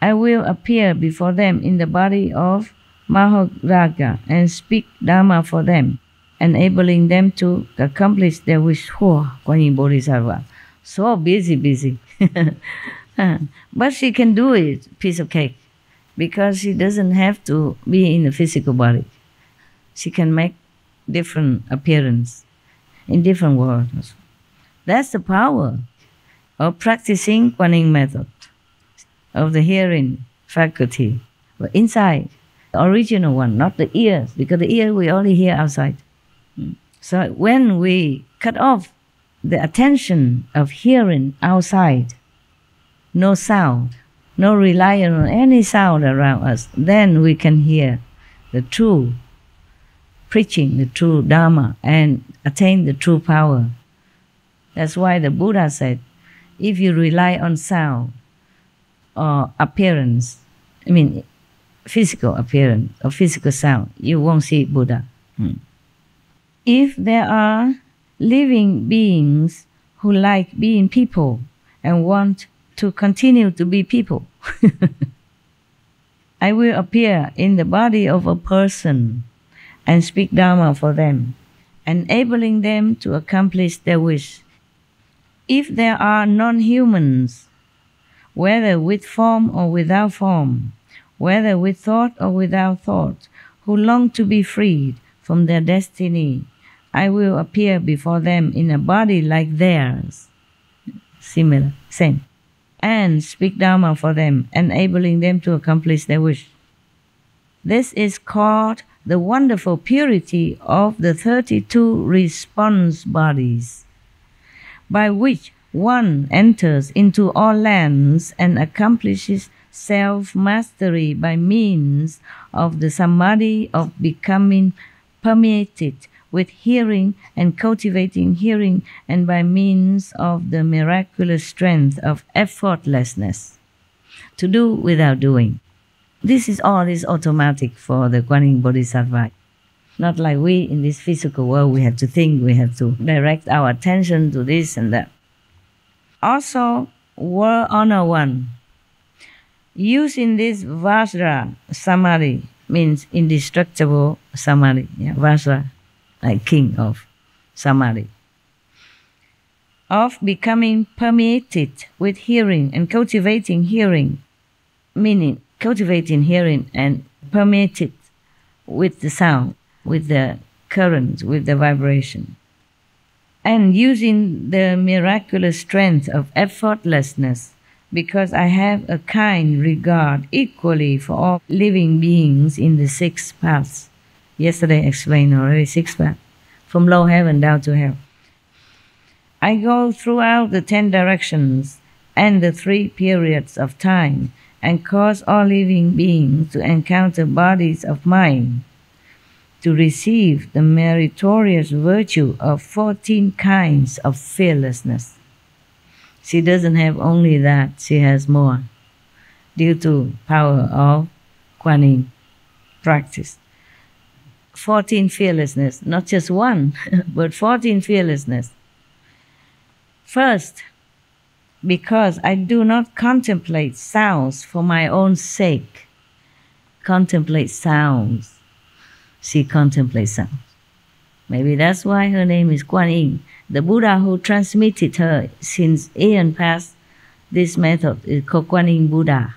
I will appear before them in the body of Mahoraga and speak Dharma for them, enabling them to accomplish their wish. Kuan Yin Bodhisattva, so busy. But she can do it, piece of cake, because she doesn't have to be in a physical body. She can make different appearance in different worlds. That's the power of practicing Kuan Yin method, of the hearing faculty, but inside, the original one, not the ears, because the ear we only hear outside. So when we cut off the attention of hearing outside, no sound, no reliance on any sound around us, then we can hear the true preaching, the true Dharma, and attain the true power. That's why the Buddha said, if you rely on sound or appearance, physical appearance or physical sound, you won't see Buddha. If there are living beings who like being people and want to continue to be people, I will appear in the body of a person and speak Dharma for them, enabling them to accomplish their wish. If there are non-humans, whether with form or without form, whether with thought or without thought, who long to be freed from their destiny, I will appear before them in a body like theirs, similar, same, and speak Dharma for them, enabling them to accomplish their wish. This is called the wonderful purity of the 32 response bodies, by which one enters into all lands and accomplishes self-mastery by means of the samadhi of becoming permeated with hearing and cultivating hearing, and by means of the miraculous strength of effortlessness, to do without doing. This is all is automatic for the Kuan Yin Bodhisattva. Not like we in this physical world, we have to think, we have to direct our attention to this and that. Also, World Honor One. Using this Vajra Samadhi means indestructible Samadhi. Yeah, Vajra, like king of Samadhi. Of becoming permeated with hearing and cultivating hearing, meaning cultivating hearing and permeated with the sound, with the current, with the vibration. And using the miraculous strength of effortlessness, because I have a kind regard equally for all living beings in the 6 paths. Yesterday I explained already 6 paths, from low heaven down to hell. I go throughout the 10 directions and the 3 periods of time and cause all living beings to encounter bodies of mind, to receive the meritorious virtue of 14 kinds of fearlessness. She doesn't have only that, she has more, due to power of Kuan Yin practice. 14 fearlessness, not just one, but 14 fearlessness. First, because I do not contemplate sounds for my own sake. Contemplate sounds. She contemplates sounds. Maybe that's why her name is Kuan Yin. The Buddha who transmitted her since aeon past this method is called Kuan Yin Buddha.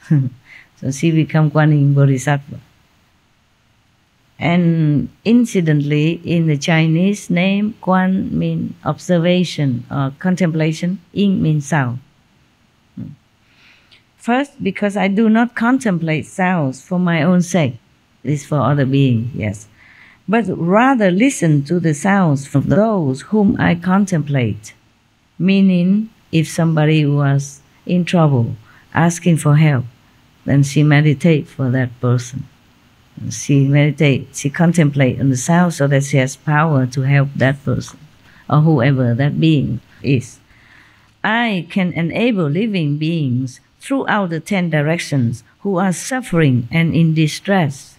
So she became Kuan Yin Bodhisattva. And incidentally, in the Chinese name, Kuan means observation or contemplation, Yin means sound. First, because I do not contemplate sounds for my own sake. This is for other beings, yes. But rather listen to the sounds from those whom I contemplate. Meaning, if somebody was in trouble, asking for help, then she meditates for that person. She meditates, she contemplates on the sound so that she has power to help that person, or whoever that being is. I can enable living beings throughout the 10 directions who are suffering and in distress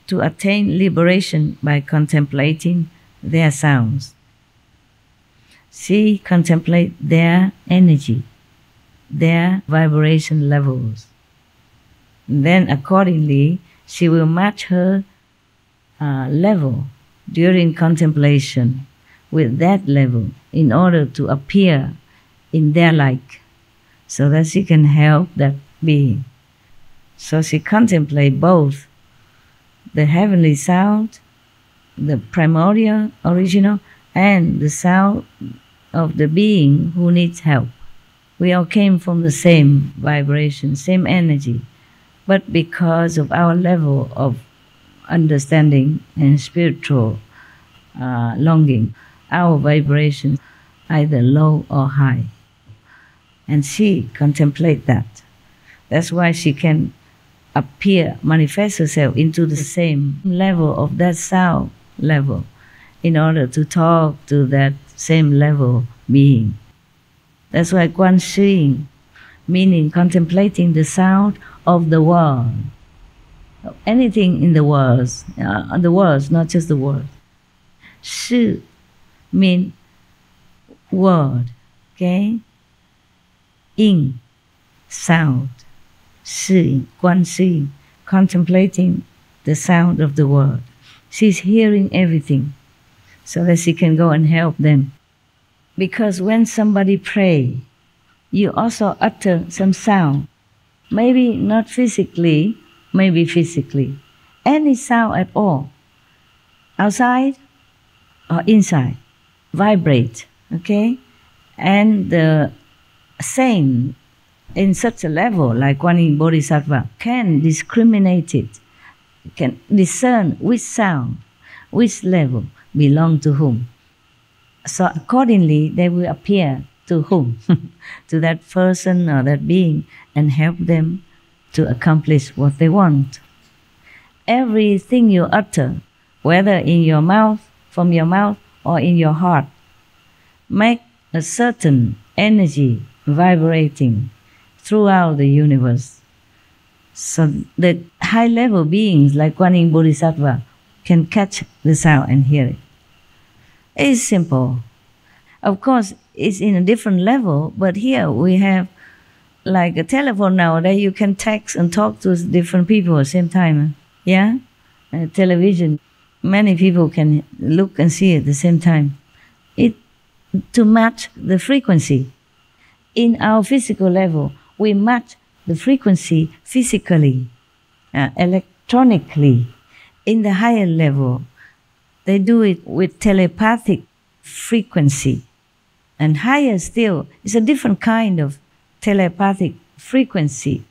to attain liberation by contemplating their sounds. She contemplates their energy, their vibration levels. Then accordingly, she will match her level during contemplation with that level in order to appear in their like, so that she can help that being. So she contemplates both the heavenly sound, the primordial, original, and the sound of the being who needs help. We all came from the same vibration, same energy, but because of our level of understanding and spiritual longing, our vibration either low or high. And she contemplates that. That's why she can appear, manifest herself into the same level of that sound level in order to talk to that same level being. That's why Quan Shi, meaning contemplating the sound of the world. Anything in the words, not just the word. Shi means word, okay? Yin, sound. Shi, Quan Shi, contemplating the sound of the word. She's hearing everything so that she can go and help them. Because when somebody prays, you also utter some sound. Maybe not physically, maybe physically. Any sound at all. Outside or inside. Vibrate, okay? And the saint in such a level, like Kuan Yin Bodhisattva, can discriminate it, can discern which sound, which level belong to whom. So accordingly, they will appear to whom? To that person or that being, and help them to accomplish what they want. Everything you utter, whether in your mouth, from your mouth, or in your heart, make a certain energy vibrating throughout the universe. So the high-level beings like Kuan Yin Bodhisattva can catch the sound and hear it. It's simple. Of course, it's in a different level, but here we have like a telephone nowadays. You can text and talk to different people at the same time. Yeah? Television, many people can look and see at the same time. It to match the frequency. In our physical level, we match the frequency physically, electronically. In the higher level, they do it with telepathic frequency. And higher still, it's a different kind of telepathic frequency.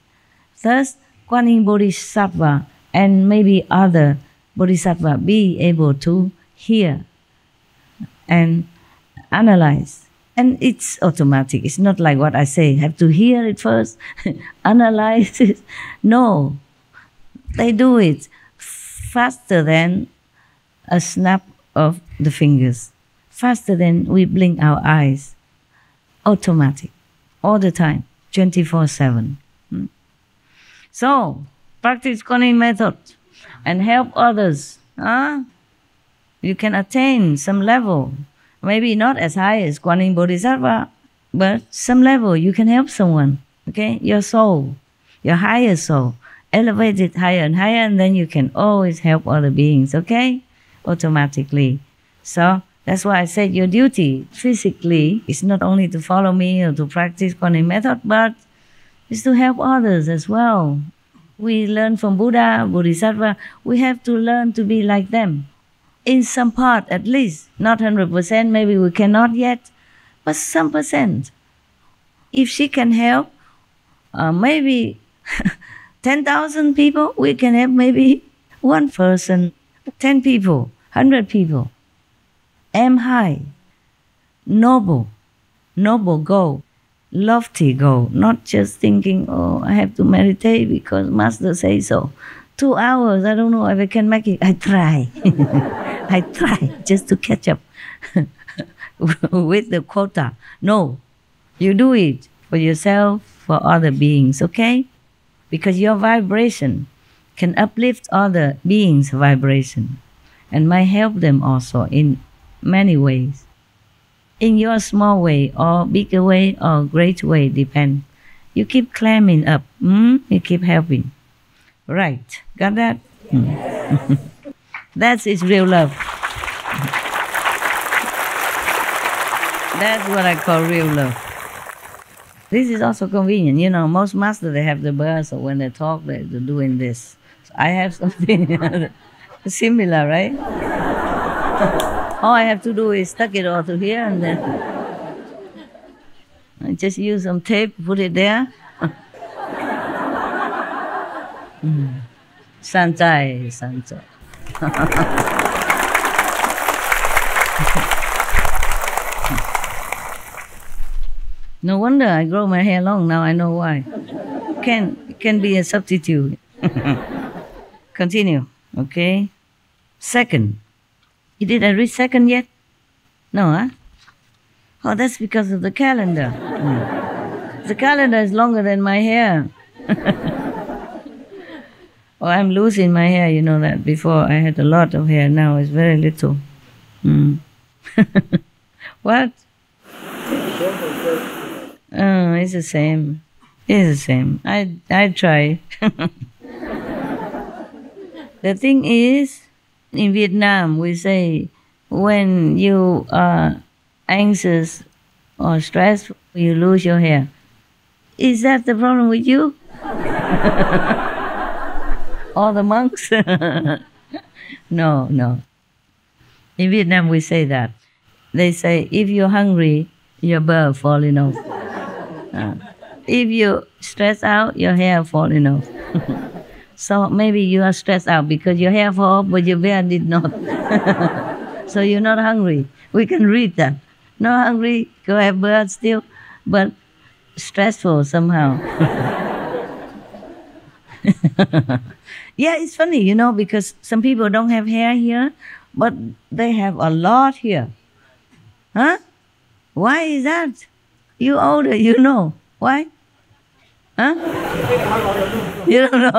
Thus, Kuan Yin Bodhisattva and maybe other Bodhisattva be able to hear and analyze. And it's automatic. It's not like what I say, have to hear it first, analyze it. No, they do it faster than a snap of the fingers, faster than we blink our eyes. Automatic, all the time, 24/7. So, practice Kuan Yin method and help others. You can attain some level. Maybe not as high as Kuan Yin Bodhisattva, but some level you can help someone. Okay, your soul, your higher soul, elevate it higher and higher, and then you can always help other beings. Okay, automatically. So that's why I said your duty physically is not only to follow me or to practice Kuan Yin method, but is to help others as well. We learn from Buddha, Bodhisattva. We have to learn to be like them. In some part at least, not 100%, maybe we cannot yet, but some percent. If she can help maybe 10,000 people, we can help maybe one person, 10 people, 100 people. Aim high, noble goal, lofty goal, not just thinking, oh, I have to meditate because Master says so. 2 hours, I don't know if I can make it. I try. I try just to catch up with the quota. No, you do it for yourself, for other beings, okay? Because your vibration can uplift other beings' vibration and might help them also in many ways. In your small way or bigger way or great way, depend. You keep climbing up, you keep helping. Right, got that? That's its real love. That's what I call real love. This is also convenient. You know, most masters, they have the birds, so when they talk, they're doing this. So I have something similar, right? All I have to do is stuck it all to here and then I just use some tape, put it there. Santai. No wonder I grow my hair long now. I know why. Can be a substitute. Continue. Okay. Second. Did I read second yet? No, huh? Oh, that's because of the calendar. The calendar is longer than my hair. Oh, I'm losing my hair, you know that. Before I had a lot of hair, now it's very little. What? Oh, it's the same. It's the same. I try. The thing is, in Vietnam, we say, when you are anxious or stressed, you lose your hair. Is that the problem with you? All the monks? No. In Vietnam, we say that. They say, if you're hungry, your bird falling off. If you stress out, your hair falling off. So maybe you are stressed out because your hair fall off, but your beard did not. So you're not hungry. We can read that. Not hungry, go have bird still, but stressful somehow. Yeah, it's funny, you know, because some people don't have hair here, but they have a lot here. Huh? Why is that? You older, you know. Why? Huh? You don't know.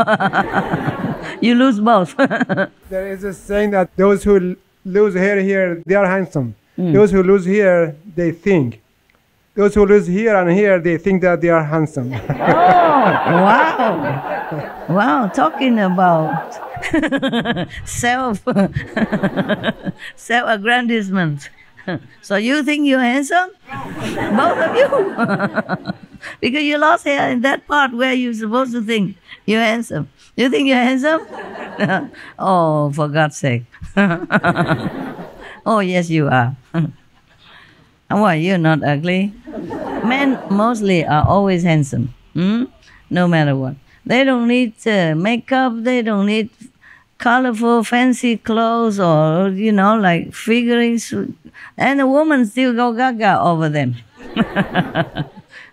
You lose both. There is a saying that those who lose hair here, they are handsome. Those who lose here, they think. Those who lose here and here, they think that they are handsome. Wow. Wow, talking about self-aggrandizement. So you think you're handsome? Both of you. Because you lost hair in that part where you're supposed to think you're handsome. You think you're handsome? Oh, for God's sake. Oh, yes, you are. Why, you're not ugly? Men mostly are always handsome, no matter what. They don't need makeup, they don't need colorful, fancy clothes or, like figurines. And a woman still go gaga over them.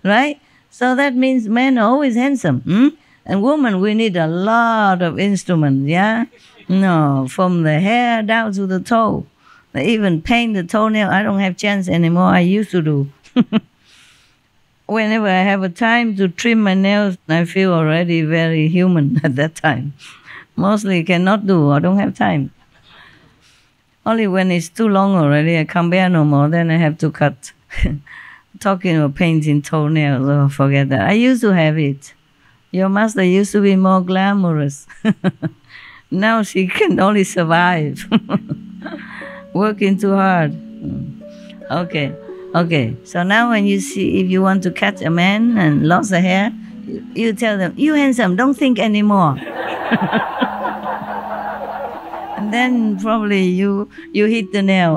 Right? So that means men are always handsome. And women, we need a lot of instruments, yeah? No, from the hair down to the toe. They even paint the toenail. I don't have chance anymore. I used to do. Whenever I have a time to trim my nails, I feel already very human at that time. Mostly cannot do. I don't have time. Only when it's too long already, I can't bear no more. Then I have to cut. Talking of painting toenails, oh, forget that. I used to have it. Your master used to be more glamorous. Now she can only survive. Working too hard. Okay. So now when you see, if you want to catch a man and lost the hair, you tell them, you handsome, don't think anymore. And then probably you hit the nail,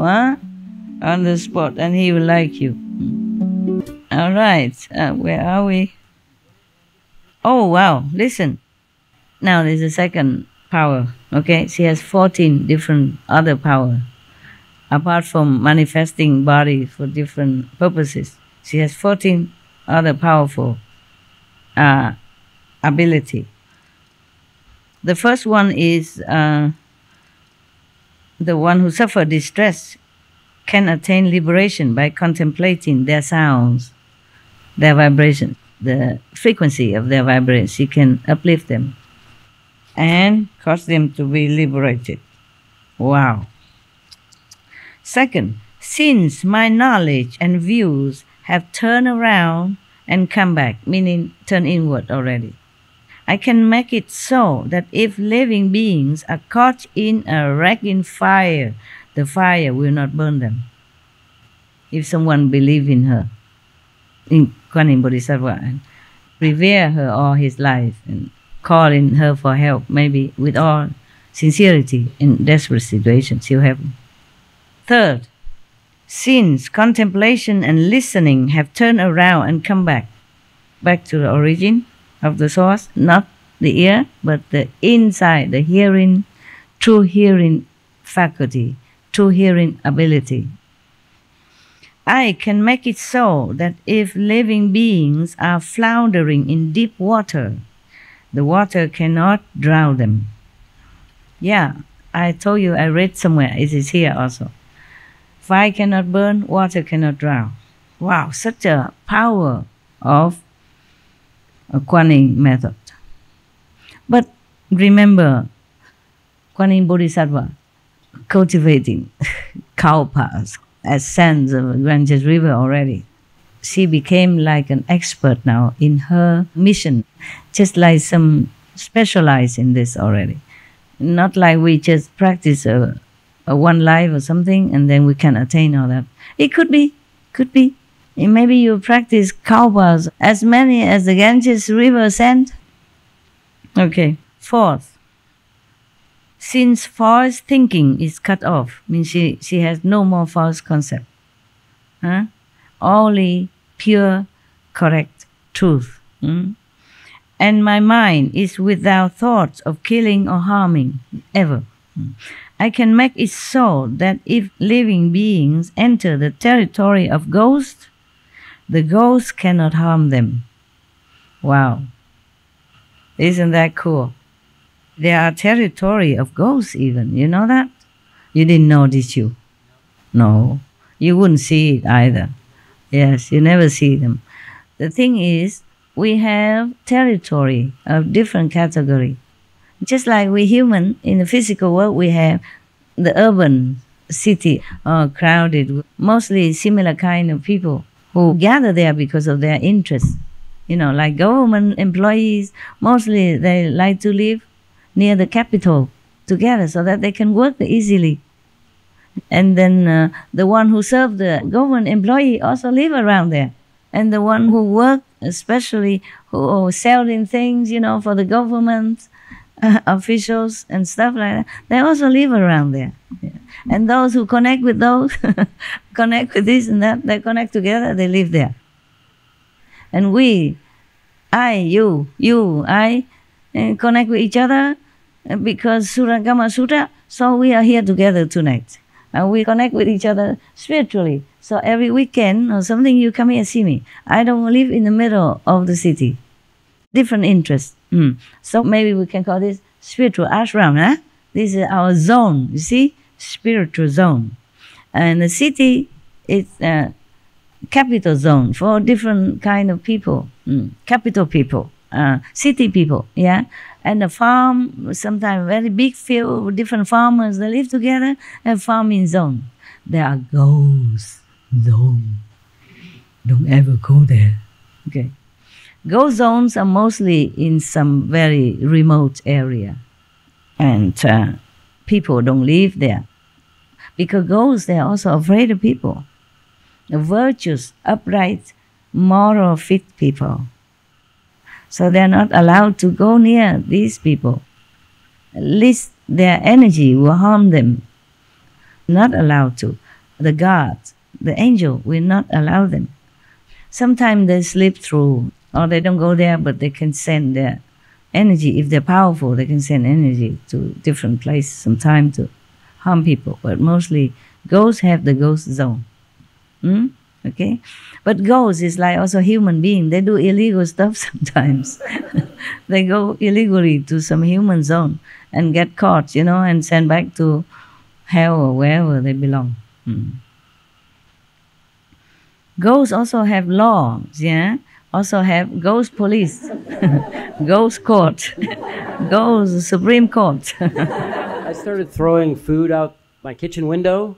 on the spot, and he will like you. All right, where are we? Oh, wow, listen. Now there's a second power, okay? She has 14 different other power. Apart from manifesting body for different purposes, she has 14 other powerful ability. The first one is the one who suffer distress can attain liberation by contemplating their sounds, their vibration, the frequency of their vibration. She can uplift them and cause them to be liberated. Wow. Second, since my knowledge and views have turned around and come back, meaning turn inward already, I can make it so that if living beings are caught in a raging fire, the fire will not burn them. If someone believes in her, in Kuan Yin Bodhisattva, and revere her all his life and calling her for help, maybe with all sincerity in desperate situations, she'll help. Third, since contemplation and listening have turned around and come back to the origin of the source, not the ear, but the inside, the hearing, true hearing faculty, true hearing ability. I can make it so that if living beings are floundering in deep water, the water cannot drown them. Yeah, I told you, I read somewhere, it is here also. Fire cannot burn, water cannot drown. Wow, such a power of a Kuan Yin method. But remember, Kuan Yin Bodhisattva cultivating cow paths as sands of the Ganges River already. She became like an expert now in her mission, just like some specialized in this already. Not like we just practice a one life or something and then we can attain all that. It could be. And maybe you practice cow paths as many as the Ganges River sand. Okay. Fourth, since false thinking is cut off, means she has no more false concept. Only pure, correct truth. And my mind is without thoughts of killing or harming, ever. I can make it so that if living beings enter the territory of ghosts, the ghosts cannot harm them. Wow. Isn't that cool? There are territory of ghosts even, you know that? You didn't know, did you? No, you wouldn't see it either. Yes, you never see them. The thing is, we have territory of different category. Just like we human, in the physical world, we have the urban city, crowded, mostly similar kind of people who gather there because of their interests. You know, like government employees, mostly they like to live near the capital together so that they can work easily. And then the one who serve the government employee also live around there. And the one who work, especially who are selling things, you know, for the government officials and stuff like that, they also live around there. Yeah. And those who connect with those, connect with this and that, they connect together, they live there. And we, I, you, I, connect with each other because Suragama Sutra, so we are here together tonight. And we connect with each other spiritually. So every weekend or something, you come here and see me. I don't live in the middle of the city. Different interests. So maybe we can call this spiritual ashram. Huh? This is our zone, you see? Spiritual zone. And the city is a capital zone for different kind of people. Capital people, city people, yeah? And the farm, sometimes very big field with different farmers, they live together, and farming zone. There are ghost zone. Don't ever go there. Okay. Ghost zones are mostly in some very remote area. And people don't live there. Because ghosts, they are also afraid of people. The virtuous, upright, moral, fit people. So they're not allowed to go near these people. At least their energy will harm them. Not allowed to. The gods, the angel will not allow them. Sometimes they slip through, or they don't go there, but they can send their energy. If they're powerful, they can send energy to different places sometimes to harm people. But mostly ghosts have the ghost zone. Okay? But ghosts is like also human being. They do illegal stuff sometimes. They go illegally to some human zone and get caught, you know, and sent back to hell or wherever they belong. Ghosts also have laws, yeah? Also have ghost police, ghost court, ghost Supreme Court. I started throwing food out my kitchen window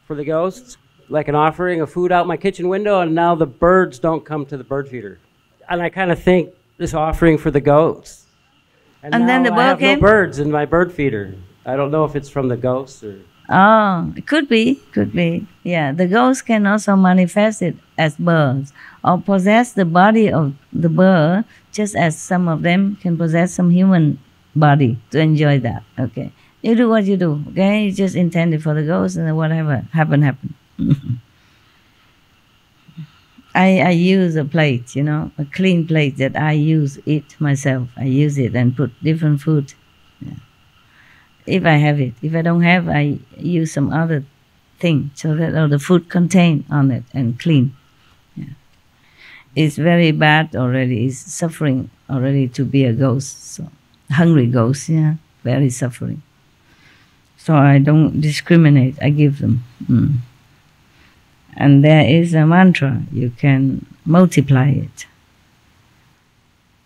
for the ghosts, like an offering of food out my kitchen window, and now the birds don't come to the bird feeder. And I kind of think this offering for the ghosts. And then the I bird have came? no birds in my bird feeder. I don't know if it's from the ghosts or... Oh, it could be. Yeah, the ghosts can also manifest it as birds or possess the body of the bird, just as some of them can possess some human body to enjoy that. Okay, you do what you do. Okay, you just intend it for the ghosts, and then whatever happen. I use a plate, you know, a clean plate that I use it myself. I use it and put different food. Yeah. If I have it. If I don't have, I use some other thing so that all the food contained on it and clean. Yeah. It's very bad already. It's suffering already to be a ghost. So hungry ghost, yeah, very suffering. So I don't discriminate. I give them. And there is a mantra. You can multiply it.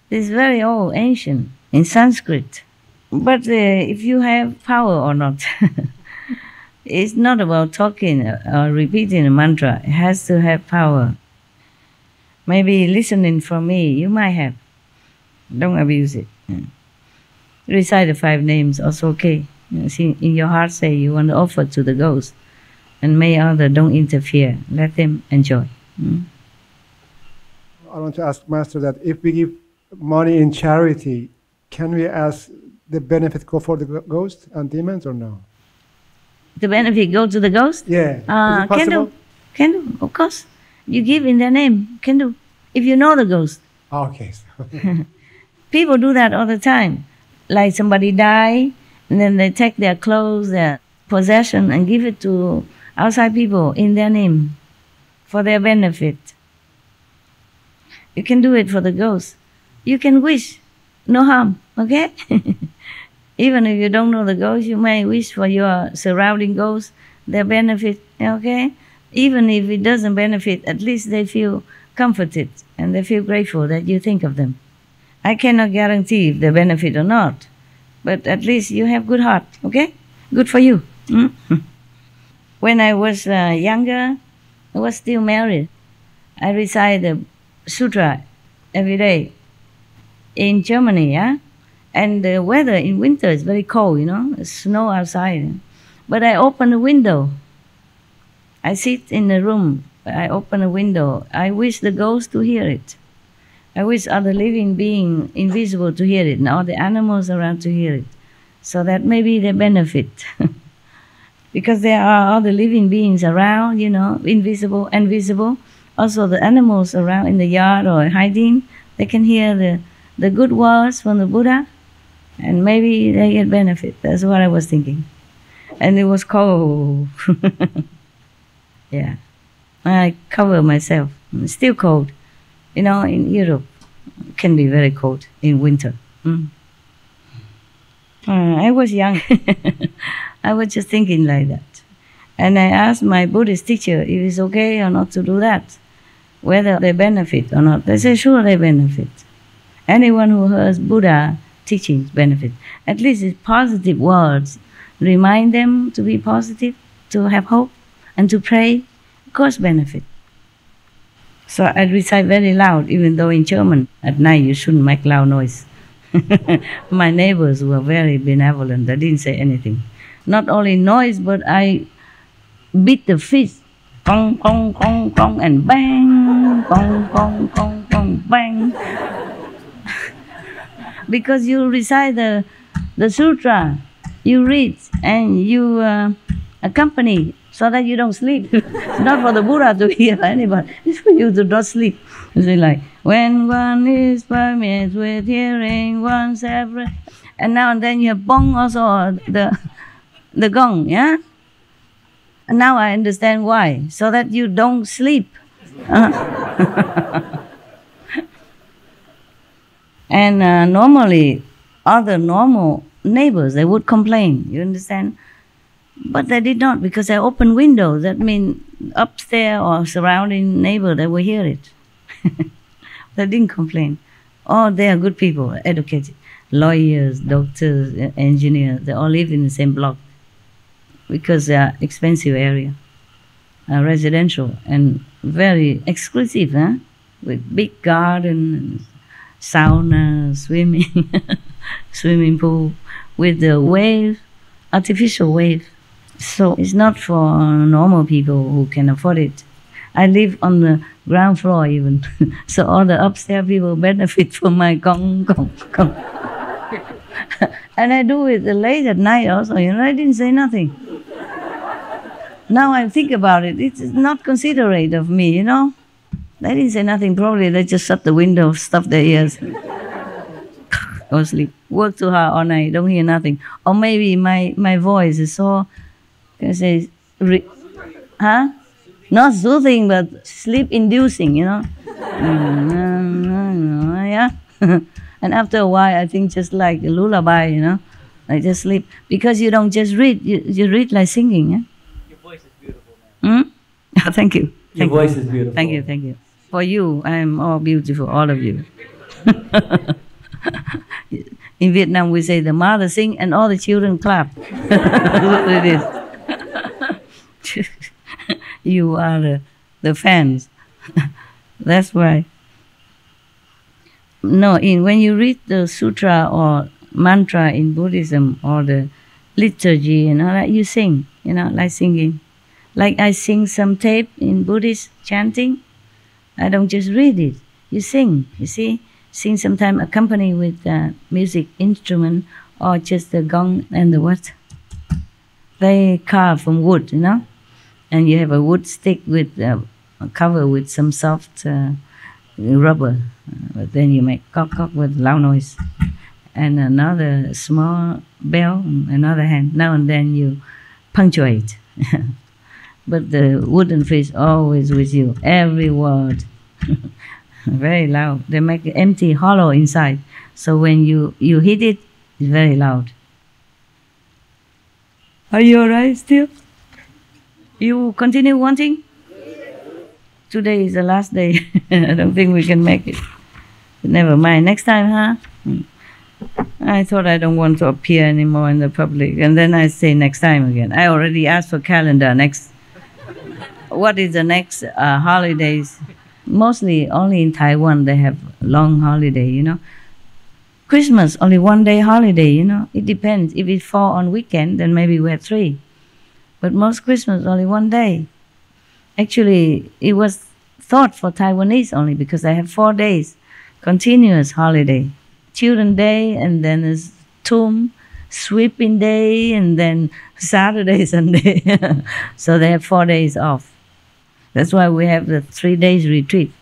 It's very old, ancient, in Sanskrit. But if you have power or not, it's not about talking or repeating a mantra. It has to have power. Maybe listening from me, you might have. Don't abuse it. Recite the 5 names, also okay. See, in your heart say you want to offer to the ghost. And may others don't interfere. Let them enjoy. I want to ask Master that if we give money in charity, can we ask the benefit go for the ghost and demons or no? The benefit go to the ghost? Yeah. Is it possible? Can do, of course. You give in their name, can do. If you know the ghost. Okay. People do that all the time. Like somebody die, and then they take their clothes, their possession, and give it to outside people in their name for their benefit. You can do it for the ghost. You can wish, no harm, okay? Even if you don't know the ghost, you may wish for your surrounding ghosts, their benefit, okay? Even if it doesn't benefit, at least they feel comforted and they feel grateful that you think of them. I cannot guarantee if they benefit or not, but at least you have good heart, okay? Good for you. When I was younger, I was still married. I recite the sutra every day in Germany, yeah? And the weather in winter is very cold, you know, it's snow outside. But I open the window. I sit in the room, I open the window. I wish the ghosts to hear it. I wish other living being, invisible, to hear it, and all the animals around to hear it, so that maybe they benefit. Because there are other living beings around, you know, invisible and visible. Also the animals around in the yard or hiding, they can hear the good words from the Buddha, and maybe they get benefit. That's what I was thinking. And it was cold. Yeah. I cover myself. It's still cold. You know, in Europe, it can be very cold in winter. I was young. I was just thinking like that. And I asked my Buddhist teacher if it's okay or not to do that, whether they benefit or not. They say, sure, they benefit. Anyone who hears Buddha teachings benefit. At least it's positive words. Remind them to be positive, to have hope, and to pray. Of course, benefit. So I recite very loud, even though in German, at night you shouldn't make loud noise. My neighbors were very benevolent. They didn't say anything. Not only noise, but I beat the fist. Gong, gong, gong, gong, and bang. Gong, gong, gong, gong, bang. Because you recite the sutra, you read, and you accompany, so that you don't sleep. It's not for the Buddha to hear anybody. It's for you to not sleep. You say like, when one is permeated with hearing one's every... And now and then you have bong also, the gong, yeah? And now I understand why. So that you don't sleep. And normally, other normal neighbors, they would complain, you understand? But they did not, because I opened windows. That means upstairs or surrounding neighbor, they will hear it. They didn't complain. Oh, they are good people, educated. Lawyers, doctors, engineers, they all live in the same block. Because they are expensive area. Residential and very exclusive, huh? With big garden, sauna, swimming pool, with the wave, artificial wave. So it's not for normal people who can afford it. I live on the ground floor even, so all the upstairs people benefit from my gong, gong, gong. And I do it late at night also, you know, I didn't say nothing. Now I think about it, it's not considerate of me, you know. They didn't say nothing, probably they just shut the window, stuff their ears. Go sleep. Work too hard all night, don't hear nothing. Or maybe my voice is so, can I say, not soothing, but sleep-inducing, you know. Yeah. And after a while, I think just like a lullaby, you know. I just sleep. Because you don't just read, you read like singing, yeah? Your voice is beautiful, man. Oh, thank you. Your voice is beautiful. Thank you, thank you. For you, I am all beautiful, all of you. In Vietnam, we say the mother sing and all the children clap. That's what it is. You are the fans. That's why. No, when you read the sutra or mantra in Buddhism or the liturgy and all that, you sing, you know, like singing. Like I sing some tape in Buddhist chanting. I don't just read it. You sing, you see? Sing sometimes accompanied with music instrument or just the gong and the what? They carve from wood, you know? And you have a wood stick with covered with some soft rubber. But then you make cock with loud noise. And another small bell, another hand. Now and then you punctuate. But the wooden fish always with you, every word. Very loud. They make an empty hollow inside. So when you hit it, it's very loud. Are you alright still? You continue wanting? Today is the last day. I don't think we can make it. But never mind. Next time, huh? I thought I don't want to appear anymore in the public, and then I say next time again. I already asked for calendar next. What is the next holidays? Mostly only in Taiwan they have long holiday, you know. Christmas, only 1 day holiday, you know. It depends. If it fall on weekend, then maybe we have 3. But most Christmas, only 1 day. Actually, it was thought for Taiwanese only because they have 4 days, continuous holiday. Children's Day, and then there's Tomb, Sweeping Day, and then Saturday, Sunday. So they have 4 days off. That's why we have the 3 days retreat.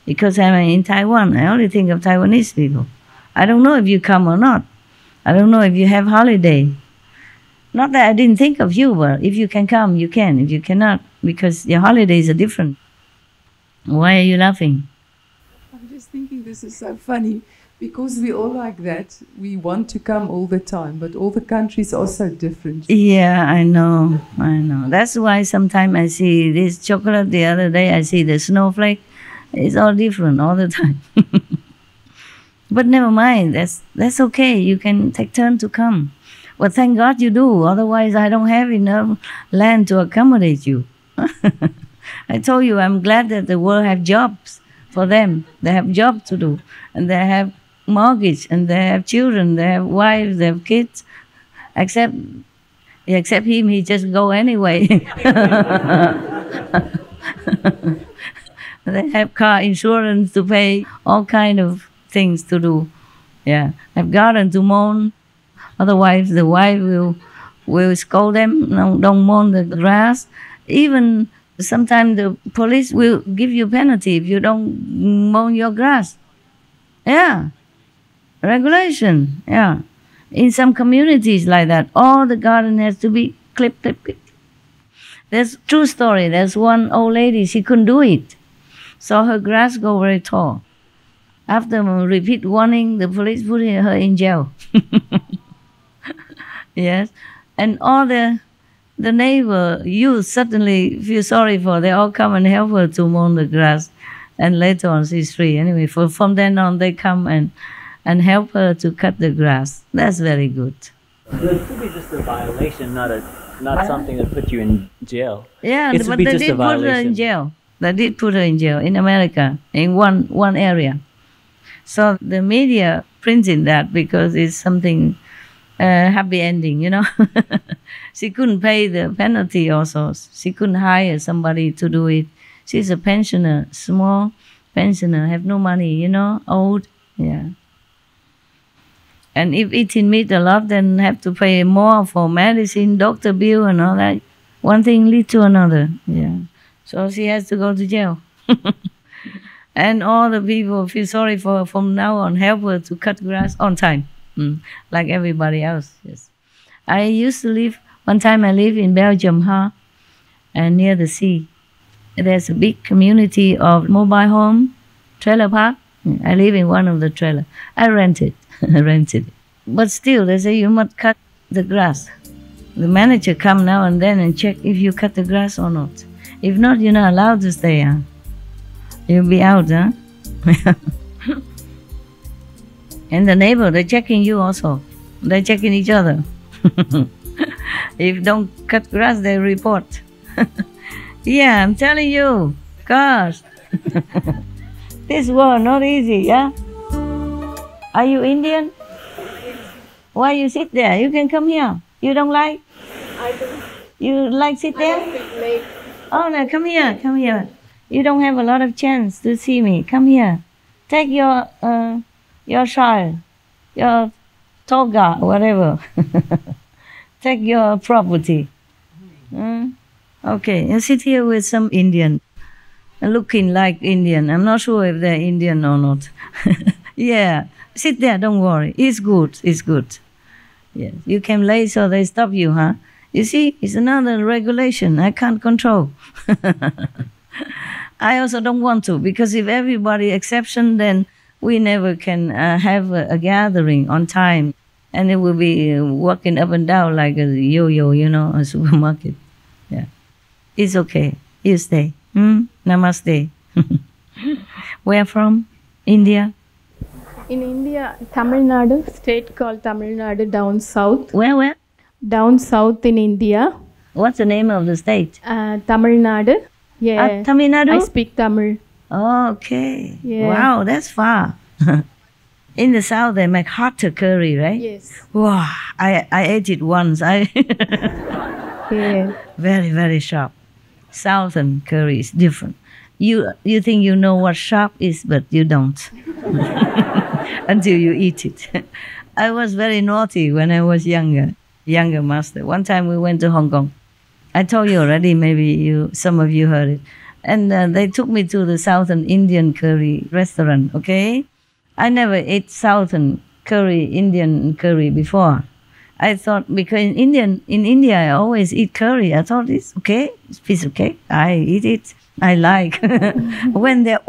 Because I'm in Taiwan, I only think of Taiwanese people. I don't know if you come or not. I don't know if you have holiday. Not that I didn't think of you, but if you can come, you can. If you cannot, because your holidays are different. Why are you laughing? I'm just thinking this is so funny. Because we all like that, we want to come all the time, but all the countries are so different. Yeah, I know. That's why sometimes I see this chocolate, the other day I see the snowflake. It's all different all the time. But never mind, that's okay. You can take turn to come. Well, thank God you do, otherwise I don't have enough land to accommodate you. I told you, I'm glad that the world have jobs for them. They have jobs to do, and they have mortgage, and they have children, they have wives, they have kids. Except him, he just go anyway. They have car insurance to pay, all kind of things to do. Yeah, have garden to mow. Otherwise, the wife will scold them. No, don't mow the grass. Even sometimes the police will give you penalty if you don't mow your grass. Yeah. Regulation, yeah. In some communities like that, all the garden has to be clip. There's true story. There's one old lady, she couldn't do it. So her grass go very tall. After repeat warning, the police put her in jail. Yes. And all the neighbor youth suddenly feel sorry for. They all come and help her to mow the grass. And later on she's free. Anyway, from then on they come and help her to cut the grass. That's very good. It could be just a violation, not something that put you in jail. Yeah, but they did put her in jail. They did put her in jail in America, in one area. So the media printed that because it's something happy ending, you know. She couldn't pay the penalty also. She couldn't hire somebody to do it. She's a pensioner, small pensioner, have no money, you know, old, yeah. And if eating meat a lot, then have to pay more for medicine, doctor bill and all that. One thing leads to another, yeah. So she has to go to jail. And all the people feel sorry for her from now on, help her to cut grass on time, like everybody else, yes. I used to live, one time I lived in Belgium, and near the sea. There's a big community of mobile home, trailer park. I live in one of the trailer. I rented. But still, they say you must cut the grass. The manager come now and then and check if you cut the grass or not. If not, you're not allowed to stay. You'll be out, huh? And the neighbor, they're checking you also. They're checking each other. If don't cut grass, they report. Yeah, I'm telling you, gosh. This world not easy, yeah? Are you Indian? Why you sit there? You can come here. You don't like? I don't. You like sit there? Oh no, come here. You don't have a lot of chance to see me. Come here. Take your child, your toga, whatever. Take your property. Okay, you sit here with some Indian, looking like Indian. I'm not sure if they're Indian or not. Yeah, sit there, don't worry. It's good. Yes, you came late, so they stop you, huh? You see, it's another regulation I can't control. I also don't want to, because if everybody exception, then we never can have a gathering on time, and it will be walking up and down like a yo-yo, you know, a supermarket. Yeah, it's okay. You stay. Namaste. Where from? India? In India, Tamil Nadu, state called Tamil Nadu down south. Where? Down south in India. What's the name of the state? Tamil Nadu. Yeah. Tamil Nadu? I speak Tamil. Oh, okay. Yeah. Wow, that's far. In the south, they make hotter curry, right? Yes. Wow, I ate it once. Yeah. Very, very sharp. Southern curry is different. You think you know what sharp is, but you don't until you eat it. I was very naughty when I was younger master. One time we went to Hong Kong. I told you already, maybe some of you heard it. And they took me to the Southern Indian curry restaurant, okay? I never ate Southern curry, Indian curry before. I thought, because in India, I always eat curry. I thought, it's okay, it's a piece of cake. I eat it. I like. When they're,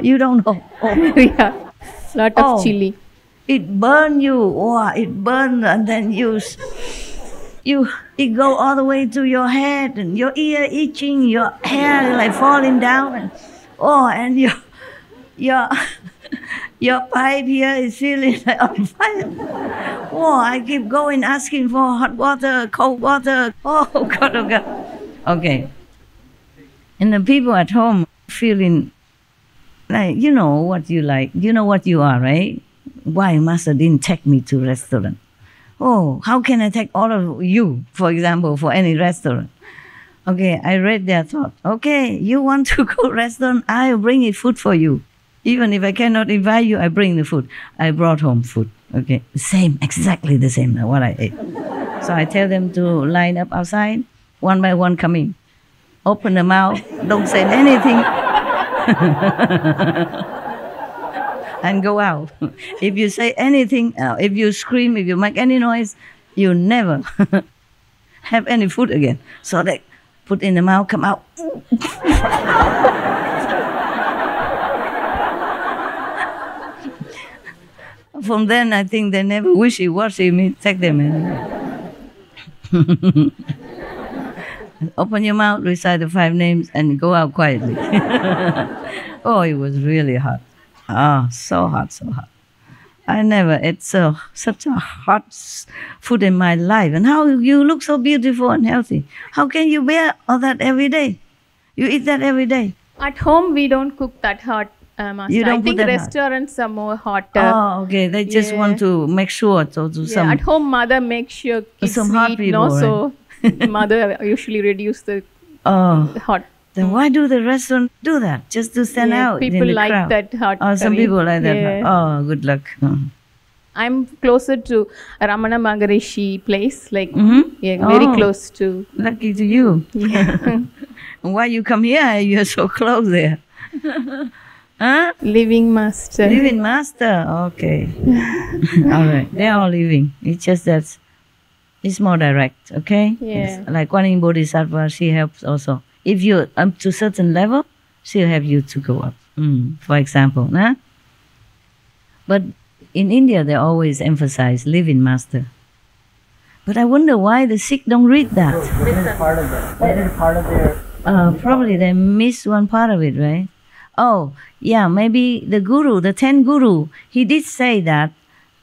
you don't know. Yeah. Lot of chili. It burn you. It burn, and then it go all the way to your head, and your ear itching, your hair like falling down, and your pipe here is feeling like on fire. I keep going asking for hot water, cold water. Oh God. Okay. And the people at home feeling like, you know what you like, you know what you are, right? Why Master didn't take me to restaurant? How can I take all of you, for example, for any restaurant? Okay, I read their thought. Okay, you want to go restaurant, I'll bring it food for you. Even if I cannot invite you, I bring the food. I brought home food. Okay, exactly the same what I ate. So I tell them to line up outside, one by one come in. Open the mouth, don't say anything. And go out. If you say anything, if you scream, if you make any noise, you never have any food again. So they put in the mouth, come out. From then, I think they never wishy-washy me, take them in. Open your mouth, recite the 5 names, and go out quietly. It was really hot. So hot. I never ate such a hot food in my life. And how you look so beautiful and healthy. How can you bear all that every day? You eat that every day. At home, we don't cook that hot, Master. You don't I think put that restaurants are more hot. Okay. They just want to make sure to do some. At home, mother makes sure kids some hot eat, people, right? So mother usually reduce the hot. Then why do the restaurant do that? Just to stand out in the crowd? People like that hot some curry. people like that. Yeah. Good luck. I'm closer to Ramana Maharishi place, very close to. Lucky to you. Yeah. Why you come here? You're so close there. Huh? Living master. Living master. Okay. All right. They're all living. It's just that it's more direct. Okay. Yeah. It's like Kuan Yin Bodhisattva, she helps also. If you're up to a certain level, she'll have you to go up. For example, huh? But in India, they always emphasize living master. But I wonder why the Sikh don't read that. Wasn't part of it? Wasn't part of their... Probably they missed one part of it, right? Maybe the Guru, the 10th Guru, he did say that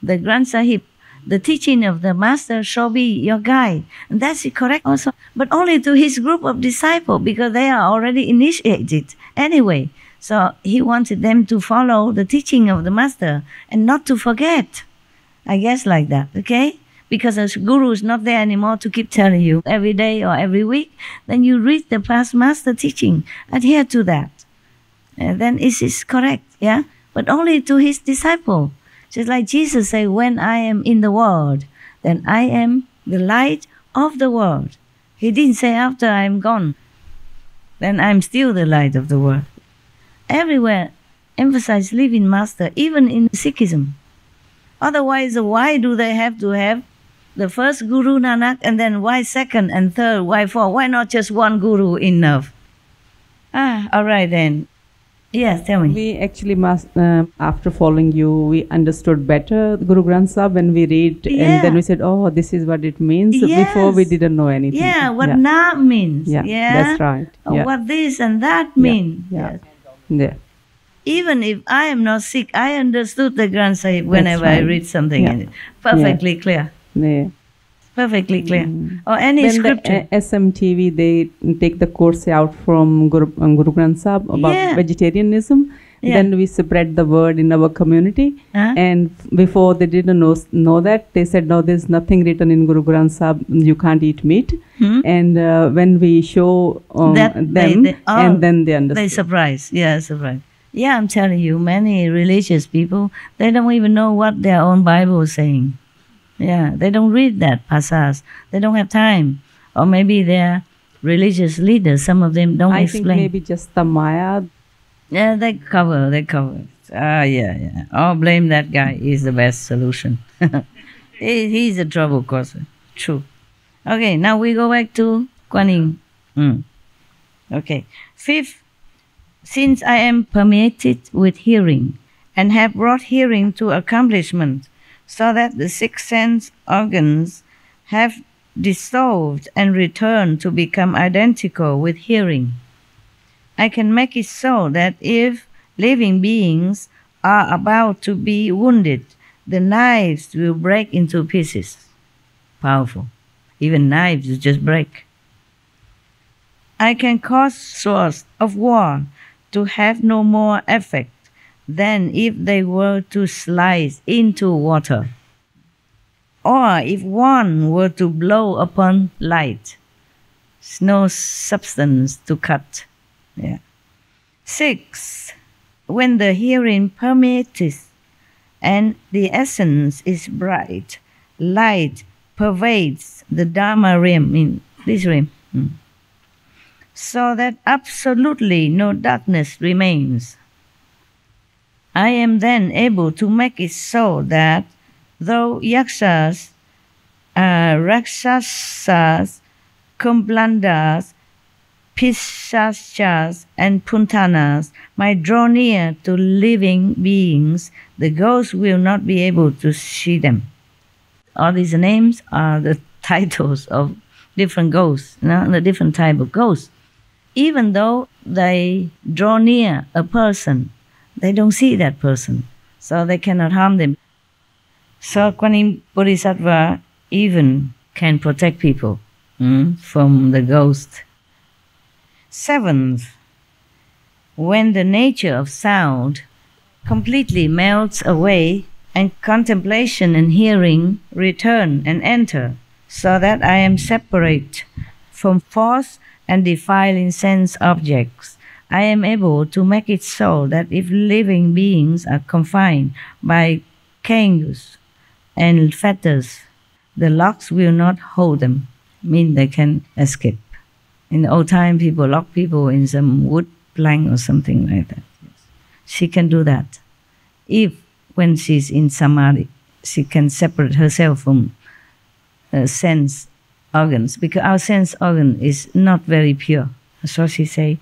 the Granth Sahib, the teaching of the master shall be your guide. And that's correct also. But only to his group of disciples, because they are already initiated anyway. So he wanted them to follow the teaching of the master and not to forget. I guess like that, okay? Because the guru is not there anymore to keep telling you every day or every week. Then you read the past master teaching, adhere to that. And then it is correct, yeah? But only to his disciple. Just like Jesus said, when I am in the world, then I am the light of the world. He didn't say after I am gone, then I'm still the light of the world. Everywhere emphasize living master, even in Sikhism. Otherwise, why do they have to have the first Guru Nanak, and then why second and third, why fourth? Why not just one Guru enough? All right then. Yes, tell me. We actually after following you, we understood better Guru Granth Sahib when we read, and then we said, this is what it means. Yes. Before we didn't know anything. Yeah, what na means. Yeah, that's right. What this and that mean. Yeah. Even if I am not sick, I understood the Granth Sahib whenever right. I read something in it. Perfectly clear. Yeah. Perfectly clear. Or any When scripture. the SMTV, they take the course out from Guru Granth Sahib about vegetarianism. Yeah. Then we spread the word in our community. And before they didn't know that, they said, no, there's nothing written in Guru Granth Sahib, you can't eat meat. And when we show them, and then they understand. They surprised. Yeah, surprised. Yeah, I'm telling you, many religious people, they don't even know what their own Bible is saying. Yeah, they don't read that passage. They don't have time. Or maybe their religious leaders, some of them don't explain. I think maybe just the Maya. Yeah, they cover. Yeah. Oh, blame that guy. He's the best solution. He's a trouble causer. True. Okay, now we go back to Kuan Yin. Okay. Fifth, since I am permeated with hearing and have brought hearing to accomplishment, so that the six sense organs have dissolved and returned to become identical with hearing, I can make it so that if living beings are about to be wounded, the knives will break into pieces. Powerful. Even knives will just break. I can cause swords of war to have no more effect than if they were to slice into water, or if one were to blow upon light. There's no substance to cut. Yeah. 6. When the hearing permeates and the essence is bright, light pervades the Dharma realm, in this realm, so that absolutely no darkness remains. I am then able to make it so that though yakshas, rakshasas, kumblandas, pisachas, and puntanas might draw near to living beings, the ghosts will not be able to see them. All these names are the titles of different ghosts, the different type of ghosts. Even though they draw near a person, they don't see that person, so they cannot harm them. So Kuan Yin Bodhisattva even can protect people from the ghost. 7th, when the nature of sound completely melts away and contemplation and hearing return and enter, so that I am separate from false and defiling sense objects, I am able to make it so that if living beings are confined by cages and fetters, the locks will not hold them, mean they can escape. In the old time, people lock people in some wood plank or something like that. She can do that. If, when she's in samadhi, she can separate herself from sense organs, because our sense organ is not very pure. So she say,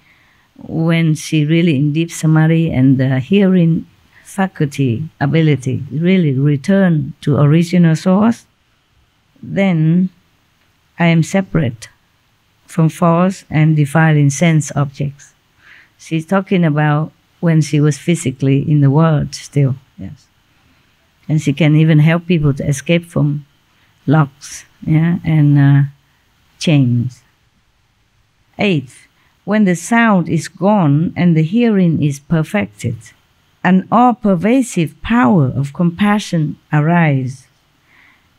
when she really in deep samadhi and the hearing faculty, ability really return to original source, then I am separate from false and defiling sense objects. She's talking about when she was physically in the world still, yes. And she can even help people to escape from locks, and chains. 8th, when the sound is gone and the hearing is perfected, an all-pervasive power of compassion arises,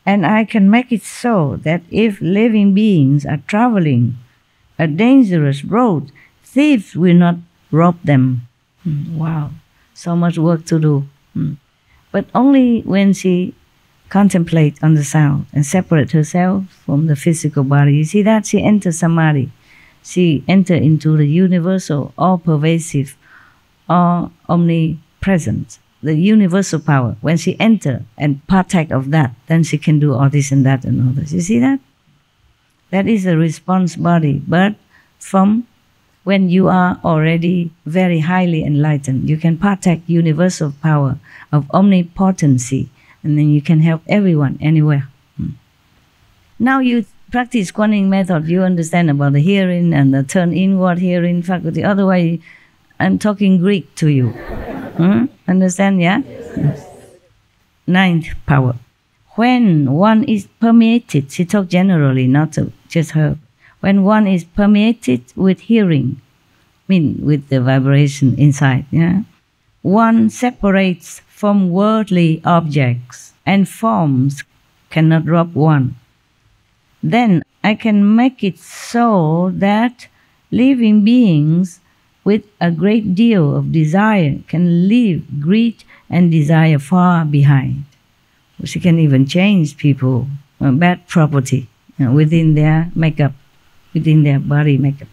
and I can make it so that if living beings are traveling a dangerous road, thieves will not rob them. Wow, so much work to do. But only when she contemplates on the sound and separates herself from the physical body. You see that? She enters samadhi. She enters into the universal, all-pervasive, all omnipresent, the universal power. When she enters and partake of that, then she can do all this and that and all this. You see that? That is a response body. But from when you are already very highly enlightened, you can partake universal power of omnipotency, and then you can help everyone anywhere. Now you practice Kuan Yin method, you understand about the hearing and the turn inward hearing faculty. Otherwise, I'm talking Greek to you. Understand, yeah? Ninth power. When one is permeated, she talked generally, not just her. When one is permeated with hearing, with the vibration inside, yeah, one separates from worldly objects and forms cannot rob one. Then I can make it so that living beings with a great deal of desire can leave greed and desire far behind. She can even change people, bad property within their makeup, within their body makeup.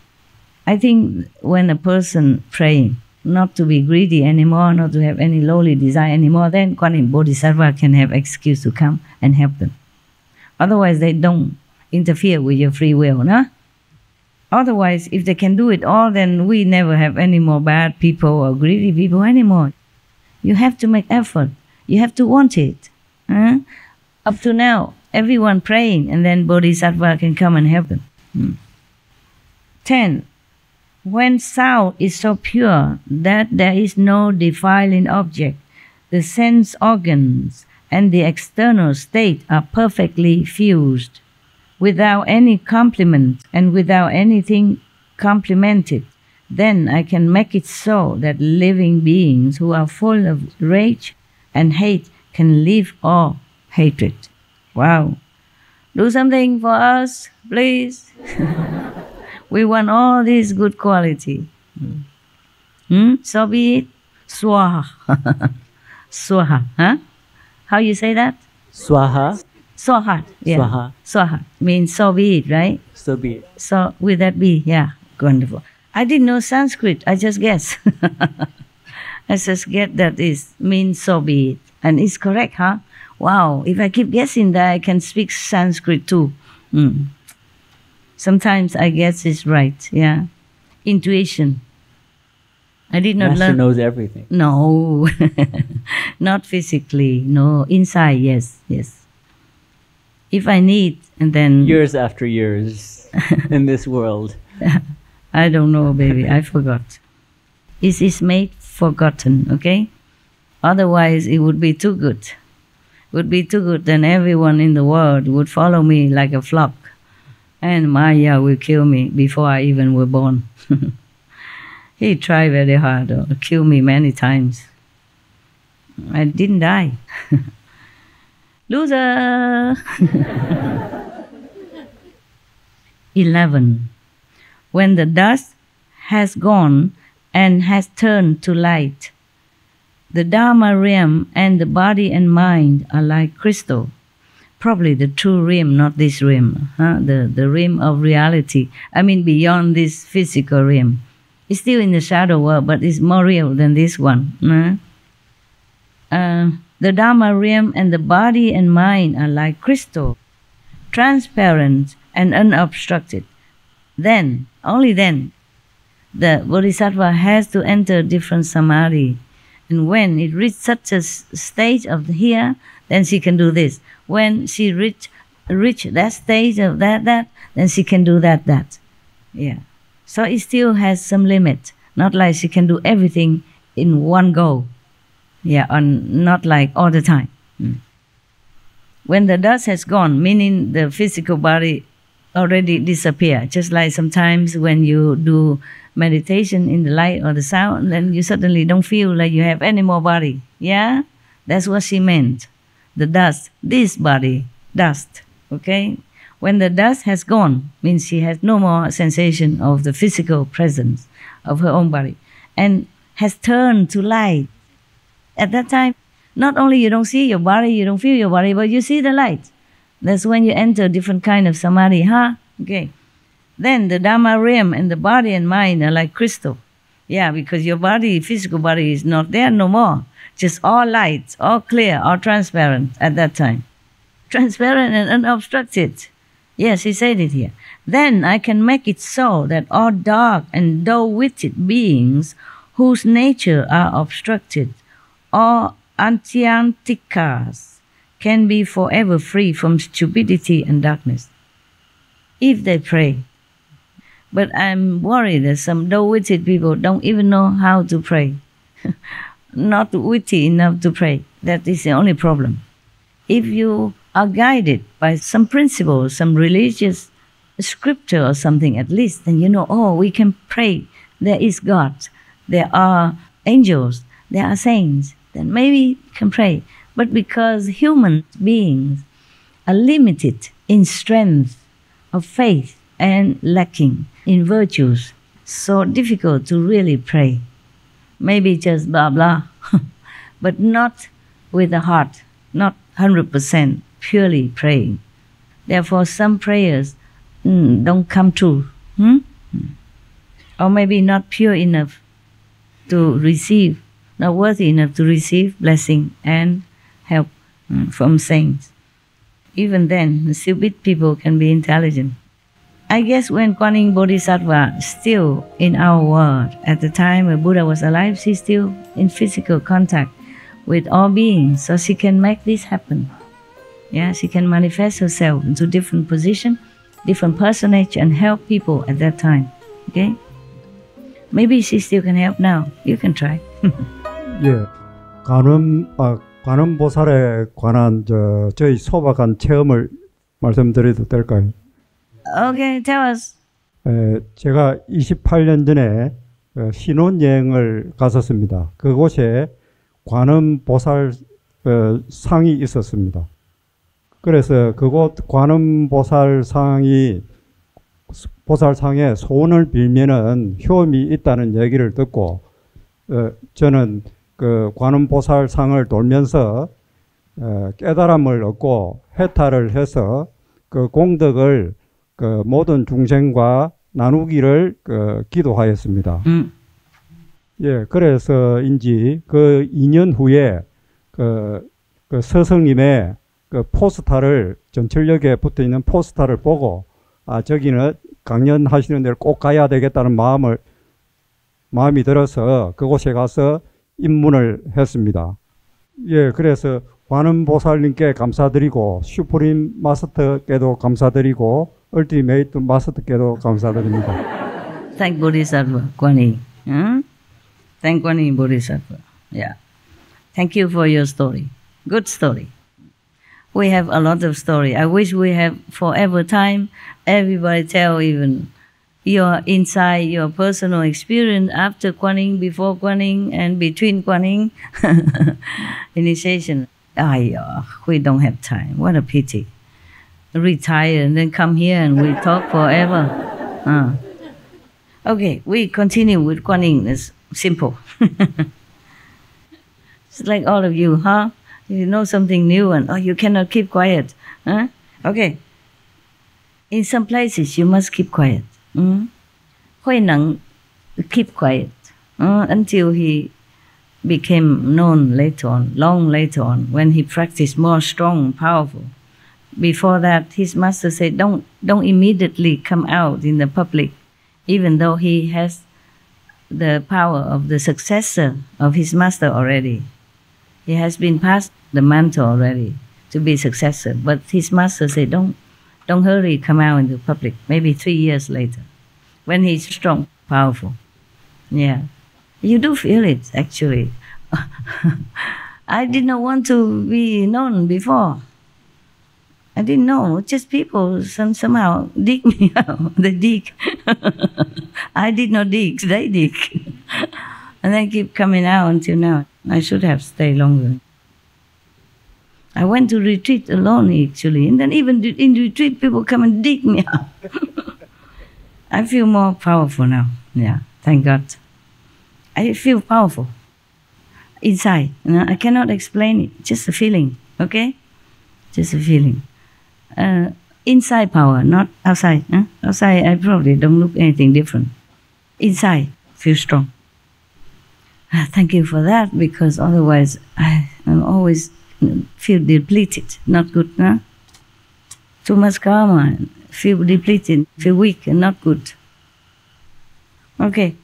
I think when a person praying not to be greedy anymore, not to have any lowly desire anymore, then Kuan Yin Bodhisattva can have excuse to come and help them. Otherwise, they don't interfere with your free will, no? Otherwise, if they can do it all, then we never have any more bad people or greedy people anymore. You have to make effort. You have to want it. Up to now, everyone praying, and then Bodhisattva can come and help them. 10. When sound is so pure that there is no defiling object, the sense organs and the external state are perfectly fused, without any complement and without anything complemented, then I can make it so that living beings who are full of rage and hate can leave all hatred. Wow. Do something for us, please. We want all this good quality. So be it. Swaha. Swaha. Huh? How you say that? Swaha. Swaha. Yeah. Swaha. Swaha means so be it, right? So be it. So will that be? Yeah. Wonderful. I didn't know Sanskrit. I just guess. I just get that is means so be it. And it's correct, huh? Wow. If I keep guessing that, I can speak Sanskrit too. Sometimes I guess it's right, yeah. Intuition. I did not Master learn. knows everything. No, not physically. No, inside, yes. If I need, and then... Years after years in this world. I don't know, baby. I forgot. It is made forgotten, okay? Otherwise, it would be too good. It would be too good, then everyone in the world would follow me like a flock. And Maya will kill me before I even were born. He tried very hard to kill me many times. I didn't die. Loser! 11. When the dust has gone and has turned to light, the Dharma realm and the body and mind are like crystal. Probably the true realm, not this realm, the realm of reality. I mean beyond this physical realm. It's still in the shadow world, but it's more real than this one. The Dharma realm and the body and mind are like crystal, transparent and unobstructed. Then, only then, the Bodhisattva has to enter different samadhi. And when it reaches such a stage of here, then she can do this. When she reach that stage of that, then she can do that. Yeah. So it still has some limit. Not like she can do everything in one go. Yeah, not like all the time. When the dust has gone, meaning the physical body already disappear. Just like sometimes when you do meditation in the light or the sound, then you suddenly don't feel like you have any more body. Yeah? That's what she meant. The dust, this body, dust, okay? When the dust has gone, means she has no more sensation of the physical presence of her own body and has turned to light. At that time, not only you don't see your body, you don't feel your body, but you see the light. That's when you enter different kind of samadhi, huh? Okay. Then the Dhamma realm and the body and mind are like crystal. Yeah, because your body, physical body is not there no more. Just all light, all clear, all transparent at that time. Transparent and unobstructed. Yes, he said it here. Then I can make it so that all dark and dull-witted beings whose nature are obstructed, all antyantikas, can be forever free from stupidity and darkness, if they pray. But I'm worried that some dull-witted people don't even know how to pray. not witty enough to pray. That is the only problem. If you are guided by some principle, some religious scripture or something at least, then you know, oh, we can pray. There is God. There are angels. There are saints. Then maybe you can pray. But because human beings are limited in strength of faith and lacking in virtues, so difficult to really pray. Maybe just blah blah, but not with the heart, not 100% purely praying. Therefore, some prayers don't come true, or maybe not pure enough to receive, not worthy enough to receive blessing and help from saints. Even then, stupid people can be intelligent. I guess when Kuan Yin Bodhisattva still in our world, at the time when Buddha was alive, she's still in physical contact with all beings, so she can make this happen. Yeah, she can manifest herself into different position, different personage, and help people at that time. Okay? Maybe she still can help now. You can try. 예, 관음보살에 관한 저희 소박한 체험을 말씀드려도 될까요? Okay, tell us. 제가 28년 전에 신혼여행을 갔었습니다. 그곳에 관음보살 상이 있었습니다. 그래서 그곳 관음보살상에 소원을 빌면은 효험이 있다는 얘기를 듣고 저는 그 관음보살상을 돌면서 깨달음을 얻고 해탈을 해서 그 공덕을 그 모든 중생과 나누기를 기도하였습니다. 예, 그래서인지 그 2년 후에 그 스승님의 그 포스터를 전철역에 붙어 있는 포스터를 보고 저기는 강연하시는 데를 꼭 가야 되겠다는 마음이 들어서 그곳에 가서 입문을 했습니다. 예, 그래서 관음보살님께 감사드리고 슈프림 마스터께도 감사드리고 얼티메이트 마스터께도 감사드립니다. Thank Bodhisattva, Kuan Yin. Thank Kuan Yin Bodhisattva. Yeah. Thank you for your story. Good story. We have a lot of story. I wish we have forever time. Everybody tell even your insight, your personal experience after Kuan Yin, before Kuan Yin, and between Kuan Yin initiation. We don't have time. What a pity. Retire and then come here and we talk forever. Okay, we continue with Kuan Yin. It's simple. It's like all of you, huh? You know something new and you cannot keep quiet. Huh? Okay. In some places you must keep quiet. Hui Nang keep quiet until he became known later on, long later on, when he practiced more strong and powerful. Before that, his master said, don't immediately come out in the public, even though he has the power of the successor of his master already. He has been passed the mantle already to be successor, but his master said, don't hurry, come out in the public, maybe 3 years later, when he's strong, powerful. Yeah. You do feel it, actually. I did not want to be known before. I didn't know. Just people somehow dig me out. They dig. I did not dig. They dig. And they keep coming out until now. I should have stayed longer. I went to retreat alone, actually. And then even in retreat, people come and dig me out. I feel more powerful now. Yeah, thank God. I feel powerful inside. I cannot explain it. Just a feeling, okay? Just a feeling. Inside power, not outside. Outside, I probably don't look anything different. Inside, feel strong. Thank you for that, because otherwise I always feel depleted, not good. Too much karma, feel depleted, feel weak and not good. Okay,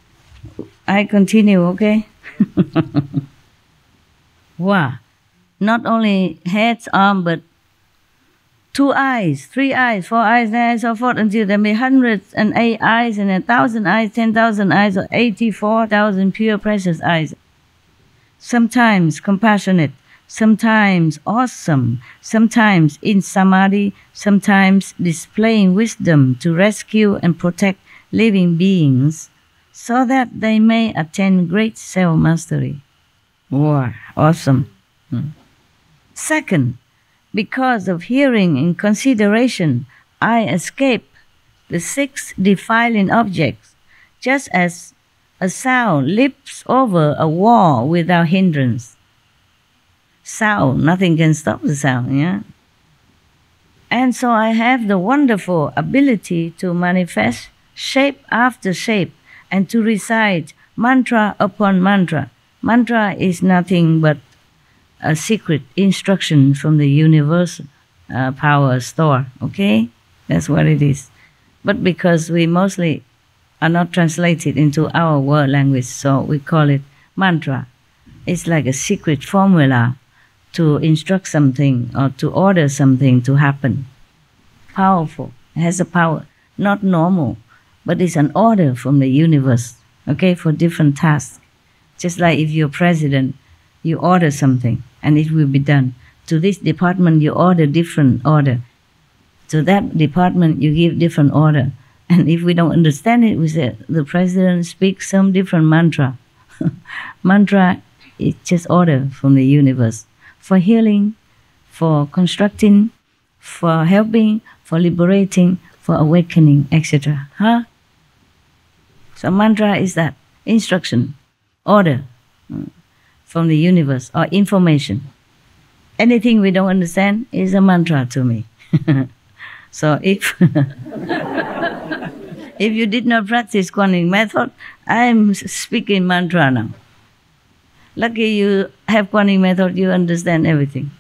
I continue, okay? Wow, not only head, arm, but 2 eyes, 3 eyes, 4 eyes, and so forth, until there may 108 eyes and 1,000 eyes, 10,000 eyes, or 84,000 pure precious eyes. sometimes compassionate, sometimes awesome, sometimes in samadhi, sometimes displaying wisdom to rescue and protect living beings so that they may attain great self-mastery. Wow, awesome. Second, because of hearing in consideration, I escape the 6 defiling objects, just as a sound leaps over a wall without hindrance. Sound, nothing can stop the sound, yeah? And so I have the wonderful ability to manifest shape after shape and to recite mantra upon mantra. Mantra is nothing but a secret instruction from the universal power store, okay? That's what it is. But because we mostly are not translated into our world language, so we call it mantra. It's like a secret formula to instruct something or to order something to happen. Powerful. It has a power. Not normal, but it's an order from the universe, okay, for different tasks. Just like if you're president, you order something and it will be done. To this department, you order different order. To that department, you give different order. And if we don't understand it, we say the president speaks some different mantra. Mantra is just order from the universe for healing, for constructing, for helping, for liberating, for awakening, etc. Huh? So mantra is that instruction, order from the universe or information. Anything we don't understand is a mantra to me. So if if you did not practice Kuan method, I am speaking mantra now. Lucky you have Kuan method, you understand everything.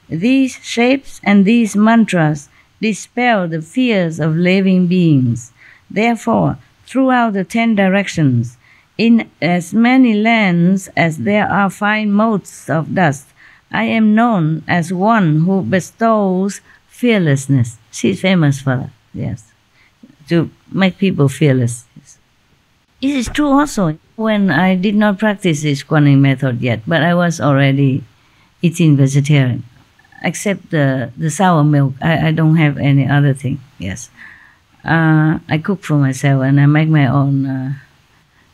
These shapes and these mantras dispel the fears of living beings. Therefore, throughout the 10 directions, in as many lands as there are fine motes of dust, I am known as one who bestows fearlessness. She's famous for that, yes, to make people fearless. It is true also when I did not practice this Kuan method yet, but I was already eating vegetarian, except the sour milk. I don't have any other thing, yes. I cook for myself and I make my own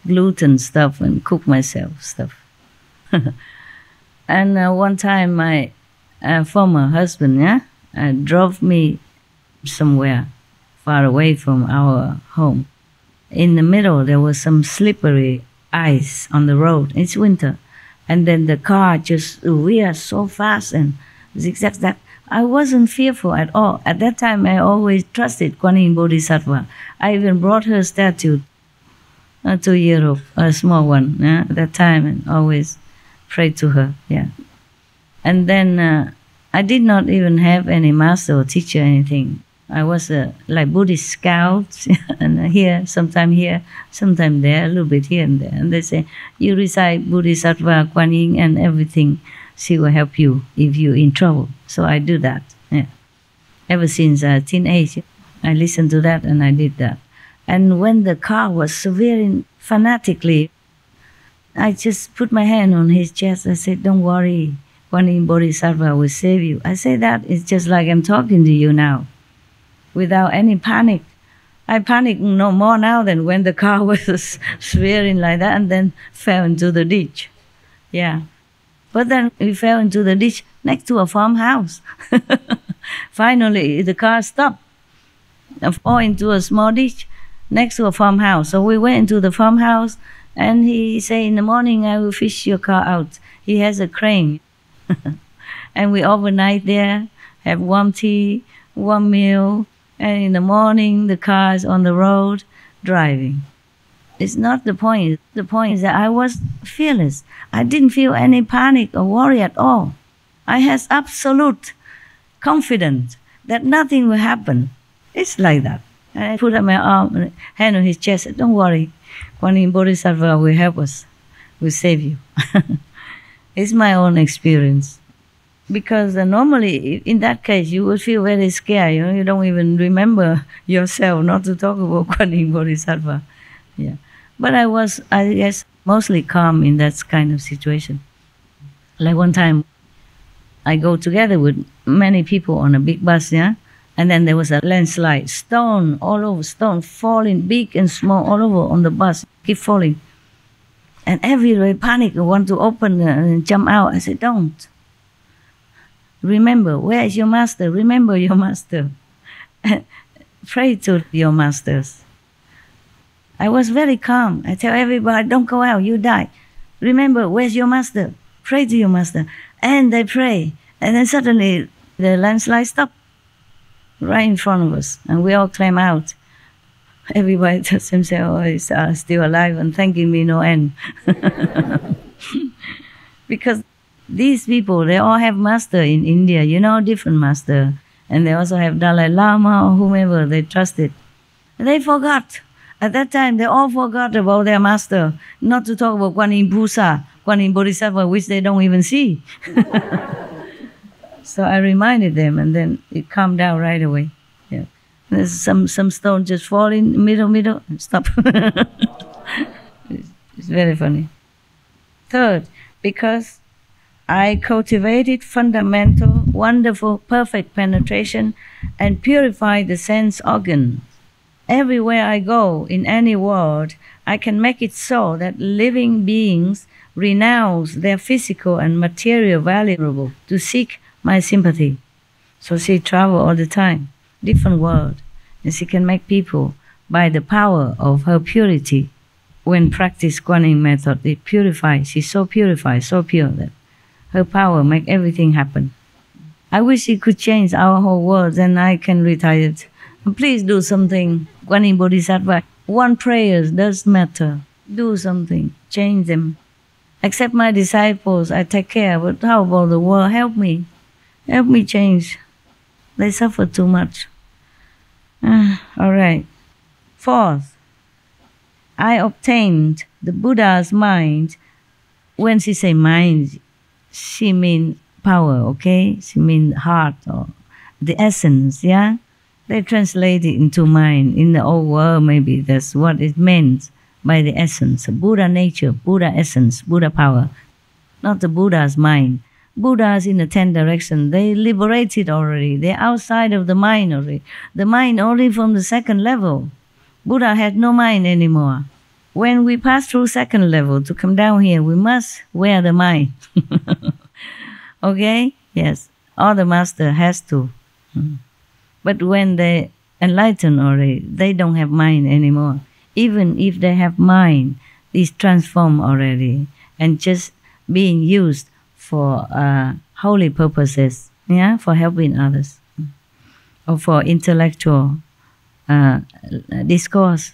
gluten stuff and cook myself stuff. And one time my former husband drove me somewhere far away from our home. In the middle there was some slippery ice on the road. It's winter. And then the car just veered so fast and zigzag that I wasn't fearful at all. At that time I always trusted Kuan Yin Bodhisattva. I even brought her statue to Europe, a small one, at that time, and always prayed to her, yeah. And then I did not even have any master or teacher or anything. I was like Buddhist scout, and here, sometime there, a little bit here and there. And they say, you recite Bodhisattva, Kuan Yin, and everything. She will help you if you're in trouble. So I do that, yeah. Ever since teenage, I listened to that and I did that. And when the car was swerving fanatically, I just put my hand on his chest. I said, don't worry, Kuan Yin Bodhisattva will save you. I say that, it's just like I'm talking to you now, without any panic. I panic no more now than when the car was swerving like that and then fell into the ditch. Yeah. But then we fell into the ditch next to a farmhouse. Finally, the car stopped. I fall into a small ditch next to a farmhouse. So we went into the farmhouse and he said, in the morning I will fish your car out. He has a crane. And we overnight there, have warm tea, warm meal, and in the morning the car is on the road driving. It's not the point. The point is that I was fearless. I didn't feel any panic or worry at all. I had absolute confidence that nothing will happen. It's like that. And I put up my arm, hand on his chest, said, don't worry, Kuan Yin Bodhisattva will help us, will save you. It's my own experience. Because normally, in that case, you would feel very scared. You don't even remember yourself, not to talk about Kuan Yin Bodhisattva. Yeah. But I guess, mostly calm in that kind of situation. Like one time, I go together with many people on a big bus, yeah? And then there was a landslide, stone all over, stone falling, big and small, all over on the bus, keep falling. And everybody panic and want to open and jump out. I said, don't. Remember, where is your master? Remember your master. Pray to your masters. I was very calm. I tell everybody, don't go out, you die. Remember, where's your master? Pray to your master. And they pray. And then suddenly the landslide stopped right in front of us. And we all climb out. Everybody tells himself, oh, he's still alive and thanking me no end. Because these people, they all have master in India, you know, different master. And they also have Dalai Lama or whomever they trusted. And they forgot. At that time, they all forgot about their master. Not to talk about Guan Yin Pusa, Guan Yin Bodhisattva, which they don't even see. So I reminded them, and then it calmed down right away. Yeah. There's some stone just falling, middle, and stop. It's very funny. Third, because I cultivated fundamental, wonderful, perfect penetration and purified the sense organs. Everywhere I go, in any world, I can make it so that living beings renounce their physical and material valuable to seek my sympathy. So she travel all the time, different world, and she can make people, by the power of her purity, when practice Kuan Yin method, it purifies. She's so purified, so pure that her power make everything happen. I wish it could change our whole world, then I can retire. Please do something. Guan Yin Bodhisattva, one prayer does matter. Do something, change them. Except my disciples, I take care, but how about the world? Help me change. They suffer too much. All right. Fourth, I obtained the Buddha's mind. When she say mind, she means power, okay? She means heart or the essence, yeah? They translate it into mind. In the old world, maybe that's what it meant by the essence. Buddha nature, Buddha essence, Buddha power. Not the Buddha's mind. Buddhas in the 10 directions, they liberated already. They're outside of the mind already. The mind only from the 2nd level. Buddha had no mind anymore. When we pass through 2nd level to come down here, we must wear the mind. Okay? Yes. All the master has to. But when they enlighten already, they don't have mind anymore. Even if they have mind, it's transformed already and just being used for holy purposes, yeah, for helping others, or for intellectual discourse.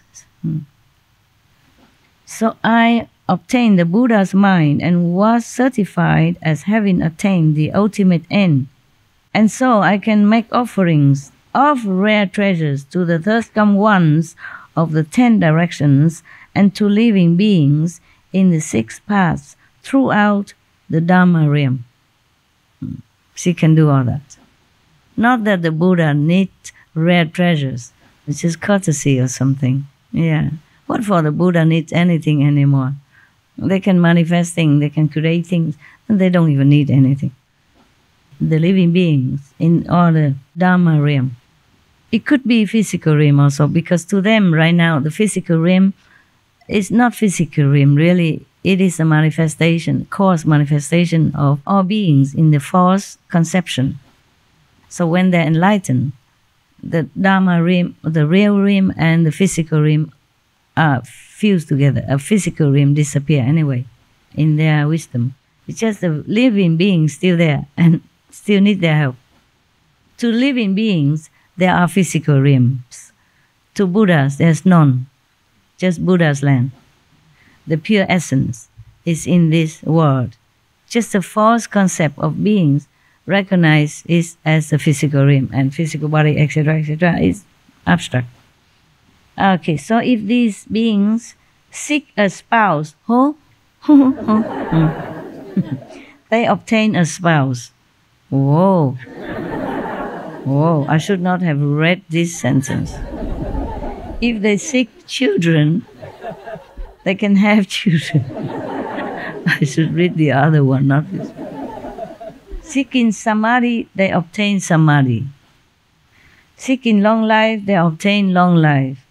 So I obtained the Buddha's mind and was certified as having attained the ultimate end. And so I can make offerings of rare treasures to the thirsty ones of the 10 directions and to living beings in the 6 paths throughout the Dharma realm. She can do all that. Not that the Buddha needs rare treasures. It's just courtesy or something. Yeah. What for the Buddha needs anything anymore? They can manifest things, they can create things, and they don't even need anything. The living beings in all the Dharma realm. It could be physical realm also, because to them right now, the physical realm is not physical realm, really. It is a manifestation, cause manifestation of all beings in the false conception. So when they're enlightened, the Dharma realm, the real realm and the physical realm are fused together. A physical realm disappear anyway in their wisdom. It's just the living beings still there and still need their help. To living beings, there are physical realms. To Buddhas, there's none. Just Buddha's land. The pure essence is in this world. Just a false concept of beings recognized is as a physical realm and physical body, etc., is abstract. Okay, so if these beings seek a spouse, they obtain a spouse. Whoa. Whoa, I should not have read this sentence. If they seek children, they can have children. I should read the other one, not this one. Seeking samadhi, they obtain samadhi. Seeking long life, they obtain long life.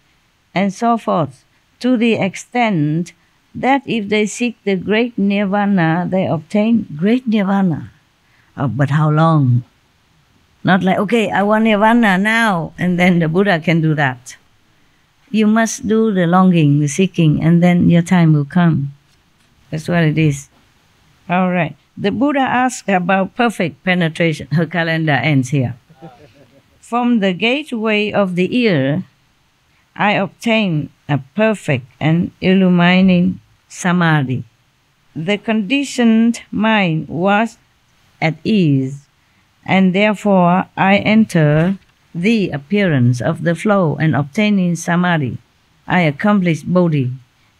And so forth, to the extent that if they seek the great nirvana, they obtain great nirvana. Oh, but how long? Not like, okay, I want nirvana now, and then the Buddha can do that. You must do the longing, the seeking, and then your time will come. That's what it is. All right. The Buddha asked about perfect penetration. Her calendar ends here. From the gateway of the ear, I obtained a perfect and illumining samadhi. The conditioned mind was at ease, and therefore I enter the appearance of the flow and obtaining samadhi. I accomplished bodhi.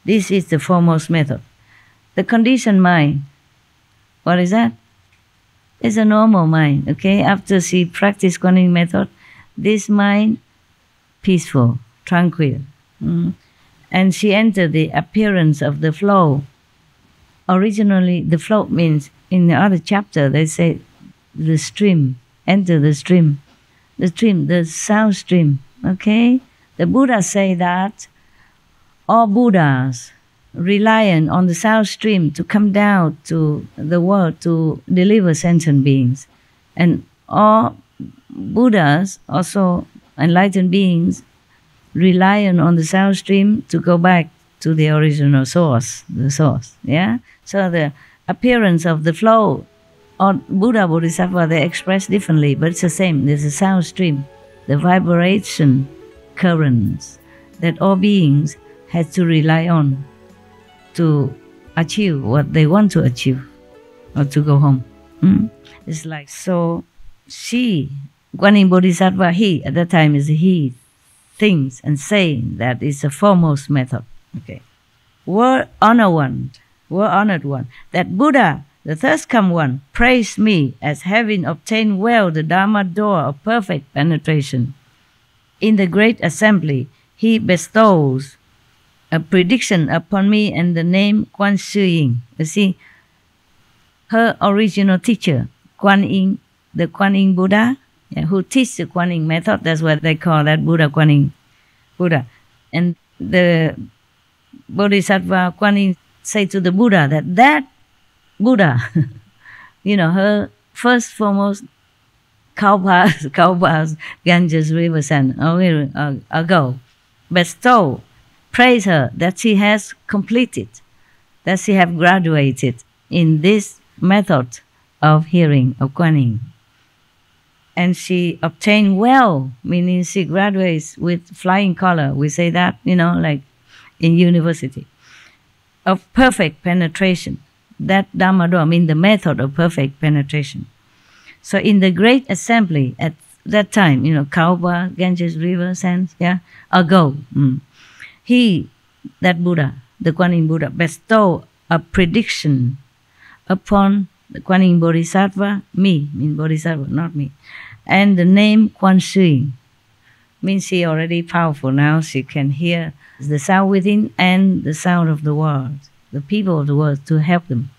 This is the foremost method. The conditioned mind, what is that? It's a normal mind, okay? After she practiced Kuan method, this mind peaceful, tranquil. And she entered the appearance of the flow. Originally, the flow means, in the other chapter, they say the stream, enter the stream. The stream, the sound stream, okay? The Buddha say that all Buddhas reliant on the sound stream to come down to the world to deliver sentient beings. And all Buddhas, also enlightened beings, reliant on the sound stream to go back to the original source, the source, yeah? So the appearance of the flow, or Buddha, Bodhisattva, they express differently, but it's the same. There's a sound stream, the vibration currents that all beings have to rely on to achieve what they want to achieve or to go home. It's like, so she, Kuan Yin Bodhisattva, he, at that time is he, thinks and saying that it's a foremost method. Okay. Were honored one, that Buddha, the thirst come one, praised me as having obtained well the Dharma door of perfect penetration. In the great assembly, he bestows a prediction upon me and the name Kuan Shi Yin. You see, her original teacher, Kuan Yin, the Kuan Yin Buddha, who teach the Kuan Yin method, that's what they call that Buddha, Kuan Yin Buddha. And the Bodhisattva Kuan Yin say to the Buddha that Buddha, her first foremost cow-baths, Ganges river sand ago, bestow, praise her that she has completed, that she have graduated in this method of hearing, of Kuan Yin. And she obtained well, meaning she graduates with flying color. We say that, like in university. Of perfect penetration. That Dharma door means the method of perfect penetration. So in the great assembly at that time, Kauba, Ganges river, sands, ago, he, that Buddha, the Kuan Yin Buddha, bestow a prediction upon the Kuan Yin Bodhisattva, me, mean Bodhisattva, not me, and the name Kuan Shi Yin, means she already powerful now, she can hear the sound within and the sound of the world, the people of the world, to help them.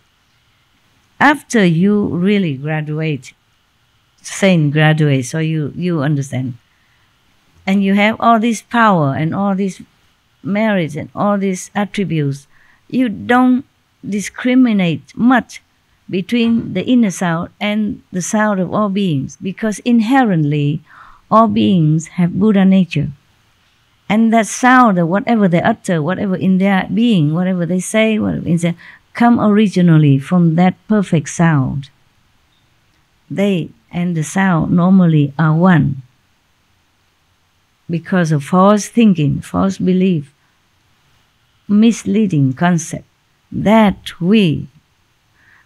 After you really graduate, saint graduate, so you understand, and you have all this power and all these merits and all these attributes, you don't discriminate much between the inner sound and the sound of all beings, because inherently all beings have Buddha nature. And that sound, whatever they utter, whatever in their being, whatever they say, whatever in their, come originally from that perfect sound. They and the sound normally are one. Because of false thinking, false belief, misleading concept, that we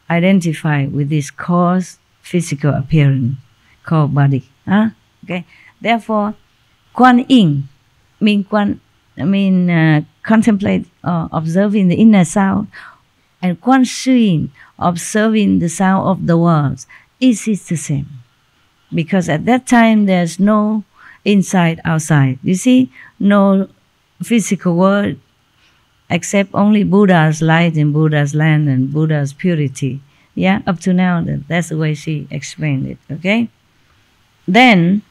identify with this cause, physical appearance, called body. Okay. Therefore, Kuan Yin contemplate or observing the inner sound, and Kuan Shi Yin observing the sound of the worlds. Is the same? Because at that time there's no inside, outside. You see, no physical world accept only Buddha's light and Buddha's land and Buddha's purity. Yeah, up to now, that's the way she explained it, okay? Then,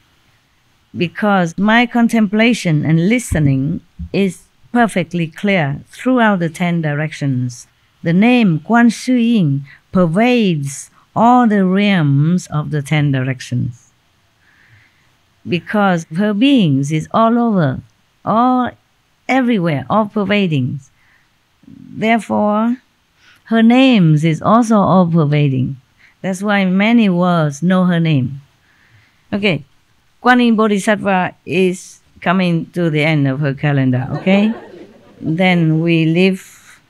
because my contemplation and listening is perfectly clear throughout the 10 directions, the name Quan Sư Yin pervades all the realms of the 10 directions. Because her beings is all over, all everywhere, all pervading. Therefore, her names is also all pervading. That's why many worlds know her name. Okay, Kuan Yin Bodhisattva is coming to the end of her calendar, okay? Then we leave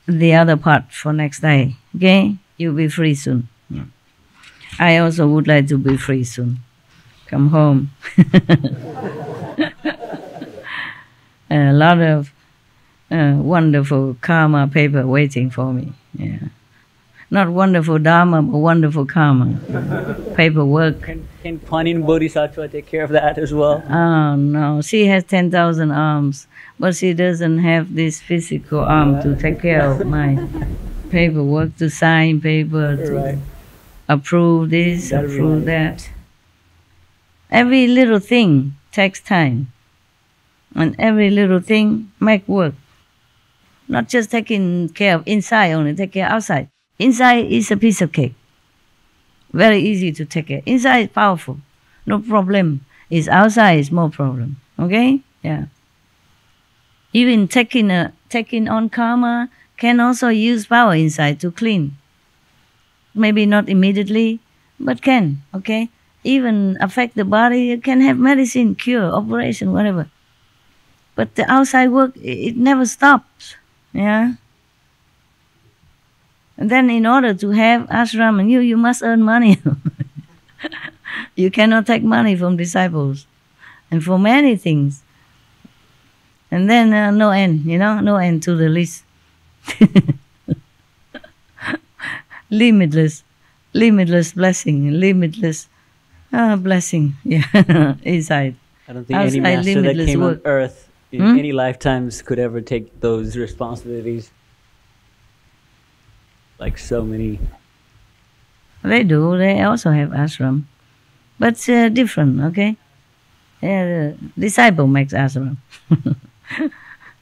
the other part for next day, okay? You'll be free soon. Yeah. I also would like to be free soon. Come home. A lot of wonderful karma paper waiting for me. Yeah. Not wonderful dharma, but wonderful karma. Paperwork. Can Kuan Yin Bodhisattva take care of that as well? Oh no, she has 10,000 arms, but she doesn't have this physical arm to take care of my paperwork, to sign paper, to approve this, approve that. Every little thing takes time, and every little thing make work. Not just taking care of inside only, take care outside. Inside is a piece of cake. Very easy to take care. Inside is powerful, no problem. It's outside is more problem. Okay? Yeah. Even taking on karma can also use power inside to clean. Maybe not immediately, but can. Okay? Even affect the body. You can have medicine, cure, operation, whatever. But the outside work, it never stops. Yeah. And then in order to have ashram and you must earn money. You cannot take money from disciples. And for many things. And then no end, no end to the list. Limitless blessing, limitless blessing, yeah, inside. I don't think any master that came on earth in any lifetimes could ever take those responsibilities. Like so many. They do. They also have ashram. But different, okay? Yeah, the disciple makes ashram.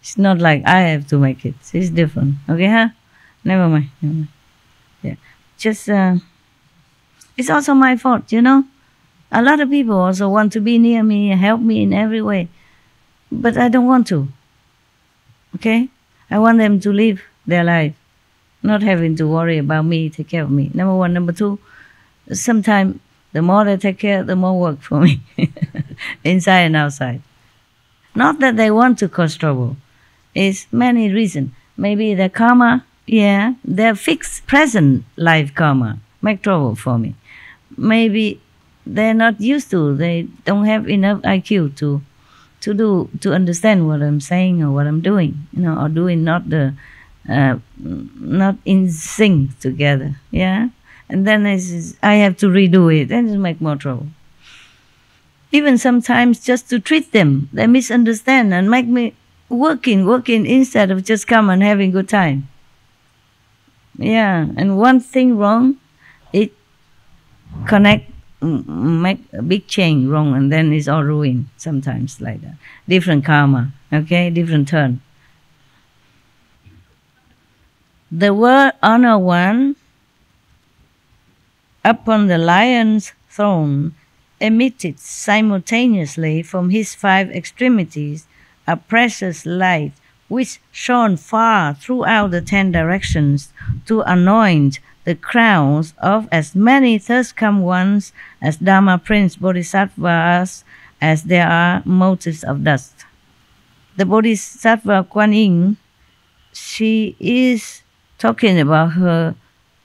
It's not like I have to make it. It's different. Okay, huh? Never mind. Yeah. Just, it's also my fault, A lot of people also want to be near me, help me in every way. But I don't want to. Okay? I want them to live their life. Not having to worry about me, take care of me. Number one. Number two, sometimes the more they take care, the more work for me. Inside and outside. Not that they want to cause trouble. It's many reasons. Maybe their karma, their fixed present life karma make trouble for me. Maybe they're not used to, they don't have enough IQ to understand what I'm saying or what I'm doing, or doing not in sync together, yeah? And then I have to redo it, and it make more trouble. Even sometimes just to treat them, they misunderstand and make me working instead of just come and having good time. Yeah, and one thing wrong, it make a big change wrong, and then it's all ruined sometimes like that. Different karma, okay, different turn. The word honor one upon the lion's throne emitted simultaneously from his 5 extremities a precious light which shone far throughout the 10 directions to anoint the crowns of as many thirst-come ones as Dharma Prince Bodhisattvas as there are motes of dust. The Bodhisattva Kuan Yin, she is talking about her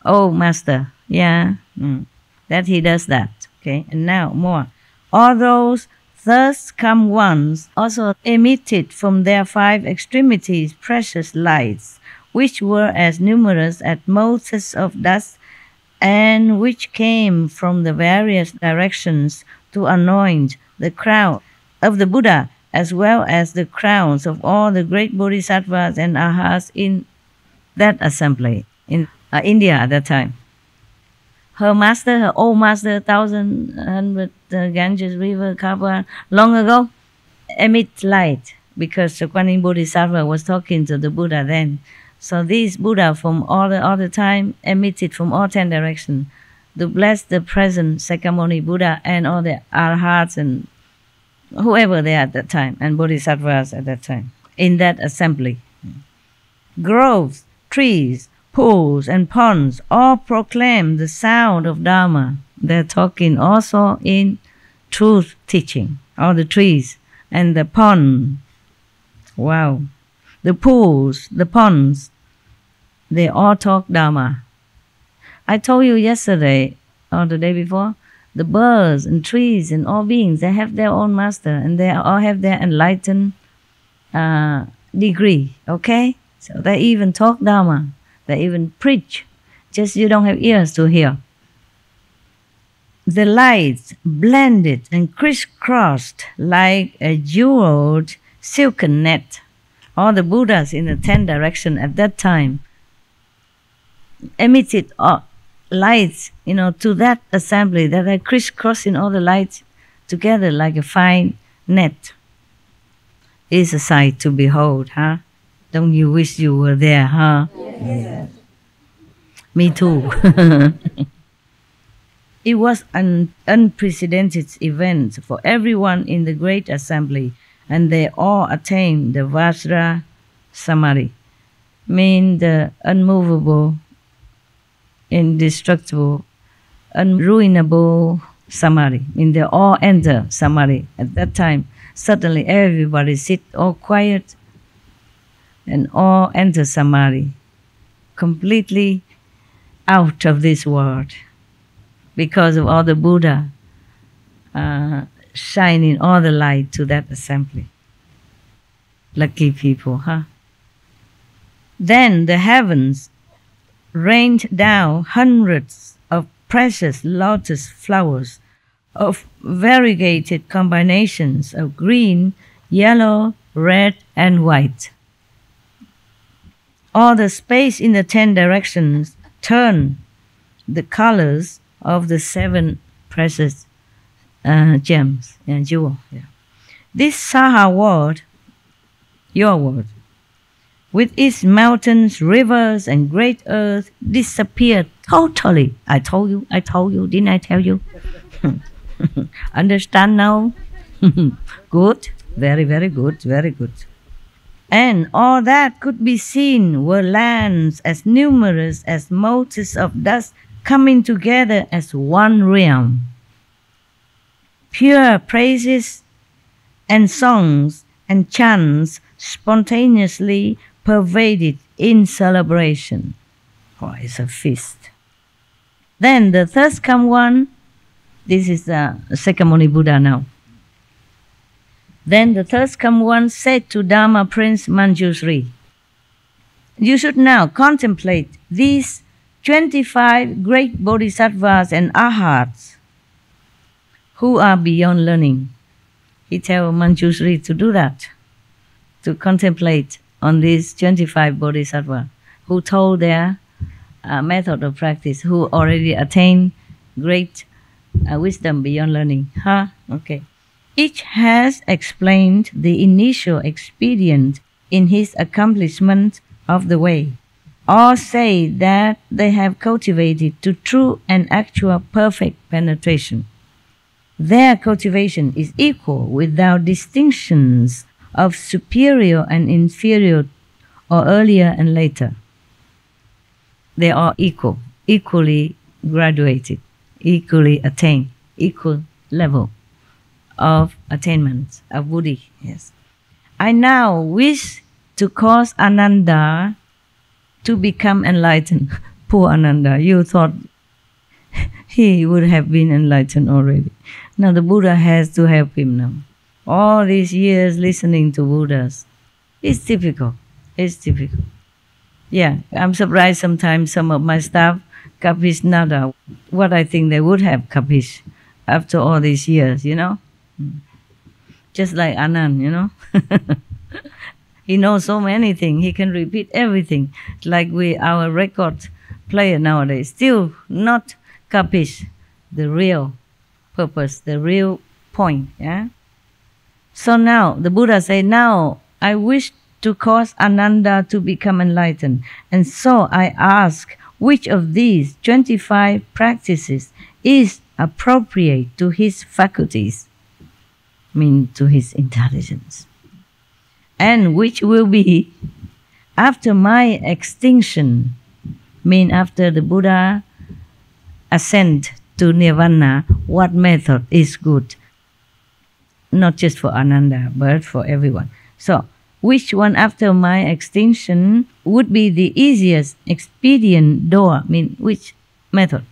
old master, that he does that, okay? And now more. All those thirst-come ones also emitted from their 5 extremities precious lights, which were as numerous as motes of dust, and which came from the various directions to anoint the crown of the Buddha as well as the crowns of all the great bodhisattvas and arhats in that assembly in India at that time. Her master, her old master, 1,100 Ganges River, Kava, long ago, emit light because the Kuan Yin Bodhisattva was talking to the Buddha then. So these Buddha from all the time emitted from all 10 directions to bless the present Sakyamuni Buddha and all the arhats and whoever they are at that time, and bodhisattvas at that time, in that assembly. Groves, trees, pools, and ponds all proclaim the sound of Dharma. They're talking also in truth teaching. All the trees and the pond, wow, the pools, the ponds, they all talk Dharma. I told you yesterday or the day before, the birds and trees and all beings, they have their own master and they all have their enlightened degree, okay? So they even talk Dharma, they even preach, just you don't have ears to hear. The lights blended and crisscrossed like a jeweled silken net. All the Buddhas in the 10 directions at that time emitted lights, to that assembly that are crisscrossing all the lights together like a fine net. It's a sight to behold, huh? Don't you wish you were there, huh? Yes. Me too. It was an unprecedented event for everyone in the great assembly, and they all attained the Vajra Samadhi, mean the unmovable, indestructible, unruinable Samadhi. Mean they all enter Samadhi. At that time, suddenly everybody sit all quiet and all enter Samadhi, completely out of this world, because of all the Buddha shining all the light to that assembly. Lucky people, huh? Then the heavens rained down hundreds of precious lotus flowers of variegated combinations of green, yellow, red, and white. All the space in the 10 directions turned the colors of the 7 precious gems and jewels. Yeah. This Saha world, your world, with its mountains, rivers, and great earth, disappeared totally. I told you, didn't I tell you? Understand now? Good, very, very good, very good. And all that could be seen were lands as numerous as motes of dust coming together as one realm. Pure praises and songs and chants spontaneously pervaded in celebration. Oh, it's a feast. Then the third come one, this is the Sakyamuni Buddha now. Then the third come one said to Dharma Prince Manjushri, you should now contemplate these 25 great bodhisattvas and arhats who are beyond learning. He told Manjushri to do that, to contemplate on these 25 bodhisattvas who told their method of practice, who already attained great wisdom beyond learning. Huh? Okay. Each has explained the initial expedient in his accomplishment of the way. All say that they have cultivated to true and actual perfect penetration. Their cultivation is equal without distinctions of superior and inferior or earlier and later. They are equal, equally graduated, equally attained, equal level of attainment of Buddhi. Yes. I now wish to cause Ananda to become enlightened. Poor Ananda, you thought he would have been enlightened already. Now the Buddha has to help him now. All these years listening to Buddhas, it's difficult. It's difficult. Yeah, I'm surprised sometimes some of my staff kapish nada what I think they would have kapish after all these years, just like Anand, you know. He knows so many things. He can repeat everything, like our record player nowadays. Still not capish the real purpose, the real point. Yeah. So now the Buddha say, now I wish to cause Ananda to become enlightened, and so I ask, which of these 25 practices is appropriate to his faculties, mean to his intelligence, and which will be after my extinction, mean after the Buddha ascend to Nirvana, what method is good, not just for Ananda, but for everyone. So, which one after my extinction would be the easiest expedient door, mean which method,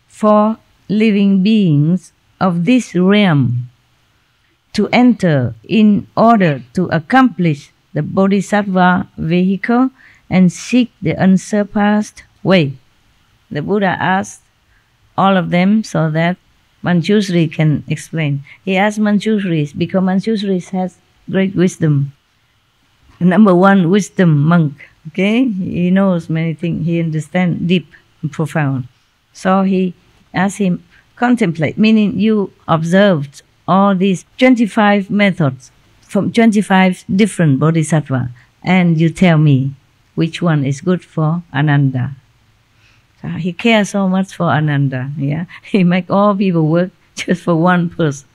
for living beings of this realm to enter in order to accomplish the Bodhisattva vehicle and seek the unsurpassed way? The Buddha asked all of them so that Manjushri can explain. He asked Manjushri because Manjushri has great wisdom. Number one, wisdom monk. Okay, he knows many things. He understands deep and profound. So he asked him, contemplate, meaning you observed all these 25 methods from 25 different bodhisattva, and you tell me which one is good for Ananda. So he cares so much for Ananda. Yeah, he make all people work just for one person,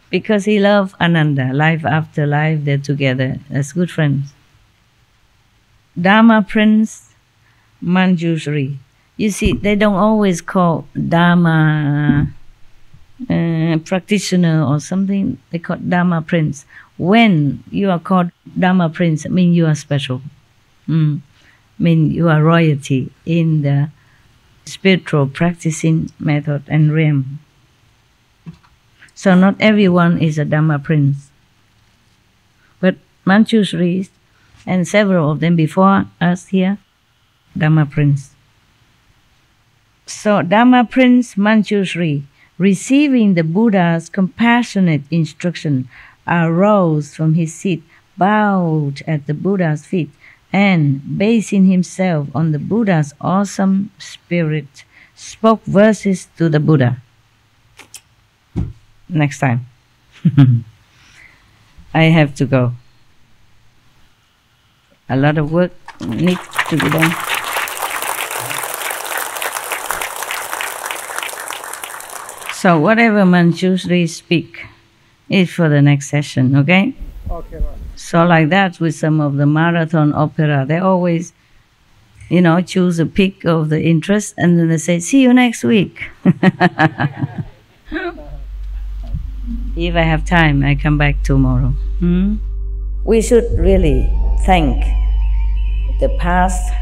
because he loves Ananda. Life after life, they're together as good friends. Dharma Prince Manjushri. You see, they don't always call Dharma practitioner or something. They call Dharma Prince. When you are called Dharma Prince, it means you are special. Mean you are royalty in the spiritual practicing method and realm. So not everyone is a Dharma Prince. But Manjushri and several of them before us here, Dharma Prince. So Dharma Prince Manjushri, receiving the Buddha's compassionate instruction, arose from his seat, bowed at the Buddha's feet, and basing himself on the Buddha's awesome spirit, spoke verses to the Buddha. Next time. I have to go. A lot of work needs to be done. So whatever Manjushri speak is for the next session, okay? Okay. So like that with some of the marathon opera, they always, choose a pick of the interest and then they say, see you next week. If I have time, I come back tomorrow. We should really thank the past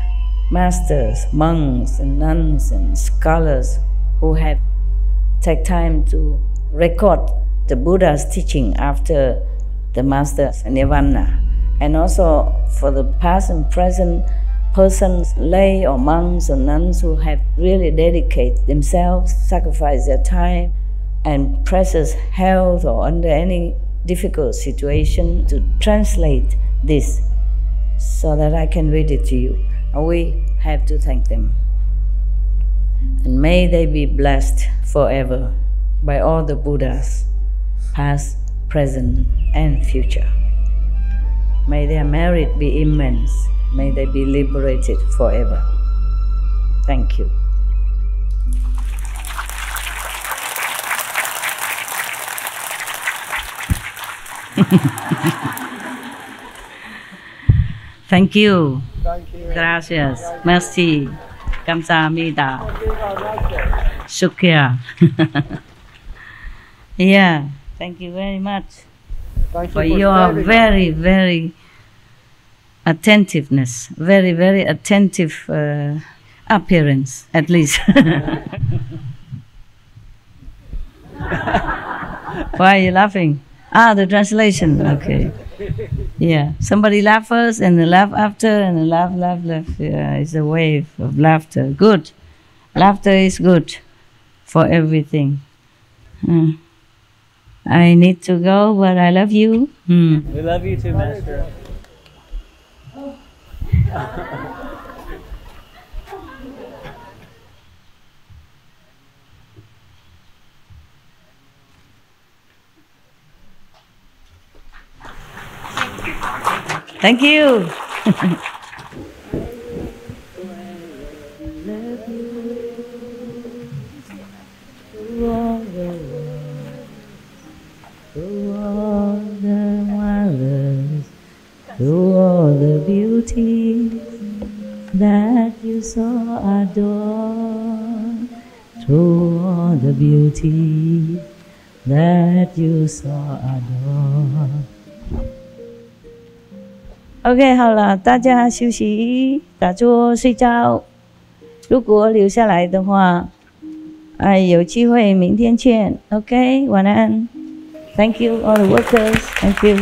masters, monks and nuns and scholars who have taken time to record the Buddha's teaching after the master's nirvana, and also for the past and present persons, lay or monks or nuns who have really dedicated themselves, sacrificed their time and precious health or under any difficult situation to translate this so that I can read it to you. And we have to thank them. And may they be blessed forever by all the Buddhas, past, present, and future. May their merit be immense. May they be liberated forever. Thank you. Thank you. Thank you. Gracias. Merci. Kamsahamnida. Shukriya. Yeah. Thank you very much for your very, very attentiveness, very, very attentive appearance, at least. Why are you laughing? Ah, the translation. Okay. Yeah. Somebody laugh first and then laugh after and then laugh. Yeah, it's a wave of laughter. Good. Laughter is good for everything. I need to go, but I love you. We love you too, Master. Thank you. Through all the beauty that you so adore, through all the beauty that you so adore. OK， 好了，大家休息，打坐睡觉。如果留下来的话，有机会明天见。OK， 晚安。Thank you all the workers. Thank you.